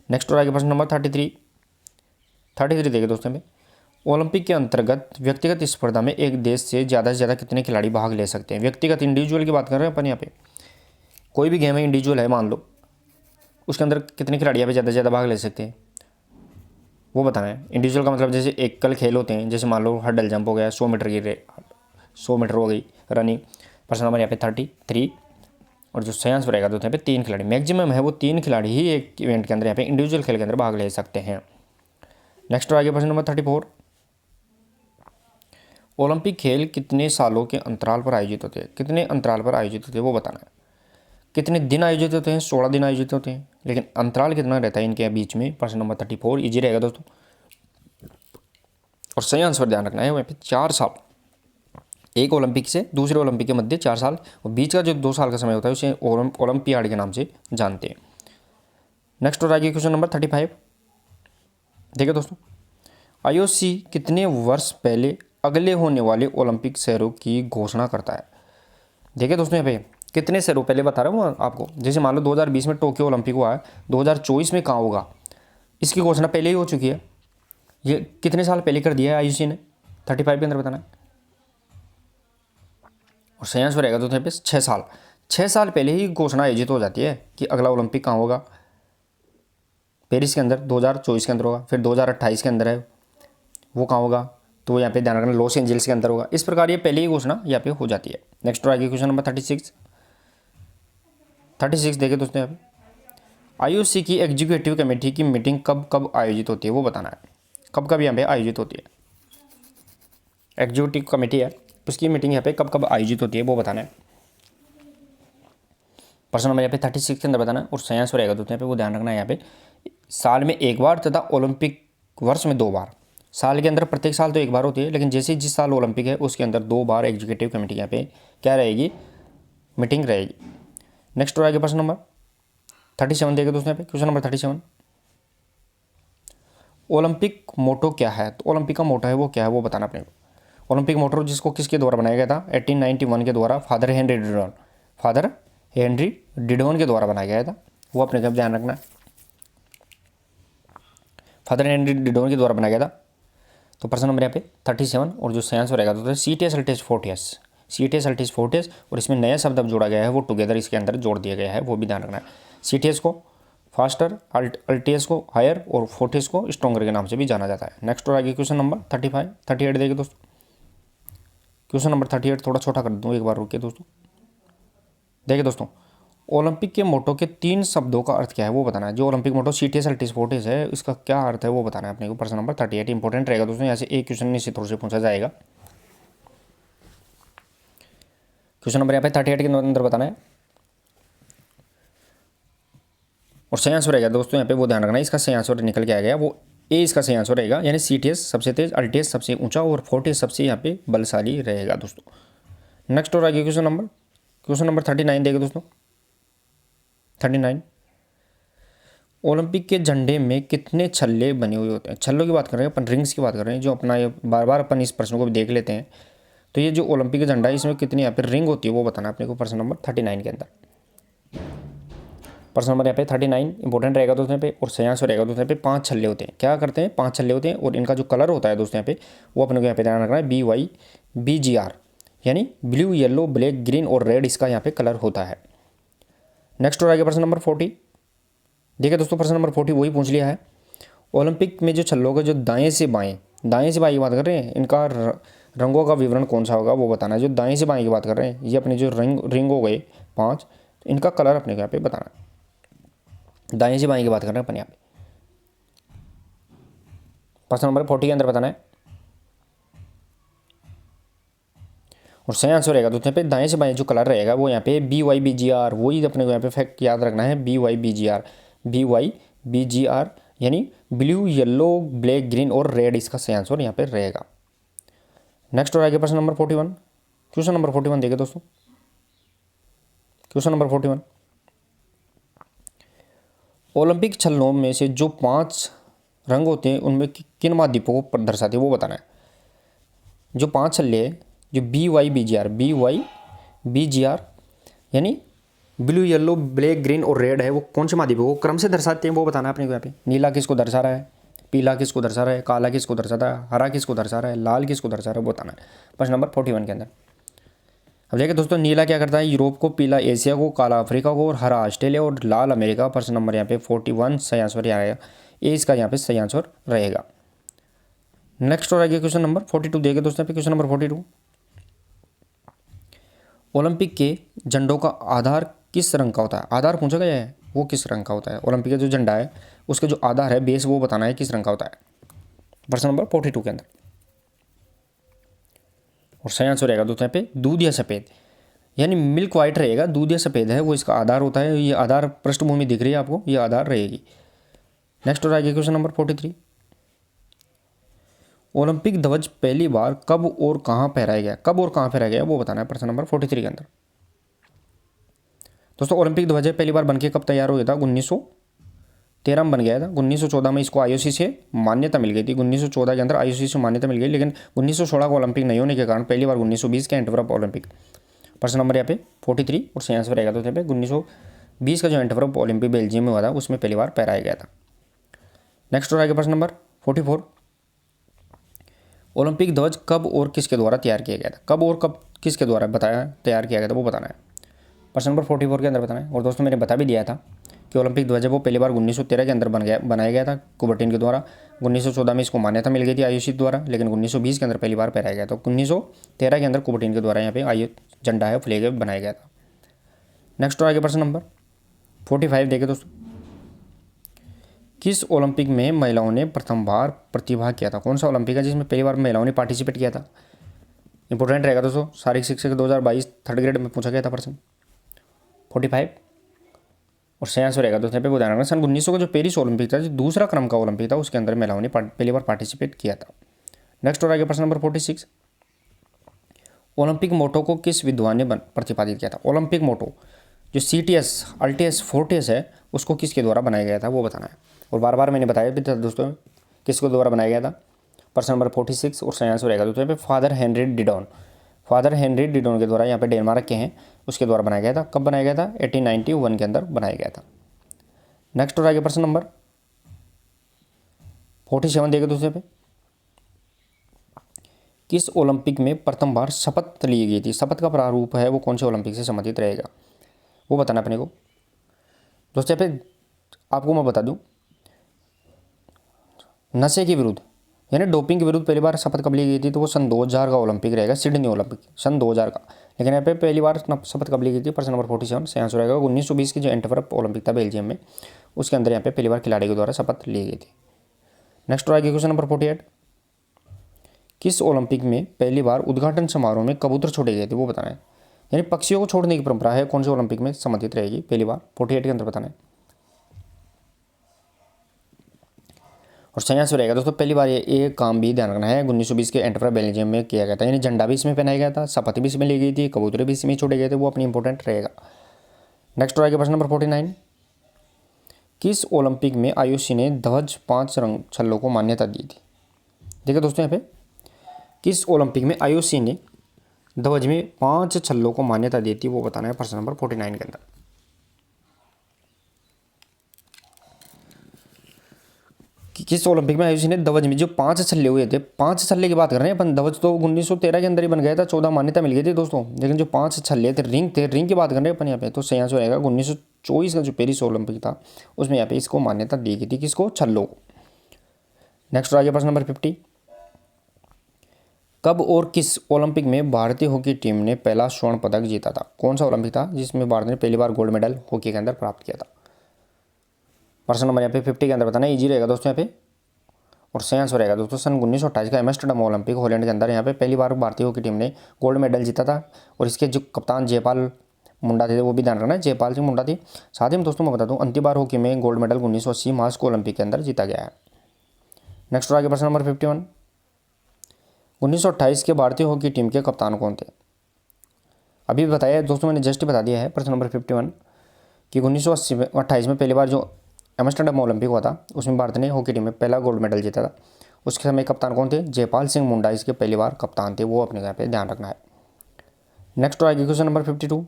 नेक्स्ट और आगे प्रश्न नंबर 33 देखिए दोस्तों में, ओलंपिक के अंतर्गत व्यक्तिगत स्पर्धा में एक देश से ज़्यादा कितने खिलाड़ी भाग ले सकते हैं। व्यक्तिगत इंडिविजुअल की बात कर रहे हैं अपन यहाँ पे, कोई भी गेम है इंडिविजुअल है मान लो, उसके अंदर कितने खिलाड़ी यहाँ पे ज़्यादा भाग ले सकते हैं वो बताना है। इंडिविजुअल का मतलब जैसे एकल खेल होते हैं, जैसे मान लो हर्डल जंप हो गया, 100 मीटर की 100 मीटर हो गई रनिंग। प्रश्न नंबर यहाँ पे 33, और जो सही आंसर रहेगा दोस्तों यहाँ पे 3 खिलाड़ी मैक्सिमम है, वो 3 खिलाड़ी ही एक इवेंट के अंदर यहाँ पे इंडिविजुअल खेल के अंदर भाग ले सकते हैं। नेक्स्ट और आगे प्रश्न नंबर 34, ओलंपिक खेल कितने सालों के अंतराल पर आयोजित होते हैं, कितने अंतराल पर आयोजित होते हैं वो बताना है। कितने दिन आयोजित होते हैं, 16 दिन आयोजित होते हैं, लेकिन अंतराल कितना रहता है इनके बीच में। प्रश्न नंबर 34 इजी रहेगा दोस्तों, और सही आंसर ध्यान रखना है वहाँ पे 4 साल, एक ओलंपिक से दूसरे ओलंपिक के मध्य 4 साल, और बीच का जो 2 साल का समय होता है उसे ओलंपियाड के नाम से जानते हैं। नेक्स्ट और आगे क्वेश्चन नंबर 35 देखिए दोस्तों, IOC कितने वर्ष पहले अगले होने वाले ओलंपिक शहरों की घोषणा करता है। देखिए दोस्तों यहाँ पे कितने शहरों पहले बता रहा हूँ आपको, जैसे मान लो 2020 में टोक्यो ओलंपिक हुआ है, 2024 में कहाँ होगा, इसकी घोषणा पहले ही हो चुकी है। ये कितने साल पहले कर दिया है IOC ने, 35 के अंदर बताना है। और सही आंसर रहेगा दोस्तों यहाँ पे 6 साल पहले ही घोषणा आयोजित हो जाती है कि अगला ओलंपिक कहाँ होगा। पेरिस के अंदर 2024 के अंदर होगा, फिर 2028 के अंदर है वो कहाँ होगा, तो यहाँ पे ध्यान रखना लॉस एंजल्स के अंदर होगा। इस प्रकार ये पहले ही घोषणा यहाँ पे हो जाती है। नेक्स्ट आगे क्वेश्चन नंबर 36 देखिए दोस्तों यहाँ पे, IOC की एग्जीक्यूटिव कमेटी की मीटिंग कब कब आयोजित होती है वो बताना है, कब कब यहाँ पे आयोजित होती है। एग्जीक्यूटिव कमेटी है उसकी मीटिंग यहाँ पे कब कब आयोजित होती है वो बताना है। प्रश्न नंबर यहाँ पे 36 के अंदर बताना है, और सही आंसर रहेगा दोस्तों यहाँ पे वो ध्यान रखना है यहाँ पे साल में 1 बार तथा ओलंपिक वर्ष में 2 बार। साल के अंदर प्रत्येक साल तो 1 बार होती है, लेकिन जैसे जिस साल ओलंपिक है उसके अंदर 2 बार एग्जीक्यूटिव कमेटी यहाँ पे क्या रहेगी, मीटिंग रहेगी। नेक्स्ट और आगे प्रश्न नंबर 37 देखिए दोस्तों यहाँ पे, क्वेश्चन नंबर 37, ओलंपिक मोटो क्या है। तो ओलंपिक का मोटो है वो क्या है वो बताना अपने को। ओलंपिक मोटो जिसको किसके द्वारा बनाया गया था, 1891 के द्वारा फादर हेनरी डिडॉन के द्वारा बनाया गया था, वो अपने जब ध्यान रखना, फादर हेनरी डिडॉन के द्वारा बनाया गया था। तो प्रश्न नंबर यहाँ पे 37, और जो सही आंसर रहेगा तो CTS फोर्टियस, और इसमें नया शब्द अब जोड़ा गया है वो टुगेदर इसके अंदर जोड़ दिया गया है, वो भी ध्यान रखना है। CTS को फास्टर, अल्टियस को हायर, और फोर्टियस को स्ट्रॉन्गर के नाम से भी जाना जाता है। नेक्स्ट और आगे क्वेश्चन नंबर 38 देखिए दोस्तों, क्वेश्चन नंबर 38 थोड़ा छोटा कर दूँ एक बार, रुकिए दोस्तों। देखिए दोस्तों, ओलंपिक के मोटो के 3 शब्दों का अर्थ क्या है वो बताना है। जो ओलंपिक मोटो CTS अल्टियस फोर्टियस है इसका क्या अर्थ है वो बताना है अपने को। प्रश्न नंबर 38 इंपॉर्टेंट रहेगा दोस्तों, यहाँ से एक क्वेश्चन निश्चित रूप से पूछा जाएगा। क्वेश्चन नंबर यहाँ पे 38 के अंदर बताना है, और सही आंसर रहेगा दोस्तों यहाँ पे वो ध्यान रखना है, इसका सही आंसर निकल के आ गया वो ए इसका सही आंसर रहेगा, यानी CTS सबसे तेज, LTS सबसे ऊंचा और फोर्टिस सबसे यहाँ पे बलशाली रहेगा दोस्तों। नेक्स्ट और आगे क्वेश्चन नंबर 39 देगा दोस्तों। 39, ओलंपिक के झंडे में कितने छल्ले बने हुए होते हैं? छल्लों की बात कर रहे हैं अपन, रिंग्स की बात कर रहे हैं, जो अपना ये बार बार अपन इस प्रश्न को भी देख लेते हैं। तो ये जो ओलंपिक का झंडा है इसमें कितनी यहाँ पे रिंग होती है वो बताना अपने को प्रश्न नंबर 39 के अंदर। प्रश्न नंबर यहाँ पे 39 इंपॉर्टेंट रहेगा दोस्तों यहाँ पे, और सही आंसर रहेगा दोस्तों यहाँ पे 5 छल्ले होते हैं। क्या करते हैं? 5 छल्ले होते हैं, और इनका जो कलर होता है दोस्तों यहाँ पे वो अपने को यहाँ पे ध्यान रखना है, BYBGR, यानी ब्लू, येलो, ब्लैक, ग्रीन और रेड इसका यहाँ पे कलर होता है। नेक्स्ट और आगे प्रश्न नंबर 40। देखिए दोस्तों प्रश्न नंबर 40 वही पूछ लिया है। ओलंपिक में जो छल्लों के जो दाएं से बाएं की बात कर रहे हैं, इनका रंगों का विवरण कौन सा होगा वो बताना है। जो दाएं से बाएं की बात कर रहे हैं, ये अपने जो रिंग हो गए 5, इनका कलर अपने को यहाँ पे बताना है। दाएं से बाएं की बात कर रहे हैं अपन यहाँ पे, प्रश्न नंबर 40 के अंदर बताना है। और सही आंसर रहेगा दोस्तों यहाँ पे दाएं से बाएं जो कलर रहेगा वो यहाँ पे BYBGR, वही अपने को यहाँ पे फैक्ट याद रखना है, BYBGR, यानी ब्लू, येलो, ब्लैक, ग्रीन और रेड इसका सही आंसर यहाँ पे रहेगा। नेक्स्ट और आगे प्रश्न नंबर 41। क्वेश्चन नंबर 41 देखिए दोस्तों। क्वेश्चन नंबर 41, ओलंपिक छल्लों में से जो 5 रंग होते हैं उनमें किन महाद्वीपों को दर्शाते हैं वो बताना है। जो 5 छल्ले हैं, जो BYBGR यानी ब्लू, येलो, ब्लैक, ग्रीन और रेड है, वो कौन से महाद्वीपों को क्रम से दर्शाते हैं वो बताना है अपने को यहाँ पे। नीला किसको दर्शा रहा है, पीला किसको दर्शा रहा है, काला किसको दर्शाता है, हरा किसको दर्शा रहा है, लाल किसको दर्शा रहा है वो बताना है प्रश्न नंबर 41 के अंदर। अब देखिए दोस्तों, नीला क्या करता है? यूरोप को, पीला एशिया को, काला अफ्रीका को और हरा ऑस्ट्रेलिया और लाल अमेरिका। प्रश्न नंबर यहाँ पे 41 सही आंसर यहाँ आएगा, ए इसका यहाँ पे सही आंसर रहेगा। नेक्स्ट और आगे क्वेश्चन नंबर 42 देगा दोस्तों यहाँ पे। क्वेश्चन नंबर 42, ओलंपिक के झंडों का आधार किस रंग का होता है? आधार पूछा गया है, वो किस रंग का होता है? ओलंपिक का जो झंडा है उसके जो आधार है, बेस, वो बताना है किस रंग का होता है प्रश्न नंबर 42 के अंदर। और सही आंसर रहेगा दोस्तों यहाँ पे दूध या सफ़ेद, यानी मिल्क वाइट रहेगा, दूध या सफ़ेद है वो इसका आधार होता है। ये आधार पृष्ठभूमि दिख रही है आपको, ये आधार रहेगी। नेक्स्ट और आगे क्वेश्चन नंबर 43, ओलंपिक ध्वज पहली बार कब और कहाँ फहराया गया? कब और कहाँ फहराया गया वो बताना है प्रश्न नंबर 43 के अंदर। दोस्तों ओलंपिक ध्वज पहली बार बनके कब तैयार हुआ था? 1913 में बन गया था। 1914 में इसको IOC से मान्यता मिल गई थी। 1914 के अंदर IOC से मान्यता मिल गई, लेकिन 1916 को ओलंपिक नहीं होने के कारण पहली बार 1920 के एंटवर्प ओलंपिक। प्रश्न नंबर यहाँ पे 43 और सही आंसर रहेगा तो यहाँ पे 1920 का जो एंटवर्प ओलंपिक बेल्जियम में हुआ था उसमें पहली बार फहराया गया था। नेक्स्ट और आगे प्रश्न नंबर 44, ओलंपिक ध्वज कब और किसके द्वारा तैयार किया गया था? कब और कब किसके द्वारा बताया तैयार किया गया था वो बताना है प्रश्न नंबर 44 के अंदर बताना है। और दोस्तों मैंने बता भी दिया था कि ओलंपिक ध्वज वो पहली बार 1913 के अंदर बनाया गया था कुबर्टिन के द्वारा। 1914 में इसको मान्यता मिल गई थी IOC द्वारा, लेकिन 1920 के अंदर पहली बार फहराया गया था। 1913 के अंदर कुबर्टिन के द्वारा यहाँ पे झंडा है फ्लैग बनाया गया था। नेक्स्ट और आगे प्रश्न नंबर 45 देखे दोस्तों, किस ओलंपिक में महिलाओं ने प्रथम बार प्रतिभाग किया था? कौन सा ओलंपिक है जिसमें पहली बार महिलाओं ने पार्टिसिपेट किया था? इंपॉर्टेंट रहेगा दोस्तों, शारीरिक शिक्षक 2022 थर्ड ग्रेड में पूछा गया था प्रश्न 45। और सही आंसर रहेगा दोस्तों पे वो ध्यान रखना, सन 1900 का जो पेरिस ओलंपिक था, जो दूसरा क्रम का ओलंपिक था, उसके अंदर महिलाओं ने पहली बार पार्टिसिपेट किया था। नेक्स्ट और आगे प्रश्न नंबर 46, ओलंपिक मोटो को किस विद्वान ने प्रतिपादित किया था? ओलंपिक मोटो जो CTS, LTS, फोर्टिस है उसको किसके द्वारा बनाया गया था वो बताना है। और बार बार मैंने बताया भी था दोस्तों किसके द्वारा बनाया गया था प्रश्न नंबर 46 और सही आंसर रहेगा दोस्तों यहाँ पे फादर हेनरी डिडॉन के द्वारा, यहाँ पे डेनमार्क के हैं, उसके द्वारा बनाया गया था। कब बनाया गया था? 1891 के अंदर बनाया गया था। नेक्स्ट और आगे प्रश्न नंबर 47 देगा दोस्तों पे, किस ओलंपिक में प्रथम बार शपथ ली गई थी? शपथ का प्रारूप है वो कौन से ओलंपिक से संबंधित रहेगा वो बताना अपने को। दोस्तों यहाँ पे आपको मैं बता दूं, नशे के विरुद्ध यानी डोपिंग के विरुद्ध पहली बार शपथ कब ली गई थी? तो वो सन 2000 का ओलंपिक रहेगा, सिडनी ओलंपिक सन 2000 का। लेकिन यहाँ पे पहली बार शपथ कब ली गई थी? प्रश्न नंबर 47 सही आंसर रहेगा 1920 की जो एंटवर्प ओलंपिक था बेल्जियम में, उसके अंदर यहाँ पे पहली बार खिलाड़ी के द्वारा शपथ ली गई थी। नेक्स्ट और आगे क्वेश्चन नंबर 48, किस ओलंपिक में पहली बार उद्घाटन समारोह में कबूतर छोड़े गए थे वो बताना है। यानी पक्षियों को छोड़ने की परंपरा है, कौन से ओलंपिक में संबंधित रहेगी पहली बार? 48 के अंदर बताना है। और सही आंसर रहेगा दोस्तों पहली बार ये काम भी ध्यान रखना है 1920 के एंटरप्राइज बेल्जियम में किया गया था, यानी झंडा भी इसमें पहनाया गया था, शपथ भी इसमें ली गई थी, कबूतरे भी इसमें छोड़े गए थे, वो अपनी इंपॉर्टेंट रहेगा। नेक्स्ट और आगे प्रश्न नंबर 49, किस ओलंपिक में आयुषी ने ध्वज 5 रंग छल्लों को मान्यता दी थी? देखिए दोस्तों यहाँ पे किस ओलंपिक में आयुषी ने ध्वज में 5 छल्लों को मान्यता दी थी, वो बताना है प्रश्न नंबर 49 के अंदर। किस ओलंपिक में आयुषी ने ध्वज में जो 5 छल्ले हुए थे, 5 छल्ले की बात कर रहे हैं अपन, ध्वज तो 1913 के अंदर ही बन गया था, 14 मान्यता मिल गई थी दोस्तों, लेकिन जो 5 छल्ले थे रिंग की बात कर रहे हैं अपन यहाँ पे, तो सही आंसर रहेगा 1924 का जो पेरिस ओलंपिक था उसमें यहाँ पे इसको मान्यता दी गई थी, किसको? छल्लों को। नेक्स्ट आ गया प्रश्न नंबर 50, कब और किस ओलंपिक में भारतीय हॉकी टीम ने पहला स्वर्ण पदक जीता था? कौन सा ओलंपिक था जिसमें भारत ने पहली बार गोल्ड मेडल हॉकी के अंदर प्राप्त किया था? प्रश्न नंबर यहाँ पे 50 के अंदर बताना इजी रहेगा दोस्तों यहाँ पे, और सही आंसर रहेगा दोस्तों सन 1928 का एम्स्टर्डम ओलंपिक हॉलैंड के अंदर यहाँ पे पहली बार भारतीय हॉकी टीम ने गोल्ड मेडल जीता था, और इसके जो कप्तान जयपाल मुंडा थे वो भी ध्यान रखना, जयपाल सिंह मुंडा थी। साथ ही में दोस्तों मैं बता दूँ अंतिम बार हॉकी में गोल्ड मेडल 1980 मास्को ओलंपिक के अंदर जीता गया है। नेक्स्ट आगे प्रश्न नंबर 51, 1928 के भारतीय हॉकी टीम के कप्तान कौन थे? अभी बताया दोस्तों, मैंने जस्ट बता दिया है प्रश्न नंबर 51 कि 1928 में पहली बार जो एम्स्टर्डम ओलंपिक हुआ था उसमें भारत ने हॉकी टीम में पहला गोल्ड मेडल जीता था, उसके समय कप्तान कौन थे? जयपाल सिंह मुंडा इसके पहली बार कप्तान थे, वो अपने यहाँ पे ध्यान रखना है। नेक्स्ट आएगी क्वेश्चन नंबर 52,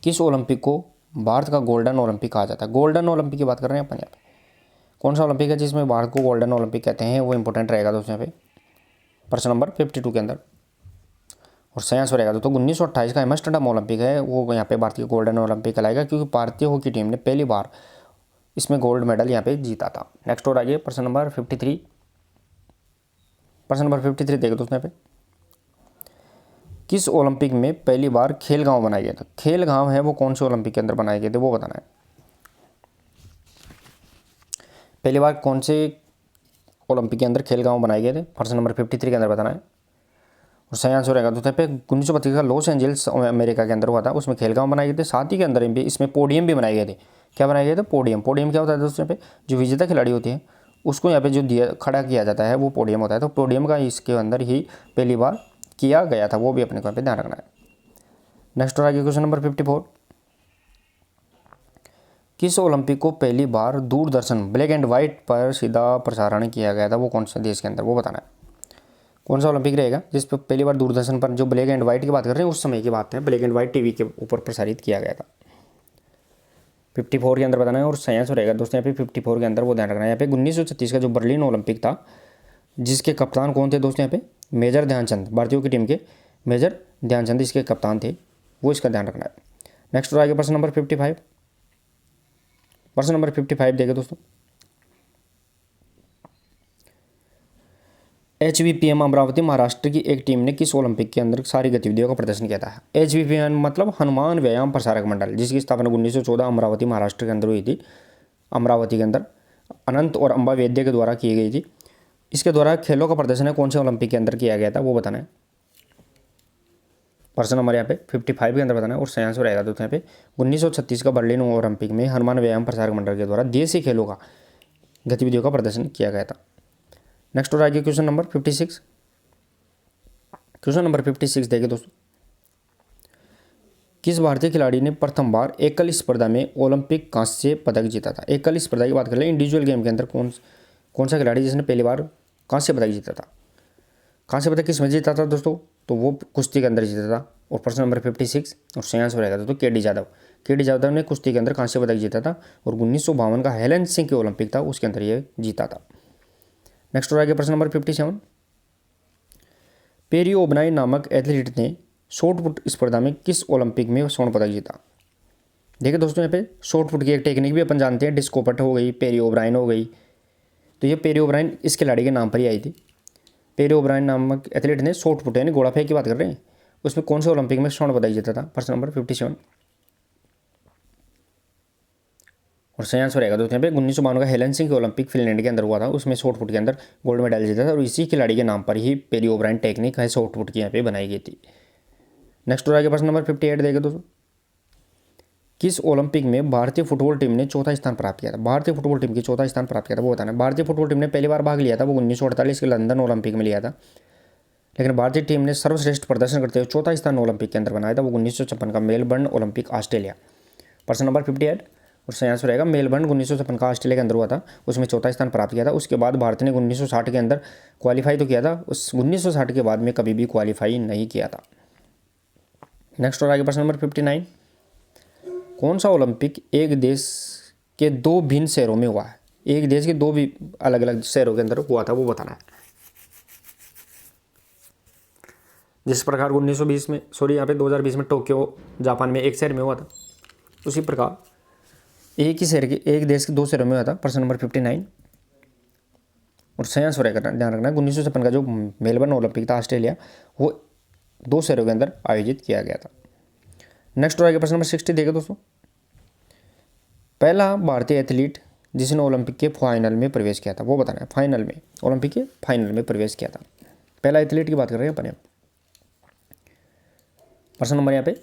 किस ओलंपिक को भारत का गोल्डन ओलंपिक कहा जाता है? गोल्डन ओलंपिक की बात कर रहे हैं अपन यहाँ पे, कौन सा ओलंपिक है जिसमें भारत को गोल्डन ओलंपिक कहते हैं, वो इंपॉर्टेंट रहेगा दोस्तों यहाँ पे प्रश्न नंबर 52 के अंदर, और सही आंसर रहेगा दोस्तों 1928 का एम्स्टर्डम ओलंपिक है, वो यहाँ पे भारतीय गोल्डन ओलंपिक कहलाएगा, क्योंकि भारतीय हॉकी टीम ने पहली बार इसमें गोल्ड मेडल यहाँ पे जीता था। नेक्स्ट और आगे प्रश्न नंबर 53, प्रश्न नंबर 53 देखो दोस्तों यहाँ पे, किस ओलंपिक में पहली बार खेल गांव बनाया गया था? खेल गांव है वो कौन से ओलंपिक के अंदर बनाए गए थे, वो बताना है। पहली बार कौन से ओलंपिक के अंदर खेल गांव बनाए गए थे? प्रश्न नंबर 53 के अंदर बताना है, और सही आंसर रहेगा दोस्तों पे 1932 का लॉस एंजल्स अमेरिका के अंदर हुआ था, उसमें खेल गांव बनाए गए थे, साथ ही के अंदर भी इसमें पोडियम भी बनाए गए थे। क्या बनाए गए थे? पोडियम। पोडियम क्या होता है दोस्तों पे, जो विजेता खिलाड़ी होती है उसको यहाँ पे जो दिया खड़ा किया जाता है वो पोडियम होता है, तो पोडियम का इसके अंदर ही पहली बार किया गया था, वो भी अपने को यहाँ पे ध्यान रखना है। नेक्स्ट और आगे क्वेश्चन नंबर 54, किस ओलंपिक को पहली बार दूरदर्शन ब्लैक एंड व्हाइट पर सीधा प्रसारण किया गया था, वो कौन से देश के अंदर, वो बताना है। कौन सा ओलंपिक रहेगा जिस पर पहली बार दूरदर्शन पर, जो ब्लैक एंड व्हाइट की बात कर रहे हैं उस समय की बात है, ब्लैक एंड व्हाइट टीवी के ऊपर प्रसारित किया गया था? 54 के अंदर बताना है, और सही आंसर रहेगा दोस्तों यहाँ पे 54 के अंदर, वो ध्यान रखना है। यहाँ पे 1936 का जो बर्लिन ओलंपिक था जिसके कप्तान कौन थे दोस्तों, यहाँ पे मेजर ध्यानचंद, भारतीयों की टीम के मेजर ध्यानचंद इसके कप्तान थे, वो इसका ध्यान रखना है। नेक्स्ट और आगे प्रश्न नंबर 55, प्रश्न नंबर 55 देखे दोस्तों, HVPM अमरावती महाराष्ट्र की एक टीम ने किस ओलंपिक के अंदर सारी गतिविधियों का प्रदर्शन किया था? HVPM मतलब हनुमान व्यायाम प्रसारक मंडल, जिसकी स्थापना 1914 अमरावती महाराष्ट्र के अंदर हुई थी, अमरावती के अंदर अनंत और अंबा वैद्य के द्वारा की गई थी। इसके द्वारा खेलों का प्रदर्शन है कौन से ओलंपिक के अंदर किया गया था, वो बताना है। प्रश्न नंबर यहाँ पे 55 के अंदर बताना है, और सही आंसर रहेगा दोस्तों यहाँ पे 1936 का बर्लिन ओलंपिक में हनुमान व्यायाम प्रसारक मंडल के द्वारा देसी खेलों का गतिविधियों का प्रदर्शन किया गया था। नेक्स्ट और आगे क्वेश्चन नंबर 56, क्वेश्चन नंबर 56 देखिए दोस्तों, किस भारतीय खिलाड़ी ने प्रथम बार एकल स्पर्धा में ओलंपिक कांस्य पदक जीता था? एकल स्पर्धा की बात कर ले, इंडिविजुअल गेम के अंदर कौन सा खिलाड़ी जिसने पहली बार कांस्य पदक जीता था? कांस्य पदक किस में जीता था दोस्तों, तो वो कुश्ती के अंदर जीता था, और प्रश्न नंबर 56 और सही आंसर रहेगा दोस्तों KD यादव। KD यादव ने कुश्ती के अंदर कांस्य पदक जीता था, और 1952 का हेलेंसिंकी के ओलंपिक था उसके अंदर ये जीता था। नेक्स्ट और आगे प्रश्न नंबर 57, पेरी ओबनाई नामक एथलीट ने शॉर्ट पुट स्पर्धा में किस ओलंपिक में स्वर्ण पदक जीता? देखिए दोस्तों यहाँ पे शॉर्ट पुट की एक टेक्निक भी अपन जानते हैं, डिस्को पट हो गई, पेरी ओब्रायन हो गई, तो ये पेरी ओब्रायन इस खिलाड़ी के नाम पर ही आई थी। पेरी ओब्रायन नामक एथलीट ने शॉर्ट पुट यानी घोड़ा फेंक की बात कर रहे हैं, उसमें कौन से ओलंपिक में स्वर्ण पदक जीता था? प्रश्न नंबर 57, और सही आंसर रहेगा दोस्तों यहाँ पे 1952 का हेलेंसिंकी ओलंपिक फिनलैंड के अंदर हुआ था, उसमें शॉर्ट पुट के अंदर गोल्ड मेडल जीता था, और इसी खिलाड़ी के नाम पर ही पेरी ओब्रायन टेक्निक है शॉर्ट पुट की यहाँ पे बनाई गई थी। नेक्स्ट और आगे प्रश्न नंबर 58 देखें दोस्तों, किस ओलंपिक में भारतीय फुटबॉल टीम ने चौथा स्थान प्राप्त किया था? भारतीय फुटबॉल टीम की चौथा स्थान प्राप्त किया था वो बताना है। भारतीय फुटबॉल टीम ने पहली बार भाग लिया था वो 1948 के लंदन ओलंपिक में लिया था, लेकिन भारतीय टीम ने सर्वश्रेष्ठ प्रदर्शन करते हुए चौथा स्थान ओलंपिक के अंदर बनाया था वो 1956 का मेलबर्न ओलंपिक ऑस्ट्रेलिया। प्रश्न नंबर 58 और सही आंसर रहेगा मेलबर्न 1956 का ऑस्ट्रेलिया के अंदर हुआ था, उसमें चौथा स्थान प्राप्त किया था। उसके बाद भारत ने 1960 के अंदर क्वालिफाई तो किया था, उस 1960 के बाद में कभी भी क्वालिफाई नहीं किया था। नेक्स्ट और आगे प्रश्न नंबर 59, कौन सा ओलंपिक एक देश के दो भिन्न शहरों में हुआ है? एक देश के दो भी अलग अलग शहरों के अंदर हुआ था वो बताना है। जिस प्रकार 1920 में यहाँ पे 2020 में टोक्यो जापान में एक शहर में हुआ था, उसी प्रकार एक ही शहर के एक देश के दो शहरों में हुआ था। प्रश्न नंबर 59 और सही आंसर रहेगा, ध्यान रखना 1956 का जो मेलबर्न ओलंपिक था ऑस्ट्रेलिया, वो दो शहरों के अंदर आयोजित किया गया था। नेक्स्ट और आगे प्रश्न नंबर 60 देखिए दोस्तों, पहला भारतीय एथलीट जिसने ओलंपिक के फाइनल में प्रवेश किया था वो बताना है। फाइनल में, ओलंपिक के फाइनल में प्रवेश किया था, पहला एथलीट की बात कर रहे हैं अपन। प्रश्न नंबर यहाँ पे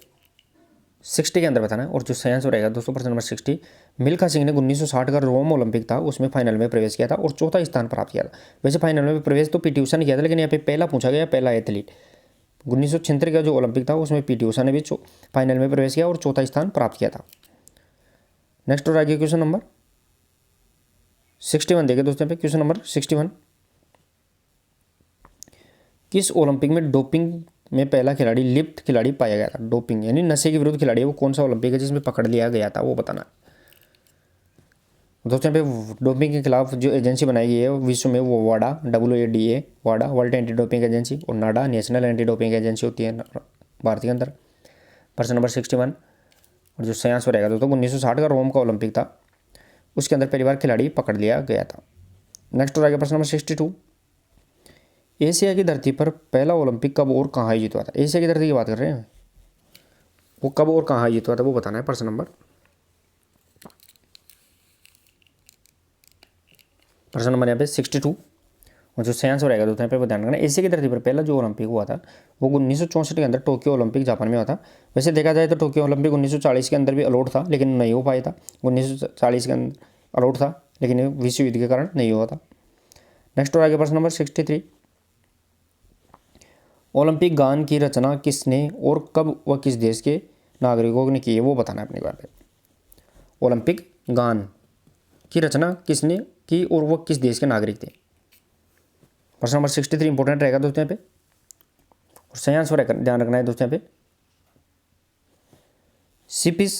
60 के अंदर बताना है और जो सही आंसर रहेगा दोस्तों प्रश्न नंबर 60, मिल्खा सिंह ने 1960 का रोम ओलंपिक था उसमें फाइनल में प्रवेश किया था और चौथा स्थान प्राप्त किया था। वैसे फाइनल में प्रवेश तो पीटी उषा ने किया था, लेकिन यहाँ पे पहला पूछा गया पहला एथलीट 1976 का जो ओलंपिक था उसमें पीटी उषा ने भी फाइनल में प्रवेश किया और चौथा स्थान प्राप्त किया था। नेक्स्ट और आगे क्वेश्चन नंबर 61 देखिए दोस्तों पे क्वेश्चन नंबर 61, किस ओलंपिक में डोपिंग में पहला खिलाड़ी लिप्त खिलाड़ी पाया गया था? डोपिंग यानी नशे के विरुद्ध खिलाड़ी, वो कौन सा ओलंपिक है जिसमें पकड़ लिया गया था वो बताना है। दोस्तों यहाँ पे डोपिंग के खिलाफ जो एजेंसी बनाई गई है विश्व में वो वाडा, WADA वाडा, वर्ल्ड एंटी डोपिंग एजेंसी, और नाडा नेशनल एंटी डोपिंग एजेंसी होती है भारत के अंदर। प्रश्न नंबर 61 और जो सही आंसर रहेगा दोस्तों 1960 का रोम का ओलंपिक था, उसके अंदर पहली बार खिलाड़ी पकड़ लिया गया था। नेक्स्ट हो जाएगा प्रश्न नंबर 62, एशिया की धरती पर पहला ओलंपिक कब और कहाँ आयोजित हुआ था? एशिया की धरती की बात कर रहे हैं, वो कब और कहाँ आयोजित हुआ था वो बताना है। प्रश्न नंबर यहाँ पे 62 और जो सही आंसर रहेगा दोस्तों यहाँ पे वो ध्यान रखना, एशिया की धरती पर पहला जो ओलंपिक हुआ था वो 1964 के अंदर टोक्यो ओलंपिक जापान में हुआ था। वैसे देखा जाए तो टोक्यो ओलंपिक 1940 के अंदर भी अलॉट था लेकिन नहीं हो पाया था, 1940 के अंदर अलॉट था लेकिन विश्व युद्ध के कारण नहीं हुआ था। नेक्स्ट और आगे प्रश्न नंबर 63, ओलंपिक गान की रचना किसने और कब व किस देश के नागरिकों ने की है वो बताना है अपने बारे में। ओलंपिक गान की रचना किसने की और वो किस देश के नागरिक थे? प्रश्न नंबर 63 इंपॉर्टेंट रहेगा दोस्तों यहाँ पे और सही आंसर ध्यान रखना है दोस्तों यहाँ पे, सिपिस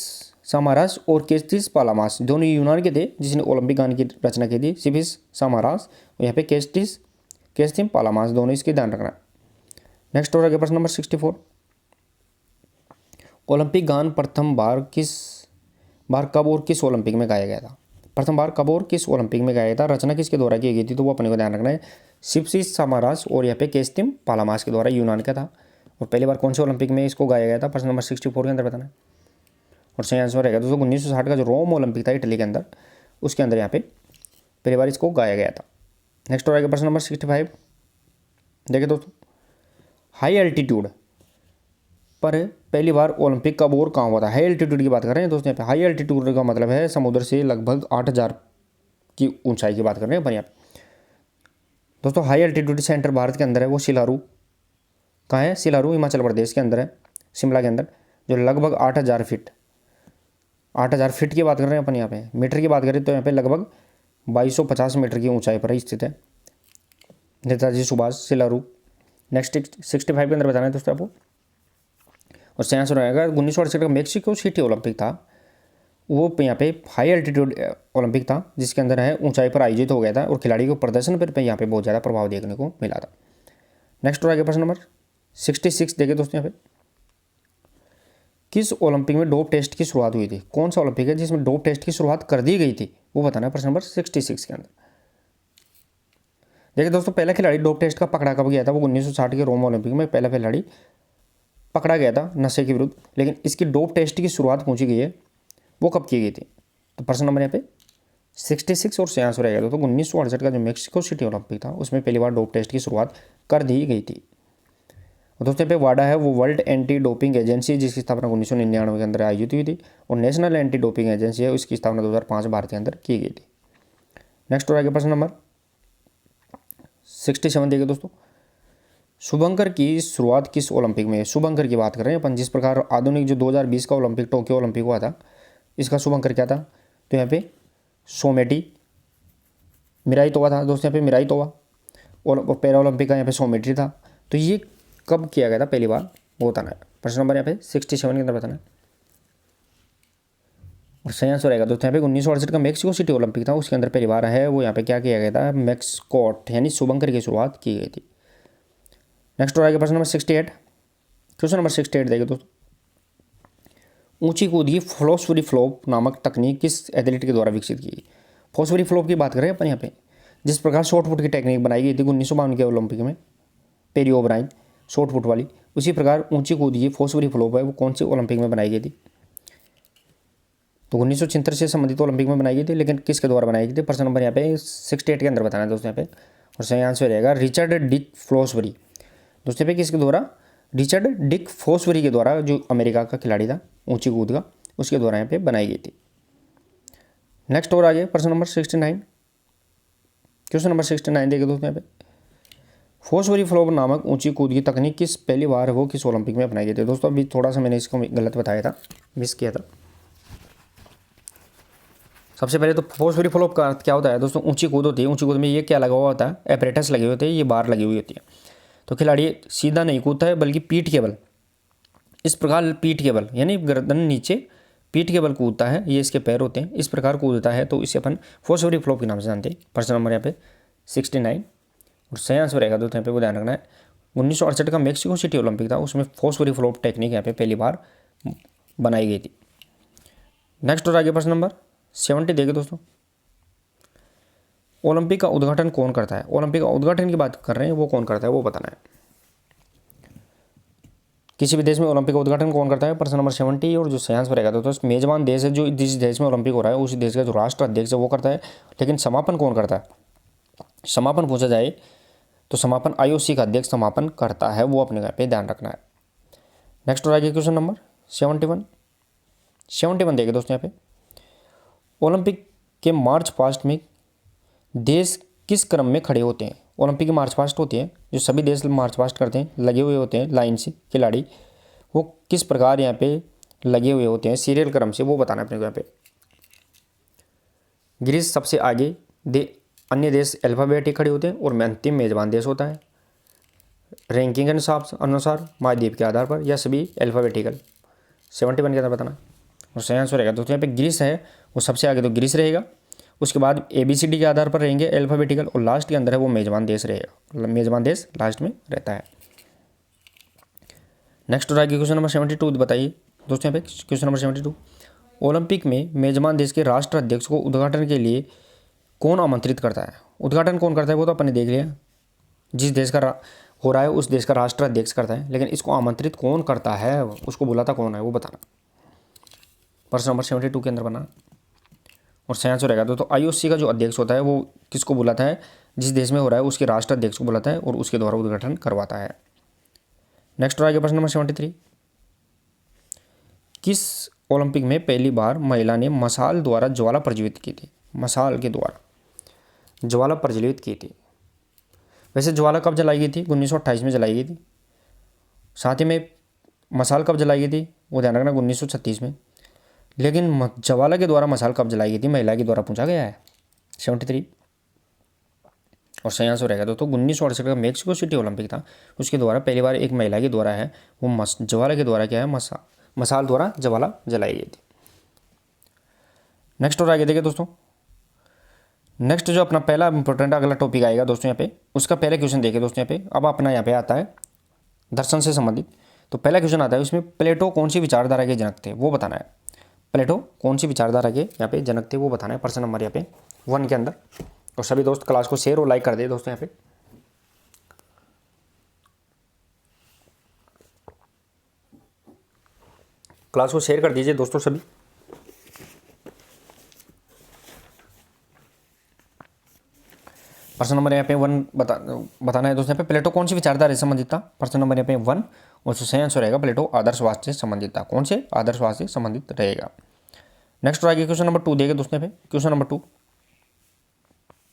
सामारास और केस्टिस पालामास दोनों यूनान के थे जिसने ओलंपिक गान की रचना की थी। सिपिस सामारास और यहाँ पे केस्टिम पालामास दोनों, इसके ध्यान रखना। नेक्स्ट और आगे प्रश्न नंबर 64, ओलंपिक गान प्रथम बार कब और किस ओलंपिक में गाया गया था? प्रथम बार कब और किस ओलंपिक में गाया गया था, रचना किसके द्वारा की गई थी तो वो अपने को ध्यान रखना है, सिप्सिस सामारास और यहाँ पे केस्टिम पालामास के द्वारा, यूनान का था। और पहली बार कौन से ओलंपिक में इसको गाया गया था? प्रश्न नंबर 64 के अंदर बताना है और सही आंसर रहेगा दोस्तों 1960 का जो रोम ओलंपिक था इटली के अंदर, उसके अंदर यहाँ पे पहली बार इसको गाया गया था। नेक्स्ट और आगे प्रश्न नंबर 65 देखिए दोस्तों, हाई एल्टीट्यूड पर पहली बार ओलंपिक कब और कहाँ हुआ था? हाई एल्टीट्यूड की बात कर रहे हैं दोस्तों यहाँ पे। हाई एल्टीट्यूड का मतलब है समुद्र से लगभग 8000 की ऊंचाई की बात कर रहे हैं अपन यहाँ पे। दोस्तों हाई एल्टीट्यूड सेंटर भारत के अंदर है, वो सिलारू कहाँ है? सिलारू हिमाचल प्रदेश के अंदर है, शिमला के अंदर, जो लगभग 8000 फीट की बात कर रहे हैं अपन यहाँ पे। मीटर की बात करें तो यहाँ पे लगभग 2250 मीटर की ऊंचाई पर स्थित है नेताजी सुभाष सिलारू। नेक्स्ट 65 के अंदर बताना है दोस्तों आपको और सही आंसर रहेगा 1968 का मेक्सिको सिटी ओलंपिक था, वो यहाँ पे हाई एल्टीट्यूड ओलंपिक था जिसके अंदर है ऊंचाई पर आयोजित हो गया था और खिलाड़ी को प्रदर्शन पर यहाँ पे बहुत ज़्यादा प्रभाव देखने को मिला था। नेक्स्ट और आगे प्रश्न नंबर 66 देखिए दोस्तों यहाँ पे, किस ओलंपिक में डोप टेस्ट की शुरुआत हुई थी? कौन सा ओलंपिक है जिसमें डोप टेस्ट की शुरुआत कर दी गई थी वो बताना है। प्रश्न नंबर 66 के अंदर देखिए दोस्तों, पहला खिलाड़ी डोप टेस्ट का पकड़ा कब गया था? वो 1960 के रोम ओलंपिक में पहला खिलाड़ी पकड़ा गया था नशे के विरुद्ध, लेकिन इसकी डोप टेस्ट की शुरुआत पूछी गई है वो कब की गई थी? तो प्रश्न नंबर यहाँ पे 66 और सही आंसर रहेगा तो 1968 का जो मेक्सिको सिटी ओलंपिक था उसमें पहली बार डोप टेस्ट की शुरुआत कर दी गई थी। और दोस्तों यहाँ पे वाडा है वो वर्ल्ड एंटी डोपिंग एजेंसी, जिसकी स्थापना 1999 के अंदर आयोजित हुई थी। और नेशनल एंटी डोपिंग एजेंसी है, उसकी स्थापना 2005 भारत के अंदर की गई थी। नेक्स्ट और आगे प्रश्न नंबर 67 देखिए दोस्तों, शुभंकर की शुरुआत किस ओलंपिक में? शुभंकर की बात कर रहे हैं अपन। जिस प्रकार आधुनिक जो 2020 का ओलंपिक टोक्यो ओलंपिक हुआ था, इसका शुभंकर क्या था? तो यहाँ पे सोमेटी मिराई तोवा था दोस्तों, यहाँ पे मिराई तोवा। और पैरा ओलंपिक का यहाँ पे सोमेट्री था। तो ये कब किया गया था पहली बार, वो बताना है। प्रश्न नंबर यहाँ पे 67 के अंदर बताना है। और सही आंसर रहेगा दोस्तों यहाँ पे 1968 का मेक्सिको सिटी ओलंपिक था, उसके अंदर पहली बार है वो यहाँ पे क्या किया गया था, मैक्सकॉट यानी शुभंकर की शुरुआत की गई थी। नेक्स्ट और आगे प्रश्न नंबर 68। क्वेश्चन नंबर 68 देखिए दोस्तों, ऊंची कूद की फ्लोसफरी फ्लोप नामक तकनीक किस एथलीट के द्वारा विकसित की गई? फ्लोसफरी फ्लोप की बात करें अपन यहाँ पे। जिस प्रकार शॉर्ट पुट की टेक्निक बनाई गई थी 1952 के ओलंपिक में, पेरी ओब्रायन शॉर्ट पुट वाली, उसी प्रकार ऊंची कूद की फ्लोसफरी फ्लोप है वो कौन सी ओलंपिक में बनाई गई थी? तो 1976 से संबंधित ओलंपिक में बनाई गई थी, लेकिन किसके द्वारा बनाई गई थी? प्रश्न नंबर यहाँ पे 68 के अंदर बताना है दोस्तों यहाँ पे। और सही आंसर रहेगा रिचर्ड डिक फ्लोसबरी। दोस्तों पे किसके द्वारा? रिचर्ड डिक फ्लोसबरी के द्वारा, जो अमेरिका का खिलाड़ी था ऊंची कूद का, उसके द्वारा यहाँ पे बनाई गई थी। नेक्स्ट और आगे प्रश्न नंबर 69। क्वेश्चन नंबर 69 देखिए दोस्तों यहाँ पे, फ्लोसबरी फ्लोप नामक ऊंची कूद की तकनीक किस पहली बार वो किस ओलंपिक में अपनाई गई थी? दोस्तों अभी थोड़ा सा मैंने इसको गलत बताया था, मिस किया था। सबसे पहले तो फ्लोसबरी फ्लोप का अर्थ क्या होता है दोस्तों? ऊंची कूद होती है। ऊंची कूद में ये क्या लगा हुआ होता है? एपरेटस लगे हुए होते हैं, ये बार लगी हुई होती है। तो खिलाड़ी सीधा नहीं कूदता है बल्कि पीठ के बल, इस प्रकार पीठ के बल यानी गर्दन नीचे पीठ के बल कूदता है, ये इसके पैर होते हैं, इस प्रकार कूदता है, तो इसे अपन फ्लोसबरी फ्लोप के नाम से जानते हैं। प्रश्न नंबर यहाँ पे 69। और सही आंसर रहेगा दोस्तों यहाँ पे वो ध्यान रखना है। 1968 का मेक्सिको सिटी ओलंपिक था, उसमें फ्लोसबरी फ्लोप टेक्निक यहाँ पे पहली बार बनाई गई थी। नेक्स्ट और आगे प्रश्न नंबर 70 देखिए दोस्तों, ओलंपिक का उद्घाटन कौन करता है? ओलंपिक का उद्घाटन की बात कर रहे हैं, वो कौन करता है वो बताना है। किसी भी देश में ओलंपिक का उद्घाटन कौन करता है? प्रश्न नंबर 70। और जो सही आंसर रहेगा दोस्तों, मेजबान देश है, जो जिस देश में ओलंपिक हो रहा है उस देश का जो राष्ट्र अध्यक्ष है वो करता है। लेकिन समापन कौन करता है? समापन पूछा जाए तो समापन IOC का अध्यक्ष समापन करता है, वो अपने पे ध्यान रखना है। नेक्स्ट और आगे क्वेश्चन नंबर 71 देखिए दोस्तों यहाँ पे, ओलंपिक के मार्च पास्ट में देश किस क्रम में खड़े होते हैं? ओलंपिक की मार्च पास्ट होती है, जो सभी देश मार्च पास्ट करते हैं, लगे हुए होते हैं लाइन से खिलाड़ी, वो किस प्रकार यहाँ पे लगे हुए होते हैं सीरियल क्रम से, वो बताना है अपने को यहाँ पे। ग्रीस सबसे आगे, अन्य देश अल्फाबेटिक खड़े होते हैं, और अंतिम मेजबान देश होता है। रैंकिंग के अनुसार महाद्वीप के आधार पर, या सभी अल्फाबेटिकल। 71 के अंदर बताना। और सही आंसर रहेगा दोस्तों यहाँ पे ग्रीस है वो सबसे आगे, तो ग्रीस रहेगा। उसके बाद ABCD के आधार पर रहेंगे अल्फाबेटिकल, और लास्ट के अंदर है वो मेजबान देश रहेगा, मेजबान देश लास्ट में रहता है। नेक्स्ट और आगे क्वेश्चन नंबर 72 बताइए दोस्तों यहाँ पे। क्वेश्चन नंबर 72, ओलंपिक में मेजबान देश के राष्ट्र अध्यक्ष को उद्घाटन के लिए कौन आमंत्रित करता है? उद्घाटन कौन करता है वो तो अपन ने देख लिया, जिस देश का हो रहा है उस देश का राष्ट्र अध्यक्ष करता है, लेकिन इसको आमंत्रित कौन करता है, उसको बुलाता कौन है वो बताना। प्रश्न नंबर 72 के अंदर बना। और सही आंसर रहेगा तो IOC का जो अध्यक्ष होता है वो किसको बुलाता है? जिस देश में हो रहा है उसके राष्ट्र अध्यक्ष को बुलाता है और उसके द्वारा उद्घाटन करवाता है। नेक्स्ट और आगे प्रश्न नंबर 73, किस ओलंपिक में पहली बार महिला ने मशाल द्वारा ज्वाला प्रज्वलित की थी? मशाल के द्वारा ज्वाला प्रज्वलित की थी। वैसे ज्वाला कब जलाई गई थी? 1928 में जलाई गई थी। साथ ही में मशाल कब जलाई गई थी वो ध्यान रखना, 1936 में। लेकिन ज्वाला के द्वारा मशाल कब जलाई गई थी महिला के द्वारा पूछा गया है। 73। और सही आंसर रहेगा दोस्तों 1968 का मेक्सिको सिटी ओलंपिक था, उसके द्वारा पहली बार एक महिला के द्वारा है वो ज्वाला के द्वारा क्या है मशाल द्वारा ज्वाला जलाई गई थी। नेक्स्ट और आगे देखिए दोस्तों, नेक्स्ट जो अपना पहला इंपॉर्टेंट अगला टॉपिक आएगा दोस्तों यहाँ पे, उसका पहला क्वेश्चन देखिए दोस्तों यहाँ पे। अब अपना यहाँ पे आता है दर्शन से संबंधित। तो पहला क्वेश्चन आता है उसमें, प्लेटो कौन सी विचारधारा के जनक थे वो बताना है। प्लेटो कौन सी विचारधारा के यहाँ पे जनक थे वो बताना है प्रश्न नंबर यहाँ पे 1 के अंदर। और सभी दोस्त क्लास को शेयर और लाइक कर दे दोस्तों यहाँ पे। क्लास को शेयर कर दीजिए दोस्तों सभी। प्रश्न नंबर यहाँ पे 1 बताना है दोस्तों। यहाँ पे प्लेटो कौन सी विचारधारा से संबंधित था? प्रश्न नंबर यहाँ पे 1 और सही आंसर रहेगा प्लेटो आदर्शवाद से संबंधित था। कौन से? आदर्शवाद से संबंधित रहेगा। नेक्स्ट आगे क्वेश्चन नंबर 2 देखिए दोस्तों। यहाँ पे क्वेश्चन नंबर 2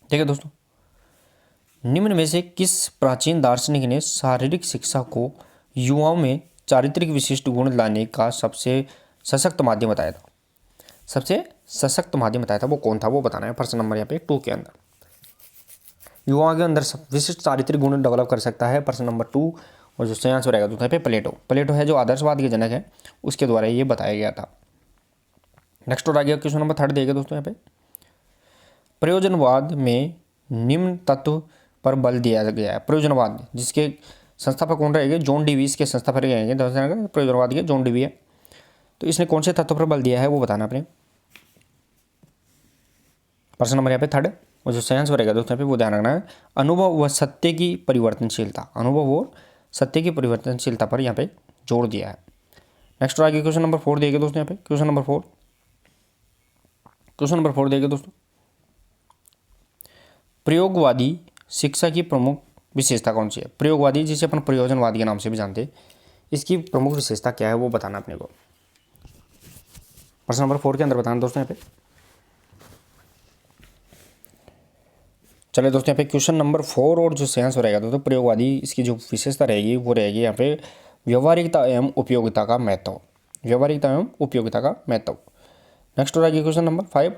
देखिए दोस्तों, निम्न में से किस प्राचीन दार्शनिक ने शारीरिक शिक्षा को युवाओं में चारित्रिक विशिष्ट गुण लाने का सबसे सशक्त माध्यम बताया था? सबसे सशक्त माध्यम बताया था वो कौन था, वो बताना है प्रश्न नंबर यहाँ पे 2 के अंदर। युवाओं के अंदर विशिष्ट चारित्रिक गुण डेवलप कर सकता है प्रश्न नंबर 2, और जो सही आंसर रहेगा तो यहाँ पे प्लेटो। प्लेटो है जो आदर्शवाद के जनक है, उसके द्वारा ये बताया गया था। नेक्स्ट और आ गया क्वेश्चन नंबर 3 देखिए दोस्तों। यहाँ पे प्रयोजनवाद में निम्न तत्व पर बल दिया गया है। प्रयोजनवाद जिसके संस्थापक कौन रहेंगे? जॉन डीवी इसके संस्थापक रहेंगे। प्रयोजनवाद के जॉन डीवी है। तो इसने कौन से तत्व पर बल दिया है वो बताना अपने। प्रश्न नंबर यहाँ पे 3 और जो सही आंसर रहेगा दोस्तों यहाँ पे वो ध्यान रखना है, अनुभव व सत्य की परिवर्तनशीलता। अनुभव और सत्य की परिवर्तनशीलता पर यहाँ पे जोर दिया है। नेक्स्ट आगे क्वेश्चन नंबर 4 देखिए दोस्तों। यहाँ पे क्वेश्चन नंबर 4 देखिए दोस्तों, प्रयोगवादी शिक्षा की प्रमुख विशेषता कौन सी है? प्रयोगवादी जिसे अपन प्रयोजनवाद के नाम से भी जानते हैं, इसकी प्रमुख विशेषता क्या है वो बताना अपने को। प्रश्न नंबर 4 के अंदर बताना दोस्तों यहाँ पे। चलिए दोस्तों यहाँ पे क्वेश्चन नंबर 4 और जो सही आंसर रहेगा दोस्तों प्रयोगवादी, इसकी जो विशेषता रहेगी वो रहेगी यहाँ पे व्यवहारिकता एवं उपयोगिता का महत्व। व्यवहारिकता एवं उपयोगिता का महत्व। नेक्स्ट हो रहेगी क्वेश्चन नंबर 5,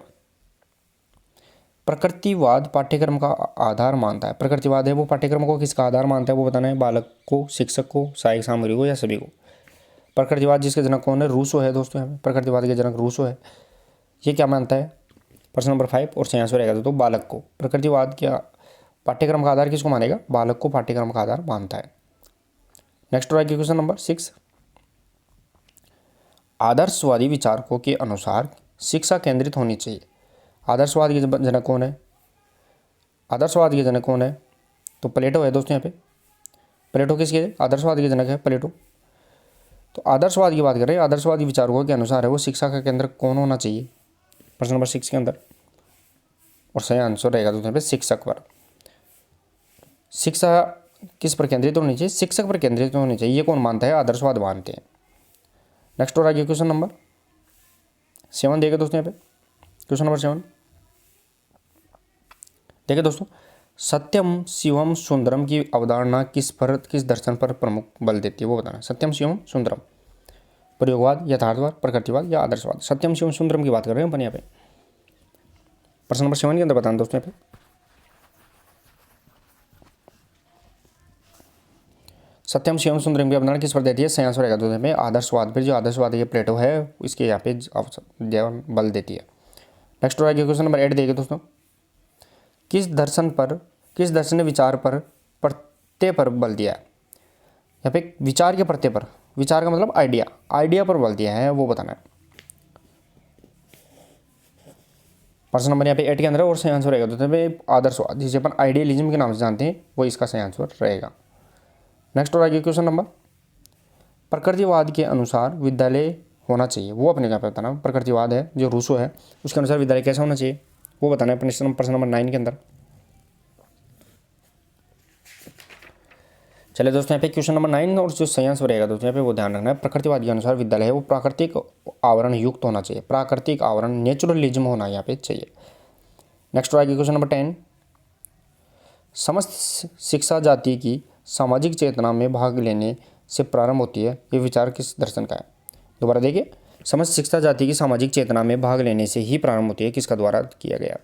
प्रकृतिवाद पाठ्यक्रम का आधार मानता है। प्रकृतिवाद है वो पाठ्यक्रम को किसका आधार मानता है वो बताना है, बालक को, शिक्षक को, सहायक सामग्री को या सभी को। प्रकृतिवाद जिसके जनक कौन है? रूसो है दोस्तों। यहाँ पे प्रकृतिवाद के जनक रूसो है। ये क्या मानता है? प्रश्न नंबर 5 और सही आंसर रहेगा दोस्तों बालक को। प्रकृतिवाद क्या पाठ्यक्रम का आधार किसको मानेगा? बालक को पाठ्यक्रम का आधार मानता है। नेक्स्ट रहेगा क्वेश्चन नंबर 6, आदर्शवादी विचारकों के अनुसार शिक्षा केंद्रित होनी चाहिए। आदर्शवाद के जनक कौन है? आदर्शवाद के जनक कौन है? तो प्लेटो है दोस्तों। यहाँ पे प्लेटो किसके आदर्शवाद के जनक है? प्लेटो। तो आदर्शवाद की बात कर रहे हैं, आदर्शवादी विचारकों के अनुसार है वो शिक्षा का केंद्र कौन होना चाहिए? प्रश्न नंबर 6 के अंदर, और सही आंसर रहेगा दोस्तों यहाँ पे शिक्षक पर। शिक्षा किस पर केंद्रित होनी चाहिए? शिक्षक पर केंद्रित होनी चाहिए। ये कौन मानता है? आदर्शवाद मानते हैं। नेक्स्ट और आगे क्वेश्चन नंबर 7 देखिए दोस्तों। यहाँ पे क्वेश्चन नंबर 7 देखिए दोस्तों, सत्यम शिवम सुंदरम की अवधारणा किस दर्शन पर प्रमुख बल देती है वो बताना। सत्यम शिवम सुंदरम, प्रयोगवाद, यथार्थवाद, प्रकृतिवाद या आदर्शवाद। सत्यम शिवम सुंदरम की बात कर रहे हैं अपन यहाँ पे। प्रश्न नंबर 7 के अंदर बताना दोस्तों। यहाँ पे सत्यम शिवम सुंदरम की अवधारणा किस पर देती है? सही आंसर रहेगा दोस्तों में आदर्शवाद पर। जो आदर्शवाद ये प्लेटो है इसके यहाँ पे बल देती है। नेक्स्ट आगे क्वेश्चन नंबर 8 देखिए दोस्तों, किस दर्शन ने विचार पर प्रत्यय पर बल दिया है? यहाँ पे विचार के प्रत्यय पर, विचार का मतलब आइडिया पर बल दिया है वो बताना है। प्रश्न नंबर यहाँ पे 8 के अंदर और सही आंसर रहेगा दोस्तों आदर्शवाद जिसे अपन आइडियलिज्म के नाम से जानते हैं वो इसका सही आंसर रहेगा। नेक्स्ट और आगे क्वेश्चन नंबर, प्रकृतिवाद के अनुसार विद्यालय होना चाहिए वो अपने यहाँ पे बताना। प्रकृतिवाद है जो रूसो है उसके अनुसार विद्यालय कैसा होना चाहिए वो बताना है प्रश्न नंबर 9 के अंदर। चलिए दोस्तों यहाँ पे क्वेश्चन नंबर 9 और जो सही आंसर रहेगा दोस्तों यहाँ पे वो ध्यान रखना है, प्रकृतिवाद के अनुसार विद्यालय है वो प्राकृतिक आवरण युक्त होना चाहिए। प्राकृतिक आवरण, नेचुरलिज्म होना यहाँ पे चाहिए। नेक्स्ट आगे क्वेश्चन नंबर 10, समस्त शिक्षा जाति की सामाजिक चेतना में भाग लेने से प्रारंभ होती है, ये विचार किस दर्शन का है? दोबारा देखिए, समस्त शिक्षा जाति की सामाजिक चेतना में भाग लेने से ही प्रारंभ होती है, किसका द्वारा किया गया?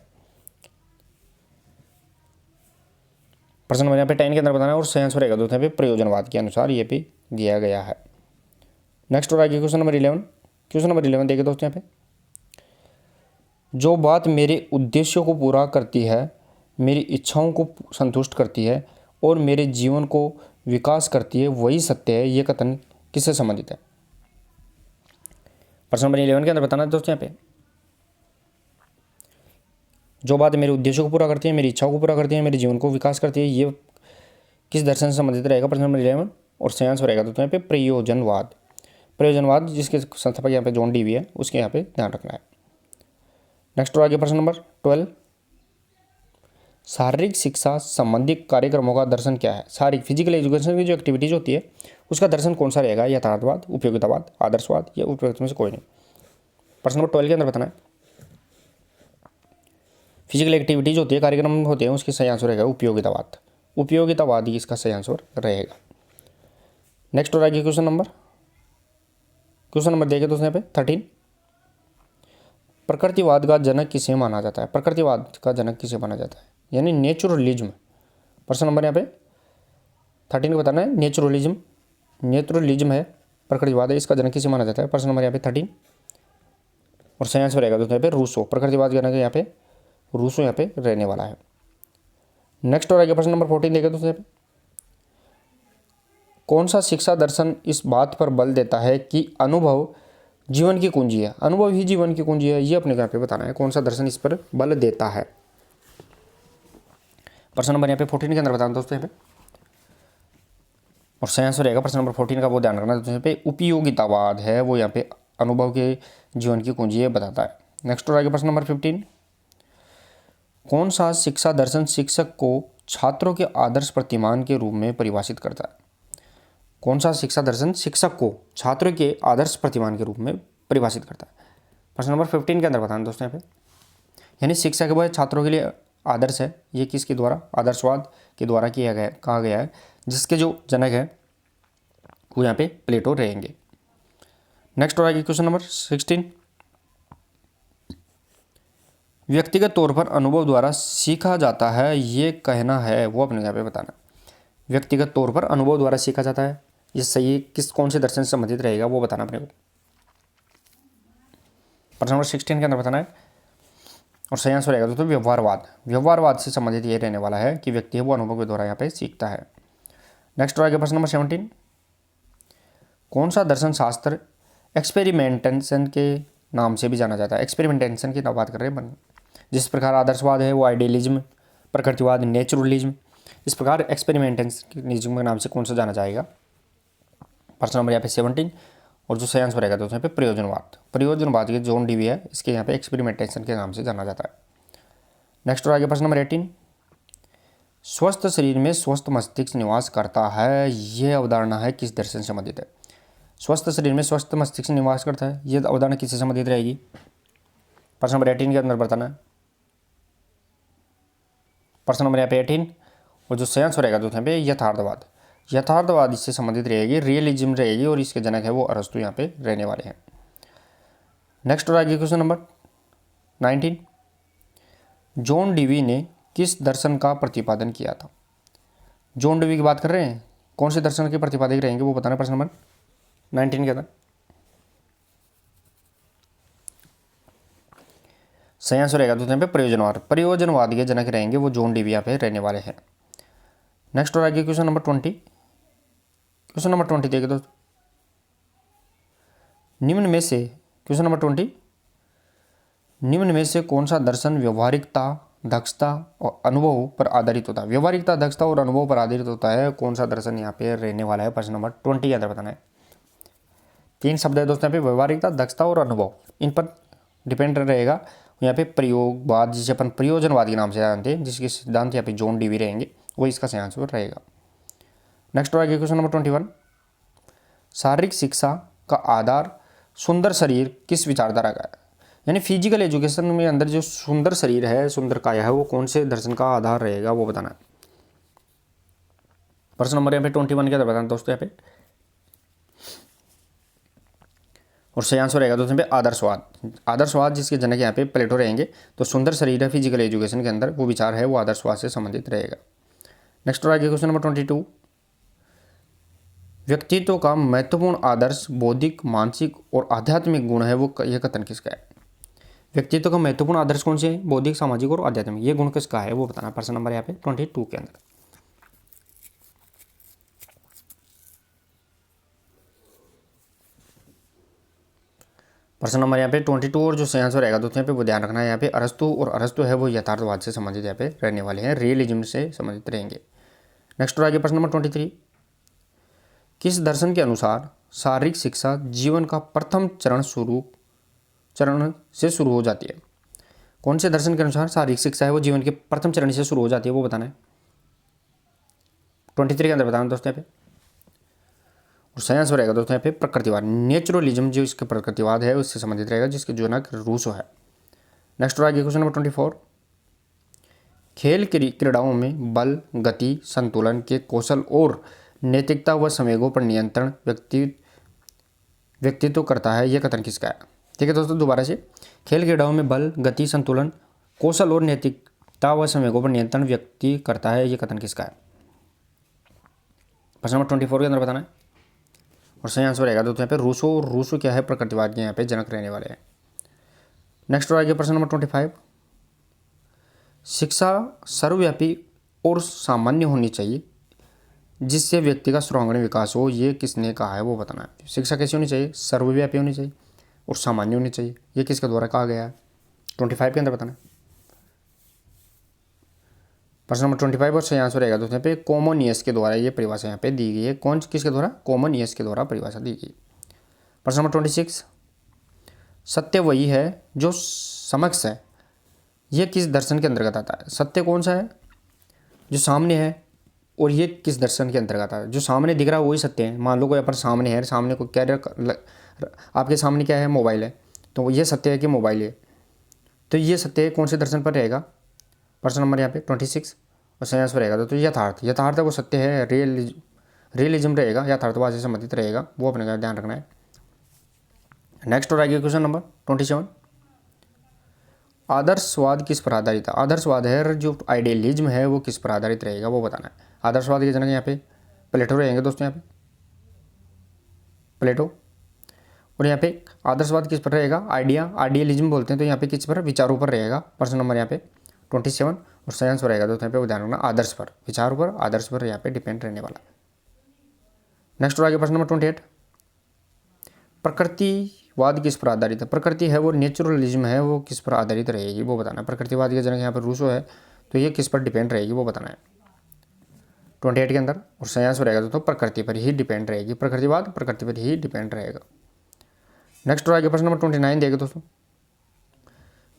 प्रश्न नंबर यहाँ पे 10 के अंदर बताना है और सही आंसर रहेगा दोस्तों यहाँ पे प्रयोजनवाद के अनुसार ये भी दिया गया है। नेक्स्ट और आगे क्वेश्चन नंबर 11, क्वेश्चन नंबर 11 देखिए दोस्तों यहाँ पे, जो बात मेरे उद्देश्यों को पूरा करती है, मेरी इच्छाओं को संतुष्ट करती है और मेरे जीवन को विकास करती है वही सत्य है, ये कथन किससे संबंधित है? प्रश्न नंबर 11 के अंदर बताना है दोस्तों यहाँ पे, जो बात मेरे उद्देश्यों को पूरा करती है, मेरी इच्छाओं को पूरा करती है, मेरे जीवन को विकास करती है, ये किस दर्शन से संबंधित रहेगा? प्रश्न नंबर 11 और सही आंसर रहेगा दोस्तों यहाँ पे प्रयोजनवाद। प्रयोजनवाद जिसके संस्थापक यहाँ पे जॉन डीवी है उसके यहाँ पे ध्यान रखना है। नेक्स्ट आगे प्रश्न नंबर 12, शारीरिक शिक्षा संबंधी कार्यक्रमों का दर्शन क्या है? शारीरिक फिजिकल एजुकेशन की जो एक्टिविटीज होती है उसका दर्शन कौन सा रहेगा? यथार्थवाद, उपयोगितावाद, आदर्शवाद या उपयुक्त में से कोई नहीं। प्रश्न नंबर 12 के अंदर बताना है। फिजिकल एक्टिविटीज होती है, कार्यक्रम होते हैं, उसकी सही आंसर रहेगा उपयोगितावाद। उपयोगितावाद ही इसका सही आंसर रहेगा। नेक्स्ट हो रहेगा क्वेश्चन नंबर देखिए दोस्तों यहाँ पे 13। प्रकृतिवाद का जनक किसे माना जाता है? प्रकृतिवाद का जनक किसे माना जाता है? यानी नेचुरलिज्म। प्रश्न नंबर यहाँ पे 13 को बताना है। नेचुरलिज्म है, प्रकृतिवाद है, इसका जनक किसे माना जाता है? प्रश्न नंबर यहाँ पे 13 और सही आंसर रहेगा दोस्तों यहाँ पे रूसो। प्रकृतिवाद जनक यहाँ पे रूसो यहाँ पे रहने वाला है। नेक्स्ट हो रहेगा प्रश्न नंबर 14 देखिए दोस्तों यहाँ पे। कौन सा शिक्षा दर्शन इस बात पर बल देता है कि अनुभव जीवन की कुंजी है? अनुभव ही जीवन की कुंजी है, ये अपने को यहाँ पे बताना है। कौन सा दर्शन इस पर बल देता है? प्रश्न नंबर यहाँ पे 14 के अंदर बताना दोस्तों यहाँ पे और सही आंसर रहेगा प्रश्न नंबर 14 का, वो ध्यान रखना दोस्तों यहाँ पे उपयोगितावाद है, वो यहाँ पे अनुभव के जीवन की कुंजी है बताता है। नेक्स्ट हो रहेगा प्रश्न नंबर 15। कौन सा शिक्षा दर्शन शिक्षक को छात्रों के आदर्श प्रतिमान के रूप में परिभाषित करता है? कौन सा शिक्षा दर्शन शिक्षक को छात्रों के आदर्श प्रतिमान के रूप में परिभाषित करता है? प्रश्न नंबर 15 के अंदर बताना दोस्तों यहाँ पे। यानी शिक्षा के बाद छात्रों के लिए आदर्श है, ये किसके द्वारा? आदर्शवाद के द्वारा कहा गया है, जिसके जो जनक है वो यहाँ पे प्लेटो रहेंगे। नेक्स्ट हो रहा है क्वेश्चन नंबर 16। व्यक्तिगत तौर पर अनुभव द्वारा सीखा जाता है, ये कहना है, वो अपने यहाँ पे बताना। व्यक्तिगत तौर पर अनुभव द्वारा सीखा जाता है, ये सही कौन से दर्शन से संबंधित रहेगा वो बताना अपने को। प्रश्न नंबर 16 के अंदर बताना है और सही आंसर रहेगा दोस्तों व्यवहारवाद से संबंधित ये रहने वाला है कि व्यक्ति है वो अनुभव के द्वारा यहाँ पे सीखता है। नेक्स्ट रहेगा प्रश्न नंबर 17। कौन सा दर्शन शास्त्र एक्सपेरिमेंटेशन के नाम से भी जाना जाता है? एक्सपेरिमेंटेशन की बात कर रहे हैं। जिस प्रकार आदर्शवाद है वो आइडियलिज्म, प्रकृतिवाद नेचुरलिज्म, इस प्रकार एक्सपेरिमेंटेशनिज्म के नाम से कौन सा जाना जाएगा? प्रश्न नंबर यहाँ पे 17 और जो सही आंसर रहेगा दोस्तों यहाँ पे प्रयोजनवाद के जॉन डीवी है, इसके यहाँ पे एक्सपेरिमेंटेशन के नाम से जाना जाता है। नेक्स्ट आगे प्रश्न नंबर 18। स्वस्थ शरीर में स्वस्थ मस्तिष्क निवास करता है, यह अवधारणा है किस दर्शन से संबंधित है? स्वस्थ शरीर में स्वस्थ मस्तिष्क निवास करता है, यह अवधारणा किससे संबंधित रहेगी? प्रश्न नंबर 18 के अंदर बताना है। प्रश्न नंबर यहाँ पे 18 और जो सही आंसर रहेगा दोस्तों यहाँ पे यथार्थवाद इससे संबंधित रहेगी, रियलिज्म रहेगी और इसके जनक है वो अरस्तु यहाँ पे रहने वाले हैं। नेक्स्ट और आगे क्वेश्चन नंबर 19। जॉन डीवी ने किस दर्शन का प्रतिपादन किया था? जॉन डीवी की बात कर रहे हैं, कौन से दर्शन के प्रतिपादक रहेंगे वो बताना। प्रश्न नंबर 19 के अंदर सही आंसर रहेगा दोस्तों यहाँ पे प्रयोजनवाद के जनक रहेंगे वो जॉन डीवी यहाँ पे रहने वाले हैं। नेक्स्ट और आगे क्वेश्चन नंबर 20। क्वेश्चन नंबर 20 देखिए दोस्तों, निम्न में से कौन सा दर्शन व्यवहारिकता, दक्षता और अनुभव पर आधारित होता है? व्यवहारिकता, दक्षता और अनुभव पर आधारित होता है, कौन सा दर्शन यहाँ पे रहने वाला है? प्रश्न नंबर 20 के अंदर बताना है। 3 शब्द है दोस्तों यहाँ पे, व्यवहारिकता, दक्षता और अनुभव, इन पर डिपेंड रहेगा। यहाँ पे प्रयोगवाद जिसे अपन प्रयोजनवाद के नाम से जानते हैं, जिसके सिद्धांत यहाँ पे जॉन डीवी रहेंगे, वो इसका सही आंसर रहेगा। नेक्स्ट हो गया क्वेश्चन नंबर 21। शारीरिक शिक्षा का आधार सुंदर शरीर किस विचारधारा का है? यानी फिजिकल एजुकेशन में अंदर जो सुंदर शरीर है, सुंदर काया है, वो कौन से दर्शन का आधार रहेगा वो बताना है। प्रश्न नंबर यहाँ पे 21 के अंदर बताना दोस्तों यहाँ पे और सही आंसर रहेगा दोस्तों पे आदर्शवाद जिसके जनक यहाँ पे प्लेटो रहेंगे। तो सुंदर शरीर है फिजिकल एजुकेशन के अंदर, वो विचार है वो आदर्शवाद से संबंधित रहेगा। नेक्स्ट और आगे क्वेश्चन नंबर 22। व्यक्तित्व का महत्वपूर्ण आदर्श बौद्धिक, मानसिक और आध्यात्मिक गुण है, वो यह कथन किसका है? व्यक्तित्व का महत्वपूर्ण आदर्श कौन से है? बौद्धिक, सामाजिक और आध्यात्मिक, ये गुण किसका है वो बताना। प्रश्न नंबर यहाँ पे 22 के अंदर प्रश्न नंबर यहाँ पे 22 और जो सही आंसर रहेगा दोस्तों यहाँ पे वो ध्यान रखना है। यहाँ पे अरस्तु है वो यथार्थवाद से संबंधित यहाँ पे रहने वाले हैं, रियलिज्म से संबंधित रहेंगे। नेक्स्ट और आगे प्रश्न नंबर 23। किस दर्शन के अनुसार शारीरिक शिक्षा जीवन का प्रथम चरण से शुरू हो जाती है? कौन से दर्शन के अनुसार शारीरिक शिक्षा है वो जीवन के प्रथम चरण से शुरू हो जाती है, वो बताना है। 23 के अंदर बताना दोस्तों यहाँ पे। और सही आंसर रहेगा दोस्तों यहाँ पे प्रकृतिवाद, नेचुरलिज्म जो इसका प्रकृतिवाद है उससे संबंधित रहेगा, जिसके जनक रूसो है। नेक्स्ट आगे क्वेश्चन नंबर 24। खेल क्रीड़ाओं में बल, गति, संतुलन के कौशल और नैतिकता व संवेगों पर नियंत्रण व्यक्तित्व करता है, यह कथन किसका है? ठीक है दोस्तों, दोबारा से। खेल क्रीड़ाओं में बल, गति, संतुलन, कौशल और नैतिकता व संवेगों पर नियंत्रण व्यक्ति करता है, यह कथन किसका है? प्रश्न नंबर 24 के अंदर बताना है। और सही आंसर रहेगा दोस्तों यहाँ पे रूसो। रूसो क्या है? प्रकृतिवाद के यहाँ पे जनक रहने वाले हैं। नेक्स्ट आगे प्रश्न नंबर 25। शिक्षा सर्वव्यापी और सामान्य होनी चाहिए जिससे व्यक्ति का सर्वांगीण विकास हो, ये किसने कहा है? वो बताना है। शिक्षा कैसी होनी चाहिए? सर्वव्यापी होनी चाहिए और सामान्य होनी चाहिए, ये किसके द्वारा कहा गया है? 25 के अंदर बताना है। प्रश्न नंबर 25 और सही आंसर रहेगा दोस्तों यहाँ पे कॉमनियस के द्वारा ये परिभाषा यहाँ पे दी गई है। कौन किसके द्वारा? कॉमनियस के द्वारा परिभाषा दी गई। प्रश्न नंबर 26। सत्य वही है जो समक्ष है, ये किस दर्शन के अंतर्गत आता है? सत्य कौन सा है? जो सामने है। और ये किस दर्शन के अंतर्गत आता है? जो सामने दिख रहा है वही सत्य है। मान लो कोई अपन सामने है, सामने को क्या आपके सामने क्या है? मोबाइल है, तो ये सत्य है कि मोबाइल है, तो ये सत्य है कौन से दर्शन पर रहेगा? प्रश्न नंबर यहाँ पे 26 और सही आंसर रहेगा तो यथार्थ। यथार्थ वो सत्य है, रियलिज्म रहेगा, यथार्थवाद से संबंधित रहेगा, वो अपने का ध्यान रखना है। नेक्स्ट और आगे क्वेश्चन नंबर 27। आदर्शवाद किस पर आधारित है? आदर्शवाद है जो आइडियलिज्म है वो किस पर आधारित रहेगा, वो बताना है। आदर्शवाद के जनक यहाँ पे प्लेटो रहेंगे दोस्तों, यहाँ पे प्लेटो। और यहाँ पे आदर्शवाद किस पर रहेगा? आइडियलिज्म बोलते हैं, तो यहाँ पे किस पर? विचारों पर रहेगा। प्रश्न नंबर यहाँ पे 27 और सही आंसर रहेगा दोस्तों यहाँ पे, वो ध्यान रखना, आदर्श पर, विचारों पर, आदर्श पर यहाँ पे डिपेंड रहने वाला। नेक्स्ट और आगे प्रश्न नंबर 28। प्रकृतिवाद किस पर आधारित है? प्रकृति है वो नेचुरलिज्म है, वो किस पर आधारित रहेगी, वो बताना है। प्रकृतिवाद के जनक यहाँ पर रूसो है, तो ये किस पर डिपेंड रहेगी, वो बताना है 28 के अंदर। और सही आंसर रहेगा दोस्तों प्रकृति पर ही डिपेंड रहेगी। प्रकृतिवाद प्रकृति पर ही डिपेंड रहेगा। नेक्स्ट और आगे प्रश्न नंबर 29 देगा दोस्तों।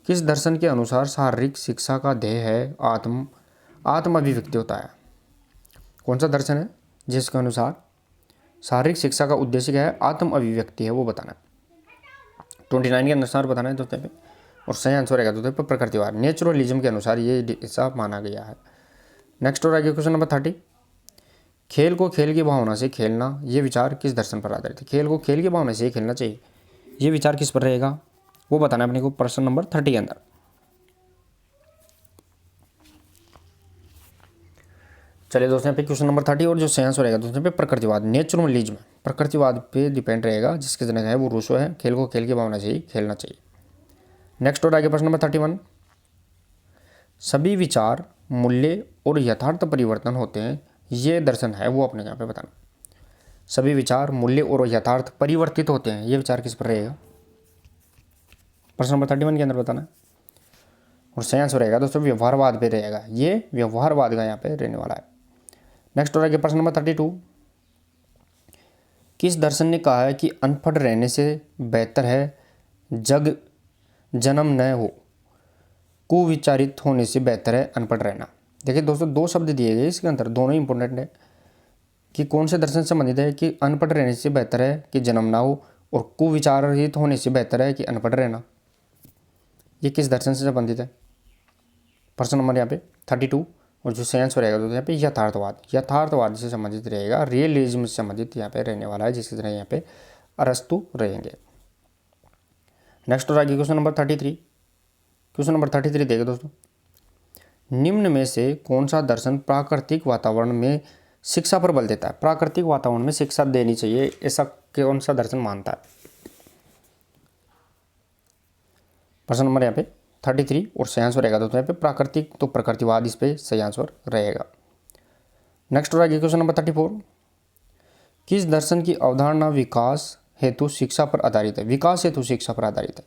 किस दर्शन के अनुसार शारीरिक शिक्षा का ध्येय है आत्म अभिव्यक्ति होता है? कौन सा दर्शन है जिसके अनुसार शारीरिक शिक्षा का उद्देश्य क्या है? आत्म अभिव्यक्ति है, वो बताना है। 29 के अनुसार बताना है दोस्तों पे। और सही आंसर रहेगा दोस्तों प्रकृतिवाद, नेचुरलिज्म के अनुसार ये ऐसा माना गया है। नेक्स्ट और आगे क्वेश्चन नंबर 30। खेल को खेल की भावना से खेलना, ये विचार किस दर्शन पर आधारित है? खेल को खेल की भावना से ही खेलना चाहिए, ये विचार किस पर रहेगा, वो बताना है अपने को प्रश्न नंबर 30 के अंदर। चलिए दोस्तों यहाँ पे क्वेश्चन नंबर 30 और जो सही आंसर रहेगा दोस्तों पे प्रकृतिवाद, नेचुरलिज्म, प्रकृतिवाद पे डिपेंड रहेगा, जिसके जनक है वो रूसो है। खेल को खेल की भावना से ही खेलना चाहिए। नेक्स्ट और आगे प्रश्न नंबर 31। सभी विचार, मूल्य और यथार्थ परिवर्तन होते हैं, ये दर्शन है, वो अपने यहाँ पे बताना। सभी विचार, मूल्य और यथार्थ परिवर्तित होते हैं, ये विचार किस पर रहेगा? प्रश्न नंबर 31 के अंदर बताना है। और सही आंसर रहेगा दोस्तों व्यवहारवाद पे रहेगा, ये व्यवहारवाद का यहाँ पे रहने वाला है। नेक्स्ट और आगे प्रश्न नंबर 32। किस दर्शन ने कहा है कि अनपढ़ रहने से बेहतर है जन्म न हो, कुविचारित होने से बेहतर है अनपढ़ रहना? देखिए दोस्तों दो शब्द दिए गए इसके अंदर, दोनों ही इंपॉर्टेंट है कि कौन से दर्शन से संबंधित है कि अनपढ़ रहने से बेहतर है कि जन्म ना हो, और कुविचारित होने से बेहतर है कि अनपढ़ रहना, ये किस दर्शन से संबंधित है? प्रश्न नंबर यहाँ पे 32 और जो सही आंसर रहेगा तो यहाँ पे यथार्थवाद से संबंधित रहेगा, रियलिज्म से संबंधित यहाँ पे रहने वाला है, जिसकी तरह यहाँ पे अरस्तु रहेंगे। नेक्स्ट और आगे क्वेश्चन नंबर 33। क्वेश्चन नंबर 33 देखें दोस्तों। निम्न में से कौन सा दर्शन प्राकृतिक वातावरण में शिक्षा पर बल देता है? प्राकृतिक वातावरण में शिक्षा देनी चाहिए, ऐसा कौन सा दर्शन मानता है? प्रश्न नंबर यहाँ पे 33 और सही आंसर रहेगा दोस्तों यहाँ पे प्राकृतिक, तो प्रकृतिवाद इस पे सही आंसर रहेगा। नेक्स्ट और आगे क्वेश्चन नंबर 34। किस दर्शन की अवधारणा विकास हेतु शिक्षा पर आधारित है? विकास हेतु शिक्षा पर आधारित है,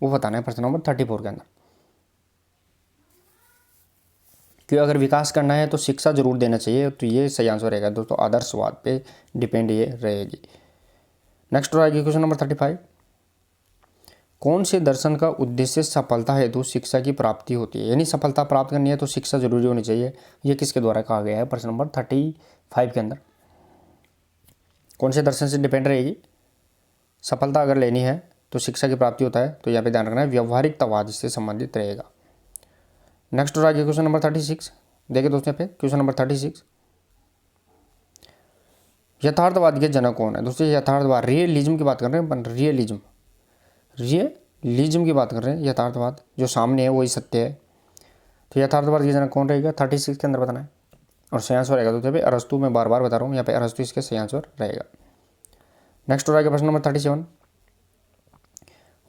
वो बताना है प्रश्न नंबर 34 के अंदर। क्योंकि अगर विकास करना है तो शिक्षा जरूर देना चाहिए, तो ये सही आंसर रहेगा दोस्तों, आदर्शवाद पे डिपेंड ये रहेगी। नेक्स्ट और आगे क्वेश्चन नंबर 35। कौन से दर्शन का उद्देश्य सफलता हेतु शिक्षा की प्राप्ति होती है, यानी सफलता प्राप्त करनी है तो शिक्षा जरूरी होनी चाहिए, ये किसके द्वारा कहा गया है प्रश्न नंबर 35 के अंदर। कौन से दर्शन से डिपेंड रहेगी सफलता अगर लेनी है तो शिक्षा की प्राप्ति होता है, तो यहाँ पे ध्यान रखना है व्यवहारिकतावाद इससे संबंधित रहेगा। नेक्स्ट और आगे क्वेश्चन नंबर 36 देखिए दोस्तों, यहाँ पे क्वेश्चन नंबर 36, यथार्थवाद के जनक कौन है। दोस्तों यथार्थवाद रियलिज्म की बात कर रहे हैं अपन, रियलिज्म की बात कर रहे हैं, यथार्थवाद जो सामने है वही सत्य है। तो यथार्थवाद के जनक कौन रहेगा 36 के अंदर बताना है, और सही आंसर रहेगा दोस्तों यहाँ पे अरस्तु। मैं बार बार बता रहा हूँ, यहाँ पे अरस्तु इसके सही आंसर रहेगा। नेक्स्ट और आगे प्रश्न नंबर 37,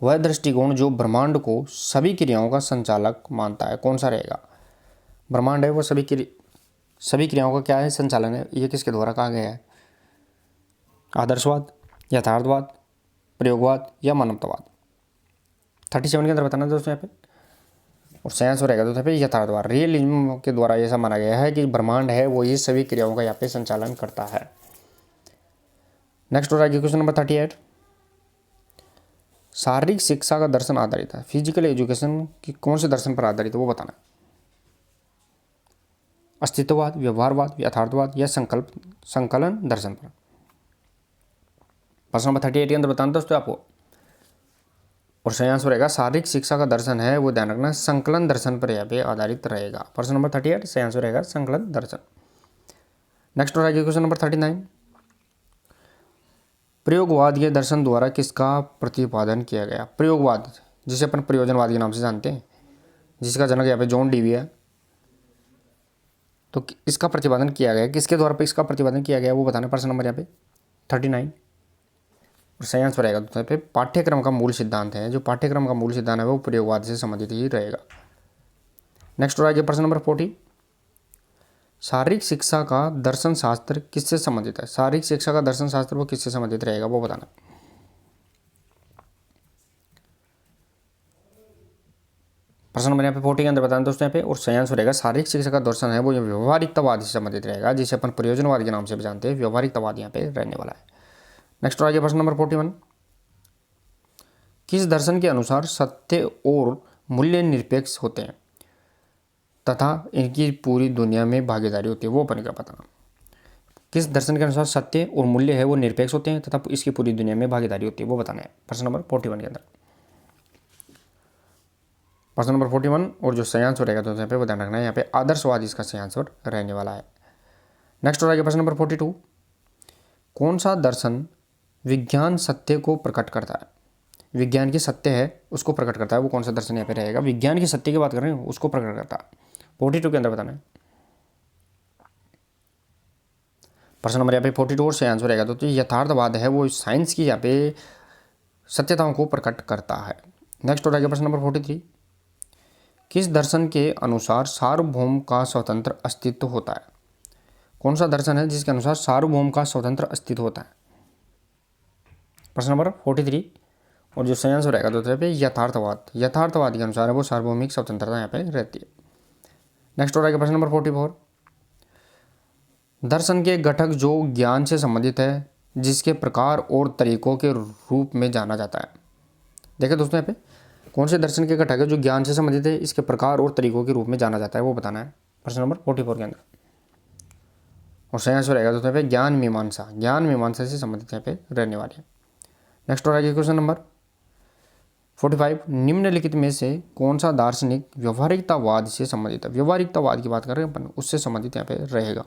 वह दृष्टिकोण जो ब्रह्मांड को सभी क्रियाओं का संचालक मानता है कौन सा रहेगा। ब्रह्मांड है वो सभी क्रियाओं का क्या है संचालन है, ये किसके द्वारा कहा गया है, आदर्शवाद, यथार्थवाद, प्रयोगवाद या मानवतावाद। 37 के अंदर बताना दोस्तों यहाँ पे, और सही आंसर रहेगा दोस्तों यहाँ पे यथार्थवाद। रियलिज्म के द्वारा ऐसा माना गया है कि ब्रह्मांड है वो ये सभी क्रियाओं का यहाँ पे संचालन करता है। नेक्स्ट और आगे क्वेश्चन नंबर 38, शारीरिक शिक्षा का दर्शन आधारित है, फिजिकल एजुकेशन की कौन से दर्शन पर आधारित है वो बताना है, अस्तित्ववाद, व्यवहारवाद, यथार्थवाद या संकलन दर्शन पर। प्रश्न नंबर 38 के अंदर बताना दोस्तों आपको, और सही आंसर रहेगा शारीरिक शिक्षा का दर्शन है वो ध्यान रखना संकलन दर्शन पर यहाँ पे आधारित रहेगा। प्रश्न नंबर 38 सही आंसर रहेगा संकलन दर्शन। नेक्स्ट और आगे क्वेश्चन नंबर 39, प्रयोगवाद के दर्शन द्वारा किसका प्रतिपादन किया गया। प्रयोगवाद जिसे अपन प्रयोजनवाद के नाम से जानते हैं, जिसका जनक यहाँ पे जॉन डीवी है, तो इसका प्रतिपादन किया गया किसके द्वारा पे इसका प्रतिपादन किया गया वो बताना। प्रश्न नंबर यहाँ पे 39, और सही आंसर रहेगा दोस्तों पे पाठ्यक्रम का मूल सिद्धांत है, जो पाठ्यक्रम का मूल सिद्धांत है वो प्रयोगवाद से संबंधित ही रहेगा। नेक्स्ट और आगे प्रश्न नंबर 40, शारीरिक शिक्षा का दर्शन शास्त्र किससे संबंधित है। शारीरिक शिक्षा का दर्शन शास्त्र वो किससे संबंधित रहेगा वो बताना। प्रश्न नंबर यहाँ पे 40 के अंदर बताना दोस्तों यहाँ पे, और सही आंसर रहेगा शारीरिक शिक्षा का दर्शन है वो व्यवहारिकतावाद से संबंधित रहेगा, जिसे अपन प्रयोजनवाद के नाम से भी जानते हैं, व्यवहारिकतावाद यहाँ पे रहने वाला है। नेक्स्ट और आगे प्रश्न नंबर 41, किस दर्शन के अनुसार सत्य और मूल्य निरपेक्ष होते हैं तथा इनकी पूरी दुनिया में भागीदारी होती है वो अपन का बताना। किस दर्शन के अनुसार सत्य और मूल्य है वो निरपेक्ष होते हैं तथा इसकी पूरी दुनिया में भागीदारी होती है वो बताना है। प्रश्न नंबर 41 के अंदर, प्रश्न नंबर 41, और जो सही आंसर रहेगा तो यहाँ पे वो ध्यान रखना है, यहाँ पे आदर्शवाद इसका सही आंसर रहने वाला है। नेक्स्ट और आगे प्रश्न नंबर 42, कौन सा दर्शन विज्ञान सत्य को प्रकट करता है। विज्ञान की सत्य है उसको प्रकट करता है, वो कौन सा दर्शन यहाँ पे रहेगा, विज्ञान की सत्य की बात कर रहे हैं उसको प्रकट करता है। 42 के अंदर बताना है। प्रश्न नंबर यहाँ पे 42 और सही आंसर रहेगा तो यथार्थवाद है वो साइंस की यहाँ पे सत्यताओं को प्रकट करता है। नेक्स्ट और आगे प्रश्न नंबर 43, किस दर्शन के अनुसार सार्वभौम का स्वतंत्र अस्तित्व होता है। कौन सा दर्शन है जिसके अनुसार सार्वभौम का स्वतंत्र अस्तित्व होता है। प्रश्न नंबर 43, और जो सही आंसर रहेगा तो यहाँ पे यथार्थवाद के अनुसार है वो सार्वभौमिक स्वतंत्रता यहाँ पे रहती है। नेक्स्ट और आगे प्रश्न नंबर 44, दर्शन के घटक जो ज्ञान से संबंधित है जिसके प्रकार और तरीकों के रूप में जाना जाता है। देखिए दोस्तों यहाँ पे कौन से दर्शन के घटक है जो ज्ञान से संबंधित है इसके प्रकार और तरीकों के रूप में जाना जाता है वो बताना है। प्रश्न नंबर 44 के अंदर, और सही आंसर रहेगा दोस्तों यहाँ पे ज्ञान मीमांसा से संबंधित यहाँ पे रहने वाली है। नेक्स्ट और आगे क्वेश्चन नंबर 45, निम्नलिखित में से कौन सा दार्शनिक व्यवहारिकतावाद से संबंधित है। व्यवहारिकतावाद की बात कर रहे हैं अपन, उससे संबंधित यहाँ पे रहेगा।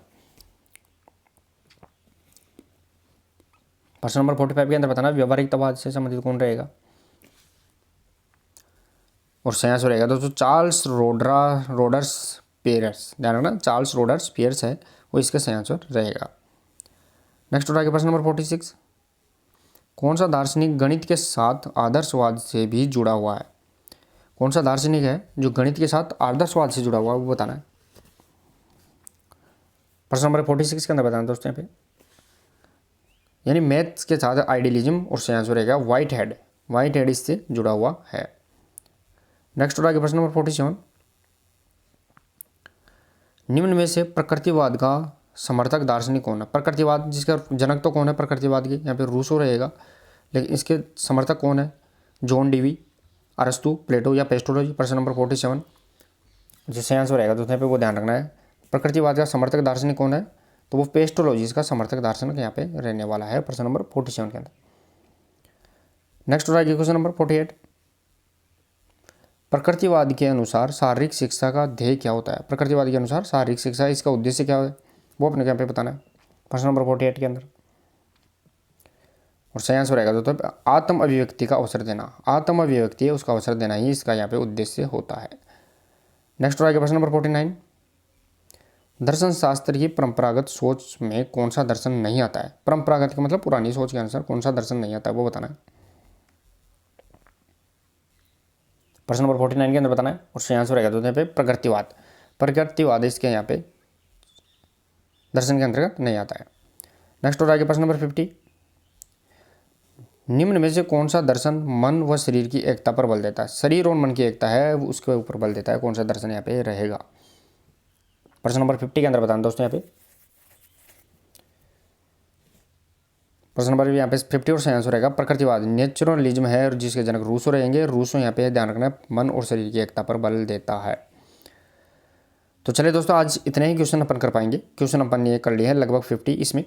प्रश्न नंबर 45 के अंदर बताना व्यवहारिकतावाद से संबंधित कौन रहेगा, और सही आंसर रहेगा दोस्तों चार्ल्स रोडर्स पियर्स। ध्यान रखना चार्ल्स रोडर्स पियर्स है वो इसका सही आंसर रहेगा। नेक्स्ट और आगे प्रश्न नंबर 46, कौन सा दार्शनिक गणित के साथ आदर्शवाद से भी जुड़ा हुआ है। कौन सा दार्शनिक है जो गणित के साथ आदर्शवाद से जुड़ा हुआ है वो बताना है। प्रश्न नंबर 46 के अंदर बताना दोस्तों यहाँ पे, यानी मैथ्स के साथ आइडियलिज्म, और सही आंसर रहेगा व्हाइट हेड इससे जुड़ा हुआ है। नेक्स्ट और आगे प्रश्न नंबर 47, निम्न में से प्रकृतिवाद का समर्थक दार्शनिक कौन है। प्रकृतिवाद जिसका जनक तो कौन है प्रकृतिवाद की, यहाँ पे रूसो रहेगा, लेकिन इसके समर्थक कौन है, जॉन डीवी, अरस्तु, प्लेटो या पेस्टोलॉजी। प्रश्न नंबर 47 जिससे आंसर रहेगा दोस्तों यहाँ पे वो ध्यान रखना है। प्रकृतिवाद का समर्थक दार्शनिक कौन है, तो वो पेस्टोलॉजी का समर्थक दार्शनिक यहाँ पे रहने वाला है प्रश्न नंबर 47 के अंदर। नेक्स्ट हो जाएगी क्वेश्चन नंबर 48, प्रकृतिवाद के अनुसार शारीरिक शिक्षा का ध्येय क्या होता है। प्रकृतिवाद के अनुसार शारीरिक शिक्षा इसका उद्देश्य क्या है वो अपने यहाँ पे बताना है प्रश्न नंबर 48 के अंदर। और सही आंसर रहेगा दोस्तों आत्म अभिव्यक्ति का अवसर देना। आत्म अभिव्यक्ति है उसका अवसर देना ही इसका यहाँ पे उद्देश्य होता है। नेक्स्ट हो जाएगा प्रश्न नंबर 49, दर्शन शास्त्र की परंपरागत सोच में कौन सा दर्शन नहीं आता है। परंपरागत का मतलब पुरानी सोच के अनुसार कौन सा दर्शन नहीं आता है वो बताना है प्रश्न नंबर 49 के अंदर बताना है। और सही आंसर रहेगा दोस्तों यहाँ पे प्रकृतिवाद। प्रकृतिवाद इसके यहाँ पे दर्शन के अंतर्गत नहीं आता है। नेक्स्ट हो जाएगा प्रश्न नंबर 50, निम्न में से कौन सा दर्शन मन व शरीर की एकता पर बल देता है। शरीर और मन की एकता है उसके ऊपर बल देता है, कौन सा दर्शन यहाँ पे रहेगा प्रश्न नंबर 50 के अंदर बताना दोस्तों यहाँ पे। प्रश्न नंबर यहाँ पे 50 और सही आंसर रहेगा प्रकृतिवाद। नेचुरलिज्म है और जिसके जनक रूसो रहेंगे। रूसो यहाँ पे ध्यान रखना मन और शरीर की एकता पर बल देता है। तो चलिए दोस्तों आज इतने ही क्वेश्चन अपन कर पाएंगे। क्वेश्चन अपन ये कर लिए हैं लगभग 50 इसमें।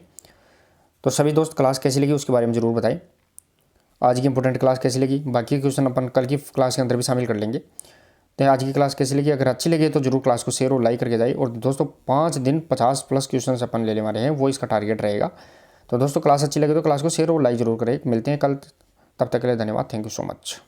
तो सभी दोस्त क्लास कैसी लगी उसके बारे में ज़रूर बताएं। आज की इंपॉर्टेंट क्लास कैसी लगी, बाकी क्वेश्चन अपन कल की क्लास के अंदर भी शामिल कर लेंगे। तो आज की क्लास कैसी लगी, अगर अच्छी लगी तो जरूर क्लास को शेयर और लाइक करके जाइए। और दोस्तों 5 दिन 50+ क्वेश्चन अपन लेने वाले हैं, वो इसका टारगेट रहेगा। तो दोस्तों क्लास अच्छी लगे तो क्लास को शेयर और लाइक जरूर करें। मिलते हैं कल, तब तक के लिए धन्यवाद। Thank you so much.